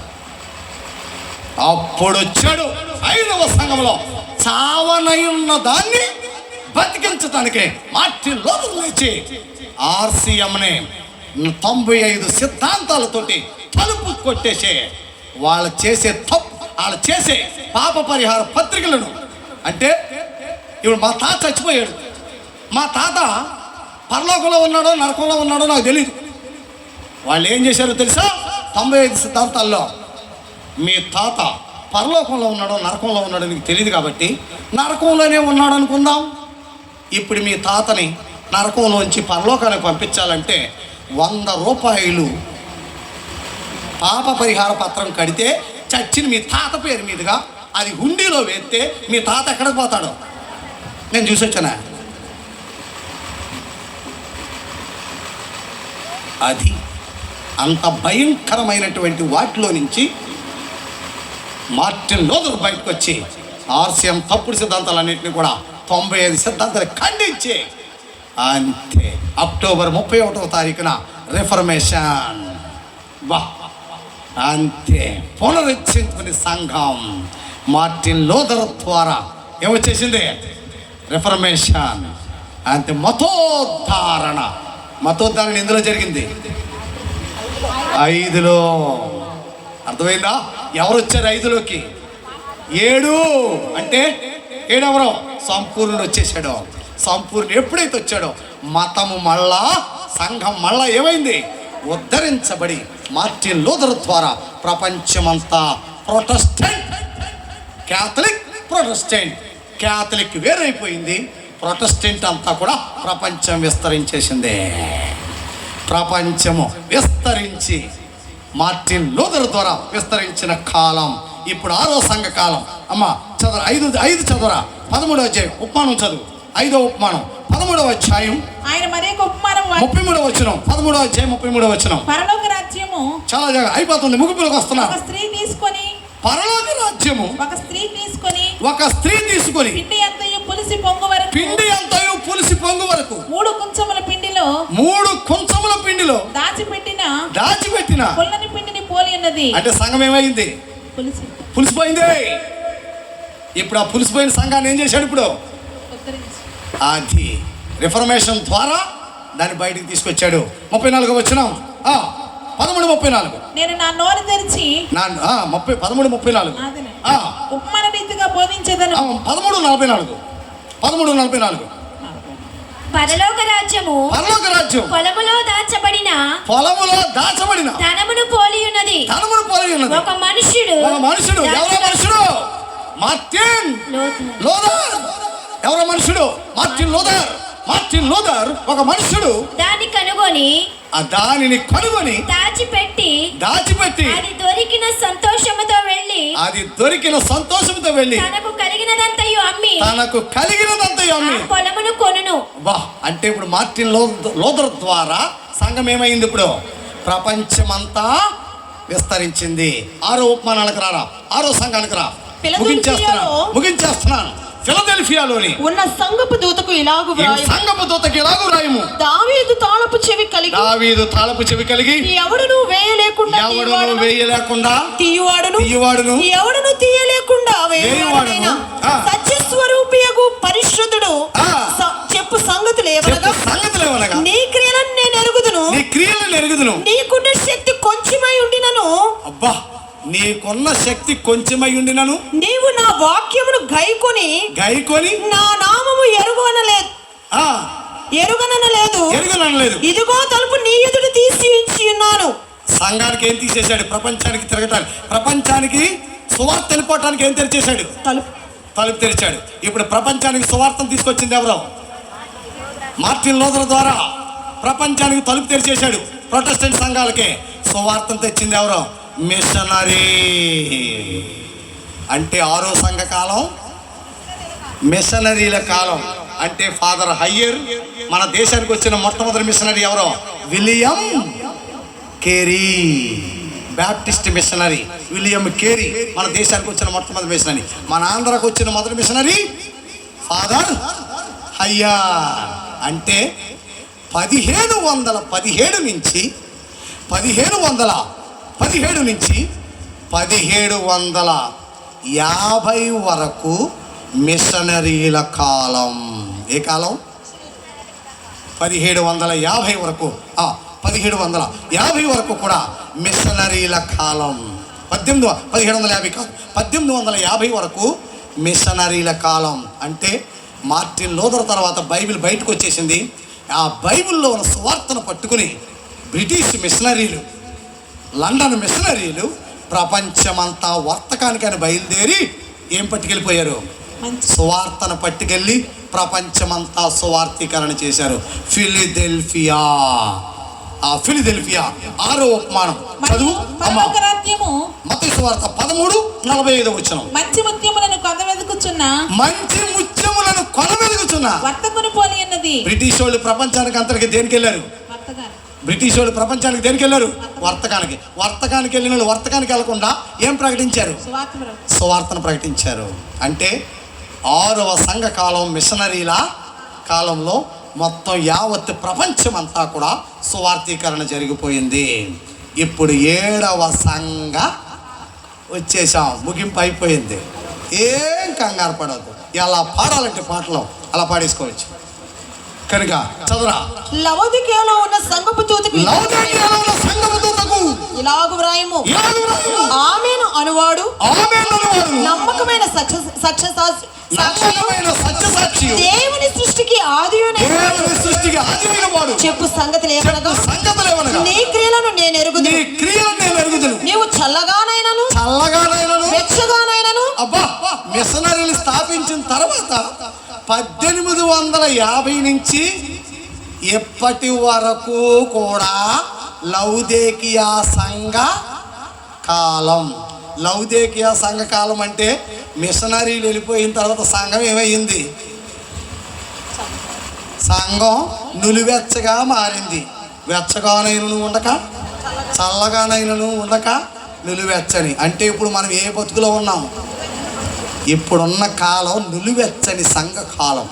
అప్పుడు వచ్చాడు 5వ సంఘంలో చావనయున్న దాన్ని బతికించడానికి మార్టిన్ లూథర్ లేచి ఆర్సిఎంని 95 సిద్ధాంతాలతోటి తలుపు కొట్టేసే వాళ్ళు చేసే పాప పరిహార పత్రికలను. అంటే ఇప్పుడు మా తాత చచ్చిపోయాడు. మా తాత పరలోకంలో ఉన్నాడో నరకంలో ఉన్నాడో నాకు తెలియదు. వాళ్ళు ఏం చేశారో తెలుసా? 95 సిద్ధాంతాల్లో మీ తాత పరలోకంలో ఉన్నాడో నరకంలో ఉన్నాడో నీకు తెలియదు కాబట్టి నరకంలోనే ఉన్నాడు అనుకుందాం. ఇప్పుడు మీ తాతని నరకంలోంచి పరలోకానికి పంపించాలంటే 100 రూపాయలు పాప పరిహార పత్రం కడితే చచ్చిన మీ తాత పేరు మీదుగా అది హుండీలో వేస్తే మీ తాత ఎక్కడికి పోతాడో నేను చూసొచ్చానా? అది అంత భయంకరమైనటువంటి వాటిలో నుంచి మార్టిన్ లూథర్ బయటకు వచ్చి ఆర్సిఎం తప్పుడు సిద్ధాంతాలన్నింటినీ కూడా 95 సిద్ధాంతాలు ఖండించి అంతే అక్టోబర్ 31వ తారీఖున రిఫర్మేషన్ వా అంతే పునరుద్ధరించుకునే సంఘం మార్టిన్ లూథర్ ద్వారా ఏమొచ్చేసింది? రిఫర్మేషన్. అంతే మతోద్ధారణ. మతోద్ధారణ ఎందులో జరిగింది? 5లో. అర్థమైందా? ఎవరు వచ్చారు 5లోకి? 7 అంటే 7 ఎవరో? సంపూర్ణుడు వచ్చేసాడు. సంపూర్ణుడు ఎప్పుడైతే వచ్చాడో మతము మళ్ళా సంఘం మళ్ళా ఏమైంది? ఉద్ధరించబడి మార్టిన్ లూథర్ ద్వారా ప్రపంచమంతా ప్రొటెస్టెంట్, క్యాథలిక్, ప్రొటెస్టెంట్. క్యాథలిక్ వేరైపోయింది, ప్రొటెస్టెంట్ అంతా కూడా ప్రపంచం విస్తరించేసింది. ప్రపంచము విస్తరించి మార్టిన్ లూథర్ ద్వారా విస్తరించిన కాలం ఇప్పుడు 6వ సంఘ కాలం. అమ్మ చదువు 5 చదువురా. 13వ అధ్యాయం ఉపమానం చదువు. 5వ ఉపమానం 13వ అధ్యాయం ఆయన మరొక ఉపమానం 33వ వచనం. 13వ అధ్యాయం 33వ వచనం. పరలోక రాజ్యము చాలా జాగా అయిపోతుంది, ముగింపులోకి వస్తున్నా. ఒక స్త్రీ తీసుకొని పరలోక రాజ్యము ఒక స్త్రీ తీసుకొని పిండి అంతయు పులిసి పొంగు వరకు 3 కుంచముల పిండిలో దాచిపెట్టిన పుల్లని పిండిని పోలి ఉన్నది. అంటే సంఘం ఏమైంది? పులిసిపోయింది. ఇప్పుడు ఆ పులిసిపోయిన సంఘాన్ని ఏం చేశాడు? ఇప్పుడు అది రిఫర్మేషన్ ద్వారా దాన్ని బయటికి తీసుకొచ్చాడు. 34వ వచనం 13:34. నేను నా నోరు తెరిచి 13:34 ఉపమాన రీతిగా బోధించేదను. 13:44. పరలోక రాజ్యము పొలములో దాచబడిన ధనమును పోలి ఉన్నది. ఒక మనుషుడు ఎవరో మనుషుడు మార్టిన్ లూథర్. ఎవరో మనుషుడు మార్టిన్ లూథర్ ఒక మనుషుడు దానిని కనుగొని దాచిపెట్టి అది దొరికిన సంతోషముతో వెళ్ళి తనకు కలిగినదంతయు అమ్మి పొలమును కొనును. వా అంటే ఇప్పుడు మార్టిన్ లూథర్ ద్వారా సంఘం ఏమైంది? ఇప్పుడు ప్రపంచమంతా విస్తరించింది. 6వ ఉపమానాలకు రారా, 6వ సంఘానికి రా. ముగించేస్తున్నాను. ఫిలదెల్ఫియాలోని ఉన్న సంఘపు దూతకు ఇలాగు వ్రాయము. దావీదు తాళపు చెవి కలిగి ఎవడును వేయలేకుండా తీయువాడును ఎవడును తీయలేకుండా వేయువాడును సత్యస్వరూపియగు పరిశుద్ధుడు చెప్పు సంగతులు ఏమనగా నీ క్రియలను నేను ఎరుగుదును. నీకున్న శక్తి కొంచెమై ఉండినను. అబ్బా, నీకున్న శక్తి కొంచెమై ఉండినను నీవు నా వాక్యమును గైకొని నా నామము ఎరుగనలేదు. ఇదిగో తలుపు నీ ఎదుట తీసి ఉంచి ఉన్నాను. సంఘానికి ఏం తీసేశాడు? ప్రపంచానికి తిరగటానికి, ప్రపంచానికి సువార్త వెళ్ళిపోవటానికి ఏం తెరిచేశాడు? తలుపు తెరిచాడు. ఇప్పుడు ప్రపంచానికి సువార్తను తీసుకొచ్చింది ఎవరో? మార్టిన్ లూథర్ ద్వారా ప్రపంచానికి తలుపు తెరిచేశాడు. ప్రొటెస్టెంట్ సంఘాలకే సువార్తను తెచ్చింది ఎవరో? మిషనరీ. అంటే 6వ సంఘ కాలం మిషనరీల కాలం. అంటే ఫాదర్ హయ్యర్. మన దేశానికి వచ్చిన మొట్టమొదటి మిషనరీ ఎవరో? William Carey, Baptist missionary. William Carey మన దేశానికి వచ్చిన మొట్టమొదటి మిషనరీ. మన ఆంధ్రాకు వచ్చిన మొదటి మిషనరీ ఫాదర్ హయ్యర్. అంటే 1717 నుంచి 1750 వరకు మిషనరీల కాలం. ఏ కాలం? 1750 వరకు. 1750 వరకు కూడా మిషనరీల కాలం. 1750 కాదు, 1850 వరకు మిషనరీల కాలం. అంటే మార్టిన్ లూథర్ తర్వాత బైబిల్ బయటకు వచ్చేసింది. ఆ బైబిల్లో ఉన్న సువార్తను పట్టుకుని బ్రిటిష్ మిషనరీలు, లండన్ మిషనరీలు ప్రపంచమంతా వర్తకానికని బయలుదేరి ఏం పట్టుకెళ్ళిపోయారు? సువార్తను పట్టుకెళ్ళి ప్రపంచమంతా సువార్తీకరణ చేశారు. ఫిలిదెల్ఫియా, ఆ ఫిలిదెల్ఫియా 6వ ఉపమానం చదువు అమ్మా. మత్తయి సువార్త 13:45. మంచి ముత్యములను కొనవెదుకుచున్న వర్తకుని పోలి ఉన్నది. బ్రిటిష్ వాళ్ళు ప్రపంచానికి అంతరికి దేనికి వెళ్ళారు? బ్రిటిష్ వాళ్ళు ప్రపంచానికి దేనికి వెళ్ళారు? వర్తకానికి వెళ్ళిన వాళ్ళు వర్తకానికి వెళ్ళకుండా ఏం ప్రకటించారు? సువార్తను ప్రకటించారు. అంటే 6వ సంఘ కాలం మిషనరీల కాలంలో మొత్తం యావత్ ప్రపంచమంతా కూడా సువార్తీకరణ జరిగిపోయింది. ఇప్పుడు 7వ సంఘ వచ్చేసాం, ముగింపు అయిపోయింది. ఏం కంగారు పడవద్దు. ఎలా పాడాలంటే పాటలు అలా పాడేసుకోవచ్చు. కనుక చదురా. లవోదికయలో ఉన్న సంఘపు దూతకు ఇలాగు వ్రాయము, ఆమేను అనువాడు నమ్మకమైన సత్యసాక్షి దేవుని సృష్టికి ఆదియైన వాడు చెప్పు సంగతులు ఏమనగా నీ క్రియలను నేను ఎరుగుదును. నీవు చల్లగానైనను వెచ్చగానైనను. అబ్బా, మిషనరీలు స్థాపించిన తర్వాత 1850 నుంచి ఇప్పటి వరకు కూడా లౌదేకియా సంఘ కాలం. లౌదేకియా సంఘ కాలం అంటే మిషనరీలు వెళ్ళిపోయిన తర్వాత సంఘం ఏమైంది? సంఘం నులివెచ్చగా మారింది. వెచ్చగానైనను ఉండక, చల్లగానైనను ఉండక, నులివెచ్చని. అంటే ఇప్పుడు మనం ఏ బతుకులో ఉన్నాం? ఇప్పుడున్న కాలం నులివెచ్చని సంఘ కాలం.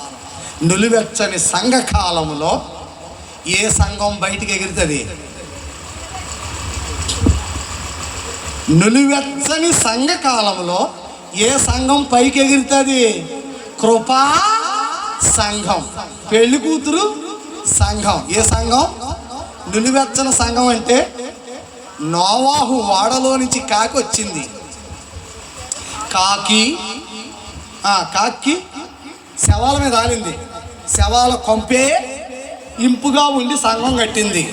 నులివెచ్చని సంఘ కాలంలో ఏ సంఘం బయటికి ఎగురుతుంది? నులివెచ్చని సంఘ కాలంలో ఏ సంఘం పైకి ఎగురుతుంది? కృపా సంఘం, పెళ్లి కూతురు సంఘం. ఏ సంఘం? నులివెచ్చని సంఘం అంటే నోవాహు వాడలో నుంచి కాకి వచ్చింది. కాకి శవాల మీద ఆలింది. శవాల కొంపే ఇంపుగా ఉండి సంఘం కట్టింది.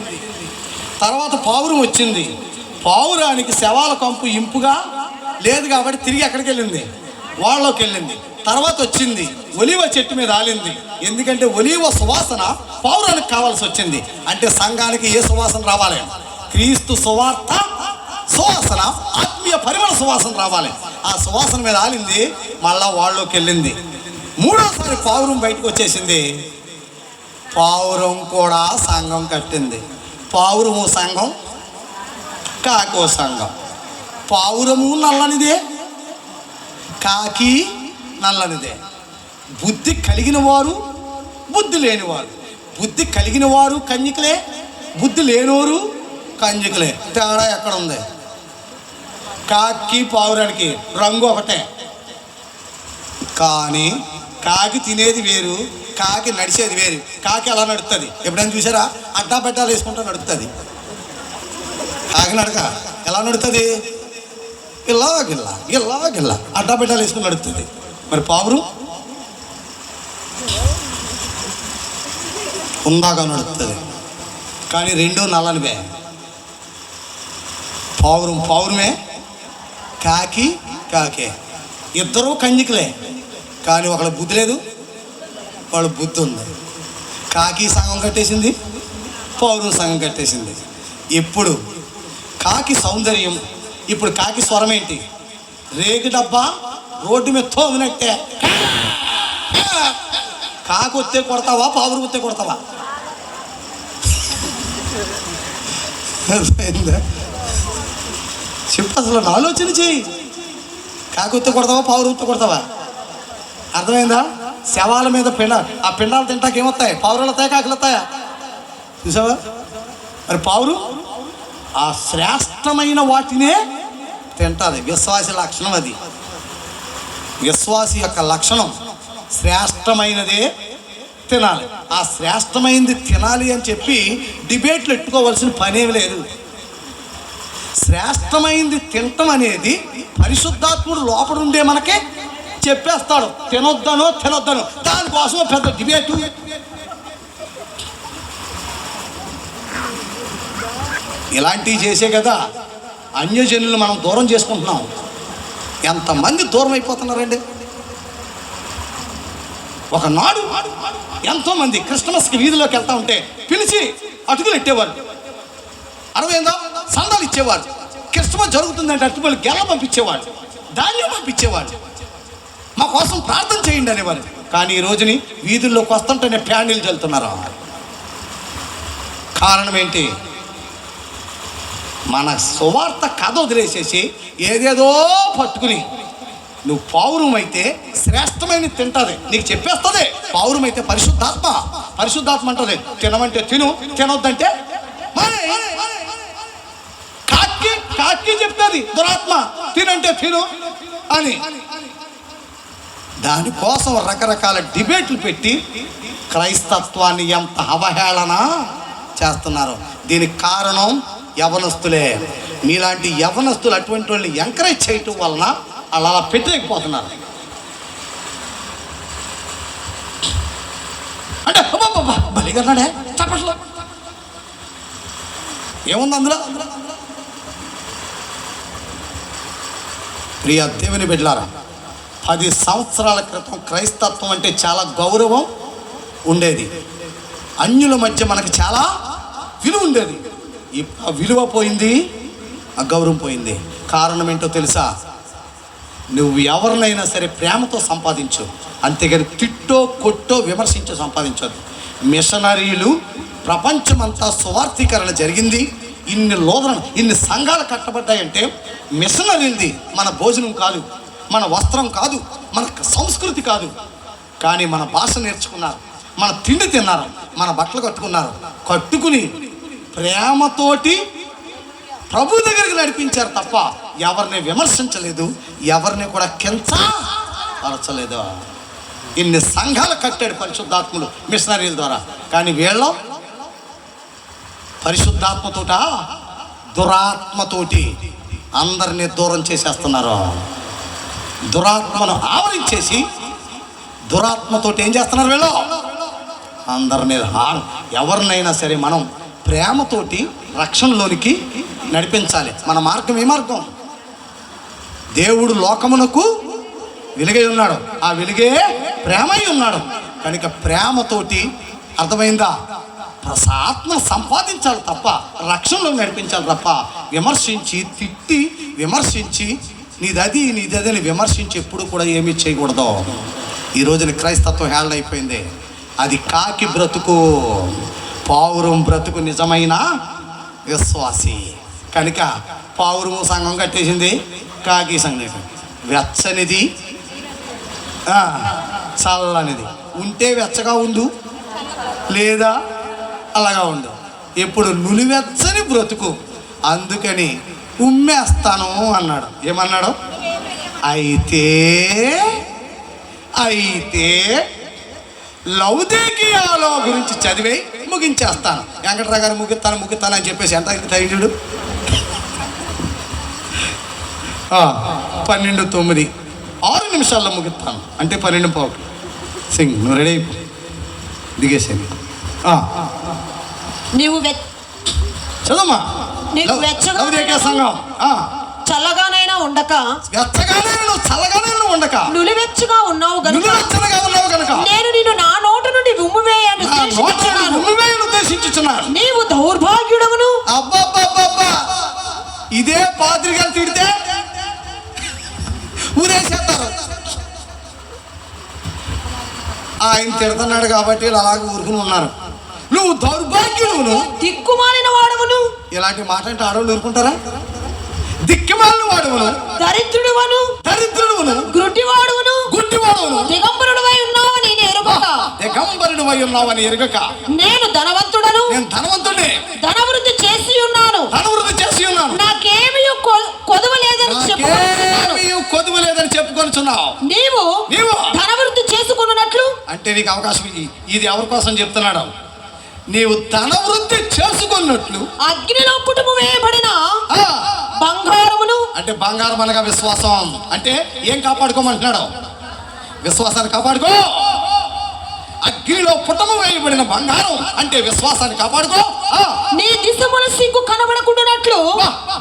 తర్వాత పావురం వచ్చింది. పావురానికి శవాల కొంపు ఇంపుగా లేదు కాబట్టి తిరిగి ఎక్కడికి వెళ్ళింది? వాళ్ళలోకి వెళ్ళింది. తర్వాత వచ్చింది ఒలీవ చెట్టు మీద ఆలింది. ఎందుకంటే ఒలీవ సువాసన పావురానికి కావాల్సి వచ్చింది. అంటే సంఘానికి ఏ సువాసన రావాలి? క్రీస్తు సువార్త సువాసన, ఆత్మీయ పరిమళ సువాసన రావాలి. ఆ సువాసన మీద ఆలింది, మళ్ళా వాళ్ళలోకి వెళ్ళింది. 3వసారి పావురం బయటకు వచ్చేసింది. పావురం కూడా సంఘం కట్టింది. పావురము సంఘం, కాకో సంఘం. పావురము నల్లనిదే, కాకి నల్లనిదే. బుద్ధి కలిగిన వారు, బుద్ధి లేనివారు. బుద్ధి కలిగిన వారు కన్యకలే, బుద్ధి లేనివారు కన్యకలే. తేడా ఎక్కడ ఉంది? కాకి పావురానికి రంగు ఒకటే, కానీ కాకి తినేది వేరు, కాకి నడిచేది వేరు. కాకి ఎలా నడుస్తుంది? ఎప్పుడైనా చూసారా? అడ్డా బెడ్డాలు వేసుకుంటూ నడుస్తుంది. కాకి నడక ఎలా నడుతుంది? ఇలాగిల్లా అడ్డా బెడ్డాలు వేసుకుని నడుస్తుంది. మరి పావురం ఉందాగా నడుస్తుంది, కానీ రెండూ నల్లనివే. పావురమే, కాకే. ఇద్దరూ కన్యకలే, కానీ ఒకళ్ళ బుద్ధి లేదు, వాళ్ళ బుద్ధి ఉంది. కాకి సంఘం కట్టేసింది, పావురం సంఘం కట్టేసింది. ఇప్పుడు కాకి సౌందర్యం, ఇప్పుడు కాకి స్వరం ఏంటి? రేగు డబ్బా రోడ్డు మీద తోమినట్టే. కాకి వస్తే కొడతావా, పావురం వస్తే కొడతావా? చెప్పు, అసలు ఆలోచన చేయి. కాకొత్త కొడతావా, పావురుత్త కొడతావా? అర్థమైందా? శవాల మీద ఆ పిండాలు తింటాక ఏమొస్తాయి? పావురాలు వస్తాయా, కాకులు వస్తాయా? చూసావా? మరి పావురు ఆ శ్రేష్టమైన వాటినే తింటుంది. విశ్వాసి లక్షణం అది. విశ్వాసి యొక్క లక్షణం శ్రేష్టమైనదే తినాలి. ఆ శ్రేష్టమైనది తినాలి అని చెప్పి డిబేట్లు ఎట్టుకోవాల్సిన పనేమి లేదు. శ్రేష్టమైంది తినటం అనేది పరిశుద్ధాత్ముడు లోపడుండే మనకే చెప్పేస్తాడు. తినొద్దనో దానికోసం పెద్ద డిబేటు. ఇలాంటివి చేసే కదా అన్యజనులు మనం దూరం చేసుకుంటున్నాం. ఎంతమంది దూరం అయిపోతున్నారండి. ఒకనాడు ఎంతోమంది క్రిస్మస్కి వీధిలోకి వెళ్తా ఉంటే పిలిచి అటుకులు ఎట్టేవారు, అరవైందా సందాలు ఇచ్చేవారు. క్రిస్మస్ జరుగుతుందంటే అటుకులు గెల్ల పంపించేవాడు, ధాన్యం పంపించేవాడు, మా కోసం ప్రార్థన చేయండి అనేవారు. కానీ ఈ రోజుని వీధుల్లోకి వస్తుంటేనే ప్యాండీలు చల్లుతున్నారు. కారణం ఏంటి? మన సువార్త కథ వదిలేసేసి ఏదేదో పట్టుకుని నువ్వు పౌరం అయితే శ్రేష్టమైన తింటుంది, నీకు చెప్పేస్తుంది. పౌరం అయితే పరిశుద్ధాత్మ అంటుంది తినమంటే తిను, తినొద్దంటే కాకి చెప్తుంది దురాత్మ తినంటే తిను అని. దానికోసం రకరకాల డిబేట్లు పెట్టి క్రైస్తత్వాన్ని ఎంత అవహేళన చేస్తున్నారు. దీనికి కారణం యవనస్తులే. మీలాంటి యవనస్తులు అటువంటి వాళ్ళని ఎంకరేజ్ చేయటం వలన అలా పెట్టలేకపోతున్నారు. అంటే బలిగన్నాడే చప్పట్లో ఏముంది అందులో? ప్రియ దేవుని బిడ్డలారా, 10 సంవత్సరాల క్రితం క్రైస్తత్వం అంటే చాలా గౌరవం ఉండేది. అన్యుల మధ్య మనకు చాలా విలువ ఉండేది. ఆ విలువ పోయింది, ఆ గౌరవం పోయింది. కారణం ఏంటో తెలుసా? నువ్వు ఎవరినైనా సరే ప్రేమతో సంపాదించు, అంతేగాని తిట్టో కొట్టో విమర్శించో సంపాదించదు. మిషనరీలు ప్రపంచమంతా సువార్థీకరణ జరిగింది. ఇన్ని సంఘాలు కట్టబడ్డాయంటే మిషనరీలది. మన భోజనం కాదు, మన వస్త్రం కాదు, మన సంస్కృతి కాదు. కానీ మన భాష నేర్చుకున్నారు, మన తిండి తిన్నారు, మన బట్టలు కట్టుకుని ప్రేమతోటి ప్రభు దగ్గరికి నడిపించారు తప్ప ఎవరిని విమర్శించలేదు, ఎవరిని కూడా కించపరచలేదు. ఇన్ని సంఘాలు కట్టాడు పరిశుద్ధాత్ములు మిషనరీల ద్వారా. కానీ వీళ్ళు పరిశుద్ధాత్మతోట దురాత్మతోటి అందరినీ దూరం చేసేస్తున్నారు. దురాత్మను ఆవరించేసి దురాత్మతోటి ఏం చేస్తున్నారు వీళ్ళు? అందరినీ ఎవరినైనా సరే మనం ప్రేమతోటి రక్షణలోనికి నడిపించాలి. మన మార్గం ఏ మార్గం? దేవుడు లోకమునకు వెలుగై ఉన్నాడు, ఆ వెలుగే ప్రేమై ఉన్నాడు. కనుక ప్రేమతోటి, అర్థమైందా, ఆత్మను సంపాదించాలి తప్ప రక్షణలో నడిపించాలి తప్ప విమర్శించి తిట్టి విమర్శించి నీదది నీదని విమర్శించి ఎప్పుడు కూడా ఏమీ చేయకూడదు. ఈ రోజున క్రైస్తత్వం హేళన అయిపోయింది. అది కాకి బ్రతుకు, పావురం బ్రతుకు నిజమైన విశ్వాసి. కనుక పావురము సంఘం కట్టేసింది, కాకి సంఘం వెచ్చనిది చల్లనిది. ఉంటే వెచ్చగా ఉండు, లేదా అలాగా ఉండు. ఇప్పుడు నులివెచ్చని బ్రతుకు, అందుకని ఉమ్మేస్తాను అన్నాడు. ఏమన్నాడు? అయితే లౌదేకియాలో గురించి చదివే ముగించేస్తాను. వెంకటరావు గారు ముగిస్తాను అని చెప్పేసి ఎంత టైం చూడు, 12:09 6 నిమిషాల్లో ముగిస్తాను అంటే 12:15. సింగ్ నువ్వు రెడీ అయిపో, దిగేసేది. చదమ్మా. లౌదేకియా సంఘం చల్లగానైనా ఉండక చల్లగానైనా ఉండక నులివెచ్చగా ఉన్నావు గనుక నేను నిన్ను నా నోట నుండి ఉమ్మివేయను ఉద్దేశించుచున్నాను. నీవు దౌర్భాగ్యుడవును. అబ్బా, ఇదే పాత్రికలు తిడితే ఊరేసేస్తారు. ఆయన తిడుతున్నాడు కాబట్టి అలాగే ఊరుకుని ఉన్నారు. నువ్వు దౌర్భాగ్యుడును, దిక్కుమాలిన వాడవును. ఇలాంటి మాట అంటే ఆడవాళ్ళు ఊరుకుంటారా? దిక్కుమాలిన వాడవును, దరిద్రుడువను, గుడ్డివాడును, దిగంబరుడువై ఉన్నావని ఎరుగక నేను ధనవంతుడే, ధనవృద్ధి చేసి ఉన్నాను, నాకేమీ కొదువ లేదని చెప్పుకొనుచున్నావు. నీవు ధనవృద్ధి చేసుకున్నట్లు అంటే నీకు అవకాశం ఇది ఎవరి కోసం చెప్తున్నాడు? నీవు ధనవృద్ధి చేసుకున్నట్లు అగ్నిలో కుటుంబం వేయబడిన బంగారమును, అంటే బంగారం అనగా విశ్వాసం. అంటే ఏం కాపాడుకోమంటున్నాడు? విశ్వాసాన్ని కాపాడుకో. అగ్నిలో పుటము వేయబడిన బంగారం అంటే విశ్వాసాన్ని కాపాడుకో. నీ దిశముల సిగ్గు కనబడకుండానట్లు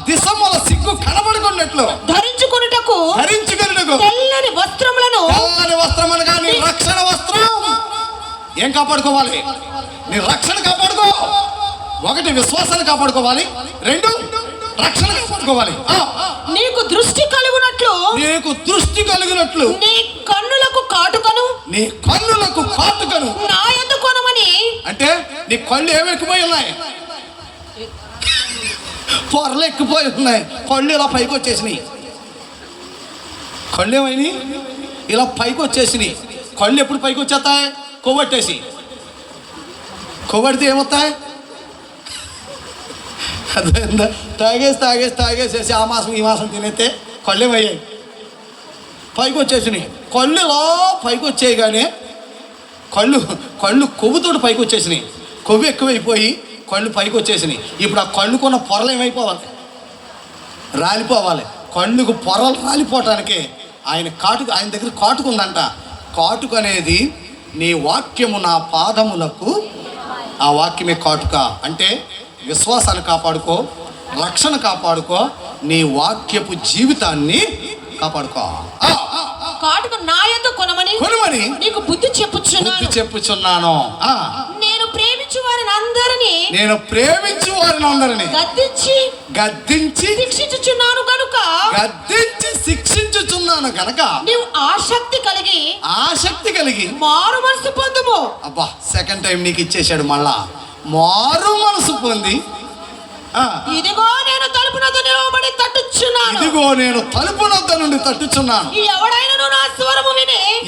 దిశముల సిగ్గు కనబడకున్నట్లు ధరించుకొనుటకు తెల్లని వస్త్రములను నీ రక్షణ వస్త్రం ఏం కాపాడుకోవాలి? నీ రక్షణ కాపాడుకో. ఒకటి విశ్వాసాన్ని కాపాడుకోవాలి, రెండు రక్షణ కాపాడుకోవాలి. నీకు దృష్టి కలుగునట్లు నీ కన్నులకు కాటుకను నా యందు కొనమని. అంటే నీ కళ్ళు ఏమెక్కిపోయి ఉన్నాయి? పొరలు ఎక్కిపోయి ఉన్నాయి. కళ్ళు ఇలా పైకి వచ్చేసినాయి. కళ్ళు ఏమైనాయి? ఇలా పైకి వచ్చేసినాయి. కళ్ళు ఎప్పుడు పైకి వచ్చేస్తాయి? కొవ్వట్టేసి. కొవ్వడితే ఏమవుతాయి? అదే తాగేసేసి ఆ మాసం ఈ మాసం తినేస్తే కళ్ళు ఏమయ్యాయి? పైకి వచ్చేసినాయి. కళ్ళు ఇలా పైకి వచ్చాయి, కానీ కళ్ళు కొవ్వుతోటి పైకి వచ్చేసినాయి. కొవ్వు ఎక్కువైపోయి కళ్ళు పైకి వచ్చేసినాయి. ఇప్పుడు ఆ కళ్ళుకున్న పొరలు ఏమైపోవాలి? రాలిపోవాలి. కళ్ళుకు పొరలు రాలిపోవటానికి ఆయన దగ్గర కాటుకు ఉందంట. కాటుక అనేది నీ వాక్యము నా పాదములకు, ఆ వాక్యమే కాటుక. అంటే విశ్వాసాన్ని కాపాడుకో, రక్షణ కాపాడుకో, నీ వాక్యపు జీవితాన్ని కాపాడుకో. కాటుక నా యందు కొనమని నీకు బుద్ధి చెప్పుచున్నాను. నేను ప్రేమించు వారిని అందరినీ గద్దించి శిక్షించుచున్నాను గనుక నీవు ఆసక్తి కలిగి మారు మనసు పొందుము. అబ్బా, సెకండ్ టైం నీకు ఇచ్చేశాడు. మళ్ళా మారు మనసు పొంది, ఇదిగో నేను తలుపు నద్ద నుండి తట్టుచున్నాను.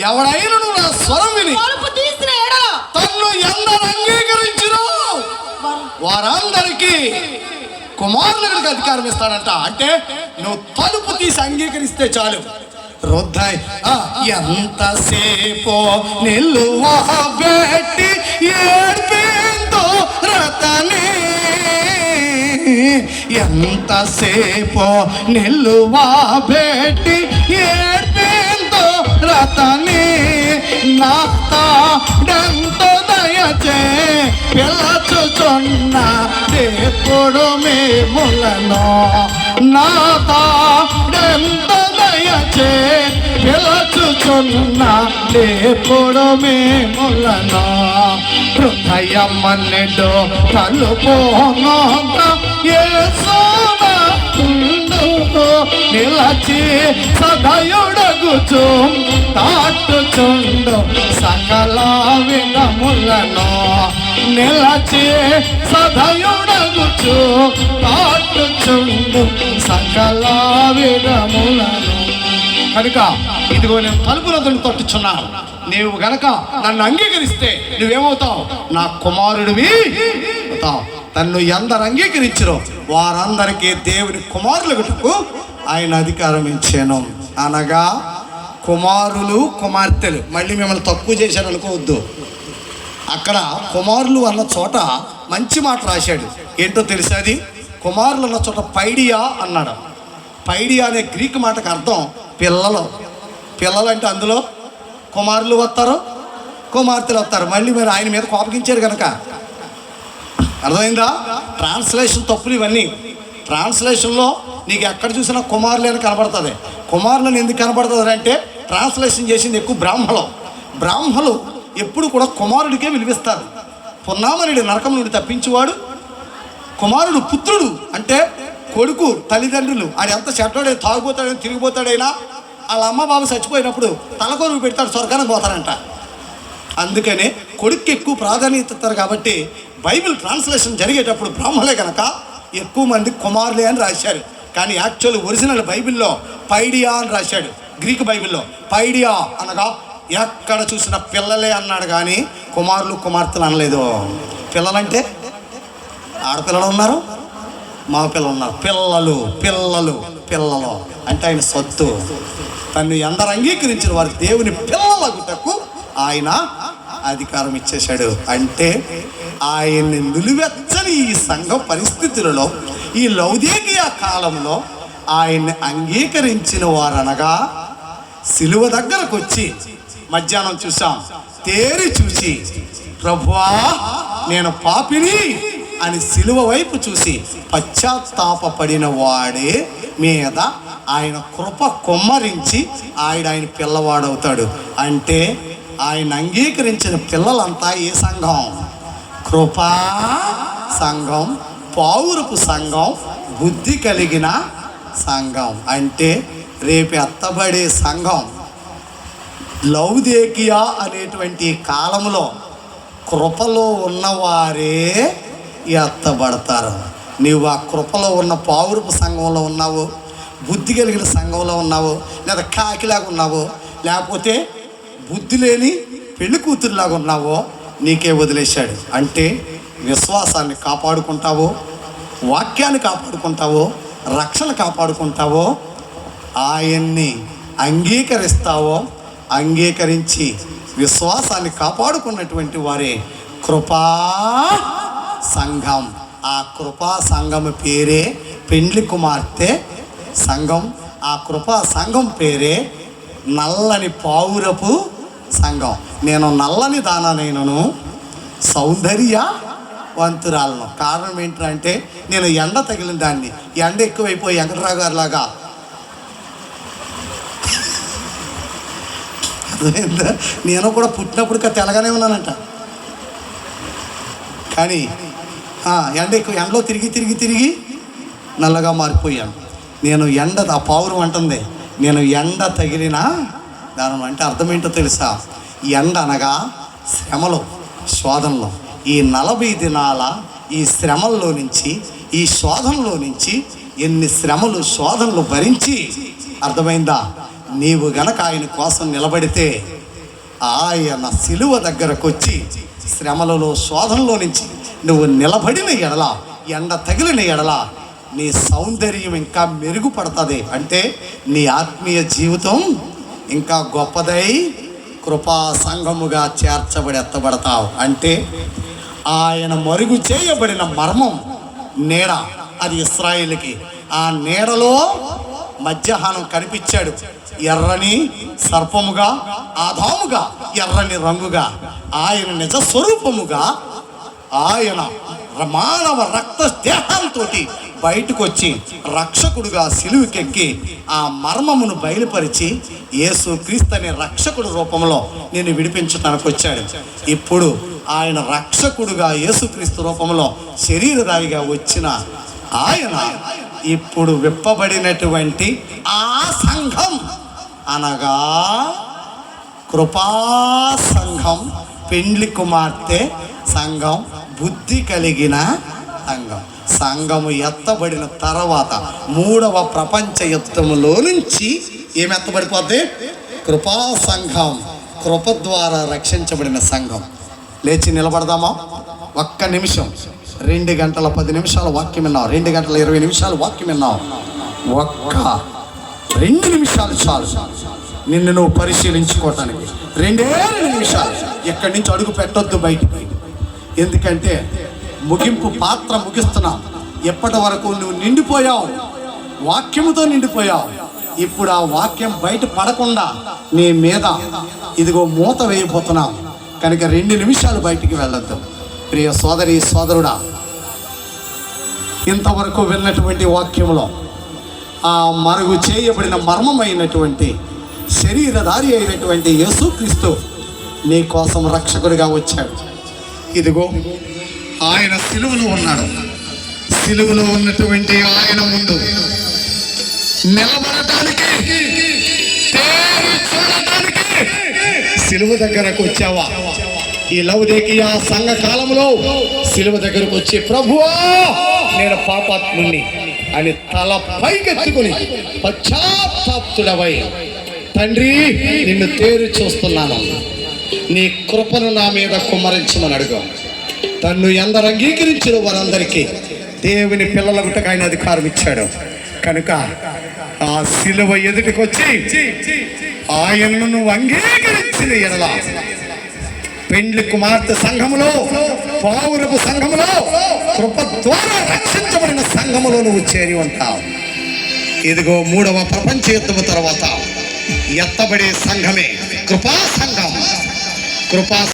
ఎవడైనను నా స్వరం విని తలుపు తీసిన ఎడల తన్ను ఎందరు అంగీకరించును వారందరికీ కుమారులకు అధికారం ఇస్తాడంట. అంటే నువ్వు తలుపు తీసి అంగీకరిస్తే చాలు. రుద్ధాయ్ ఎంతసేపో నిలువబెట్టి ఏడ్పిందో రతనే, ఎంతసేపో నిలువబెట్టి ఏడ్పిందో రతనే, నా తాడంతో దయచే పిలచుచున్న దేవుడు మేములను, నా తాడంతో దయచే పిలచుచున్న దేవుడు మేములను, హృదయమన్నెడు తలుపోనోత యేసునందు నిలచి సదయుడగుచు తాటుచుండు సకల విధములను, నిలచి సదయుడగుచు తాటుచుండు సకల విధములను. కనుక ఇదిగో నేను తలుపులను తట్టుచున్నాను. నీవు గనక నన్ను అంగీకరిస్తే నువ్వేమవుతావు? నా కుమారుడివి అవుతావు. తన్ను ఎందరు అంగీకరించరో వారందరికీ దేవుని కుమారులకు ఆయన అధికారం ఇచ్చాను. అనగా కుమారులు కుమార్తెలు. మళ్ళీ మిమ్మల్ని తక్కువ చేశాను అనుకోవద్దు. అక్కడ కుమారులు అన్న చోట మంచి మాట రాశాడు. ఏంటో తెలుసా? అది కుమారులు అన్న చోట పైడియా అన్నాడు. పైడియా అనే గ్రీక్ మాటకు అర్థం పిల్లలు. పిల్లలు అంటే అందులో కుమారులు వస్తారు, కుమార్తెలు వస్తారు. మళ్ళీ మీరు ఆయన మీద కోపగించారు కనుక అర్థమైందా? ట్రాన్స్లేషన్ తప్పులు ఇవన్నీ. ట్రాన్స్లేషన్లో నీకు ఎక్కడ చూసినా కుమారులు అని కనబడుతుంది. కుమారులను ఎందుకు కనబడుతుంది అంటే ట్రాన్స్లేషన్ చేసింది ఎక్కువ బ్రాహ్మలు ఎప్పుడు కూడా కుమారుడికే విలువిస్తారు. పొన్నామనుడి నరకం నుండి తప్పించేవాడు కుమారుడు. పుత్రుడు అంటే కొడుకు. తల్లిదండ్రులు అది ఎంత చెడ్డోడే, తాగుపోతాడని తిరిగిపోతాడైనా వాళ్ళ అమ్మ బాబు చచ్చిపోయినప్పుడు తలకొరువు పెడతాడు, స్వర్గానికి పోతాడంట. అందుకనే కొడుక్కి ఎక్కువ ప్రాధాన్యత ఇస్తారు. కాబట్టి బైబిల్ ట్రాన్స్లేషన్ జరిగేటప్పుడు బ్రాహ్మలే కనుక ఎక్కువ మంది కుమారులే అని రాశారు. కానీ యాక్చువల్ ఒరిజినల్ బైబిల్లో పైడియా అని రాశాడు. గ్రీక్ బైబిల్లో పైడియా అనగా ఎక్కడ చూసిన పిల్లలే అన్నాడు, కానీ కుమారులు కుమార్తెలు అనలేదు. పిల్లలంటే ఆడపిల్లలు ఉన్నారు, మగ పిల్లలు ఉన్నారు. పిల్లలు అంటే ఆయన సొత్తు. తను ఎందరు అంగీకరించిన వారు దేవుని పిల్లలగుటకు ఆయన అధికారం ఇచ్చేశాడు. అంటే ఆయన్ని నిలువెచ్చని ఈ సంఘ పరిస్థితులలో, ఈ లౌదేకియా కాలంలో ఆయన్ని అంగీకరించిన వారనగా సిలువ దగ్గరకు వచ్చి మధ్యాహ్నం చూసాం తేరి చూసి, ప్రభువా నేను పాపిని అని సిలువ వైపు చూసి పశ్చాత్తాపడిన వాడే మీద ఆయన కృప కుమ్మరించి ఆయన పిల్లవాడవుతాడు. అంటే ఆయన అంగీకరించిన పిల్లలంతా ఏ సంఘం? కృపా సంఘం, పౌరపు సంఘం, బుద్ధి కలిగిన సంఘం. అంటే రేపు ఎత్తబడే సంఘం లౌదేకియా అనేటువంటి కాలంలో కృపలో ఉన్నవారే ఎత్తబడతారు. నీవు ఆ కృపలో ఉన్న పౌరపు సంఘంలో ఉన్నావు, బుద్ధి కలిగిన సంఘంలో ఉన్నావు, లేదా కాకిలాగా ఉన్నావు, లేకపోతే బుద్ధి లేని పెళ్లి కూతురులాగా ఉన్నావో నీకే వదిలేశాడు. అంటే విశ్వాసాన్ని కాపాడుకుంటావో, వాక్యాన్ని కాపాడుకుంటావో, రక్షణ కాపాడుకుంటావో, ఆయన్ని అంగీకరిస్తావో, అంగీకరించి విశ్వాసాన్ని కాపాడుకున్నటువంటి వారే కృపా సంఘం. ఆ కృపా సంఘం పేరే పెండ్లి కుమార్తె సంఘం. ఆ కృపా సంఘం పేరే నల్లని పౌరపు సంఘం. నేను నల్లని దాననైనను సౌందర్యవంతురాలను. కారణం ఏంటంటే నేను ఎండ తగిలిన దాన్ని. ఎండ ఎక్కువైపోయి వెంకటరావు గారిలాగా నేను కూడా పుట్టినప్పుడు తెల్లగానే ఉన్నానంట. కానీ ఎండలో తిరిగి నల్లగా మారిపోయాను. నేను ఆ పౌరం అంటుంది, నేను ఎండ తగిలిన దానం. అంటే అర్థం ఏంటో తెలుసా? ఎండ అనగా శ్రమలో, శోధనలో. ఈ 40 దినాల ఈ శ్రమల్లో నుంచి, ఈ శోధనలో నుంచి ఎన్ని శ్రమలు శోధనలు భరించి, అర్థమైందా? నీవు గనక ఆయన కోసం నిలబడితే ఆయన సిలువ దగ్గరకు వచ్చి శ్రమలలో శోధనలో నుంచి నువ్వు నిలబడిన ఎడల, ఎండ తగిలిన ఎడల నీ సౌందర్యం ఇంకా మెరుగుపడుతుంది. అంటే నీ ఆత్మీయ జీవితం ఇంకా గొప్పదై కృపా సంఘముగా చేర్చబడి ఎత్తబడతావు. అంటే ఆయన మరుగు చేయబడిన మర్మం నీడ, అది ఇశ్రాయేలుకి. ఆ నీడలో మధ్యాహ్నం కనిపించాడు. ఎర్రని సర్పముగా, ఆదాముగా, ఎర్రని రంగుగా, ఆయన నిజ స్వరూపముగా, ఆయన మానవ రక్త దేహంతో బయటకు వచ్చి రక్షకుడుగా సిలువకెక్కి ఆ మర్మమును బయలుపరిచి యేసు క్రీస్తు అనే రక్షకుడు రూపంలో నేను విడిపించడానికి వచ్చాడు. ఇప్పుడు ఆయన రక్షకుడుగా యేసుక్రీస్తు రూపంలో శరీరధారిగా వచ్చిన ఆయన ఇప్పుడు విప్పబడినటువంటి ఆ సంఘం అనగా కృపా సంఘం, పెండ్లి కుమార్తె సంఘం, బుద్ధి కలిగిన సంఘం. సంఘము ఎత్తబడిన తర్వాత 3వ ప్రపంచ యుద్ధములో నుంచి ఏమి ఎత్తబడిపోద్ది? కృపా సంఘం, కృప ద్వారా రక్షించబడిన సంఘం. లేచి నిలబడదామా? ఒక్క నిమిషం. 2 గంటల 10 నిమిషాలు వాక్యం విన్నావు, 2 గంటల 20 నిమిషాలు వాక్యం విన్నావు. ఒక్క 2 నిమిషాలు చాలు నిన్ను నువ్వు పరిశీలించుకోవటానికి. 2 నిమిషాలు. ఎక్కడి నుంచి అడుగు పెట్టొద్దు బయటికి. ఎందుకంటే ముగింపు పాత్ర ముగిస్తున్నాం. ఎప్పటి వరకు నువ్వు నిండిపోయావు, వాక్యముతో నిండిపోయావు. ఇప్పుడు ఆ వాక్యం బయట పడకుండా నీ మీద ఇదిగో మూత వేయబోతున్నాం. కనుక 2 నిమిషాలు బయటికి వెళ్ళొద్దు. ప్రియ సోదరి సోదరుడా, ఇంతవరకు విన్నటువంటి వాక్యంలో ఆ మరుగు చేయబడిన మర్మమైనటువంటి శరీరధారి అయినటువంటి యేసుక్రీస్తు నీ కోసం రక్షకుడిగా వచ్చాడు. ఇదిగో ఆయన సిలువలో ఉన్నాడు. సిలువలో ఉన్నటువంటి ఆయన ముందు నిలబడటానికి, చూడటానికి సిలువ దగ్గరకు వచ్చావా? ఈ లౌదేకియా సంఘ కాలంలో సిలువ దగ్గరకు వచ్చి ప్రభువా నేను పాపాత్ముని అని తల పైకెత్తుకుని పశ్చాత్తాప్తుడవై తండ్రి నిన్ను తేరు చూస్తున్నాను, నీ కృపను నా మీద కుమ్మరించమని అడుగు. తన్ను ఎందరు అంగీకరించిన వారందరికీ దేవుని పిల్లలకు ఆయన అధికారం ఇచ్చాడు. కనుక ఆ సిలువ ఎదుటికి వచ్చి ఆయనను నువ్వు అంగీకరించిన ఎడల పెండ్లి కుమార్తె సంఘములో, పౌరపు సంఘములో, కృప ద్వారా రక్షించబడిన సంఘములో నువ్వు చేరి ఉంటావు. ఇదిగో 3వ ప్రపంచ యుద్ధము తర్వాత ఎత్తబడే సంఘమే కృపా సంఘం. కృపా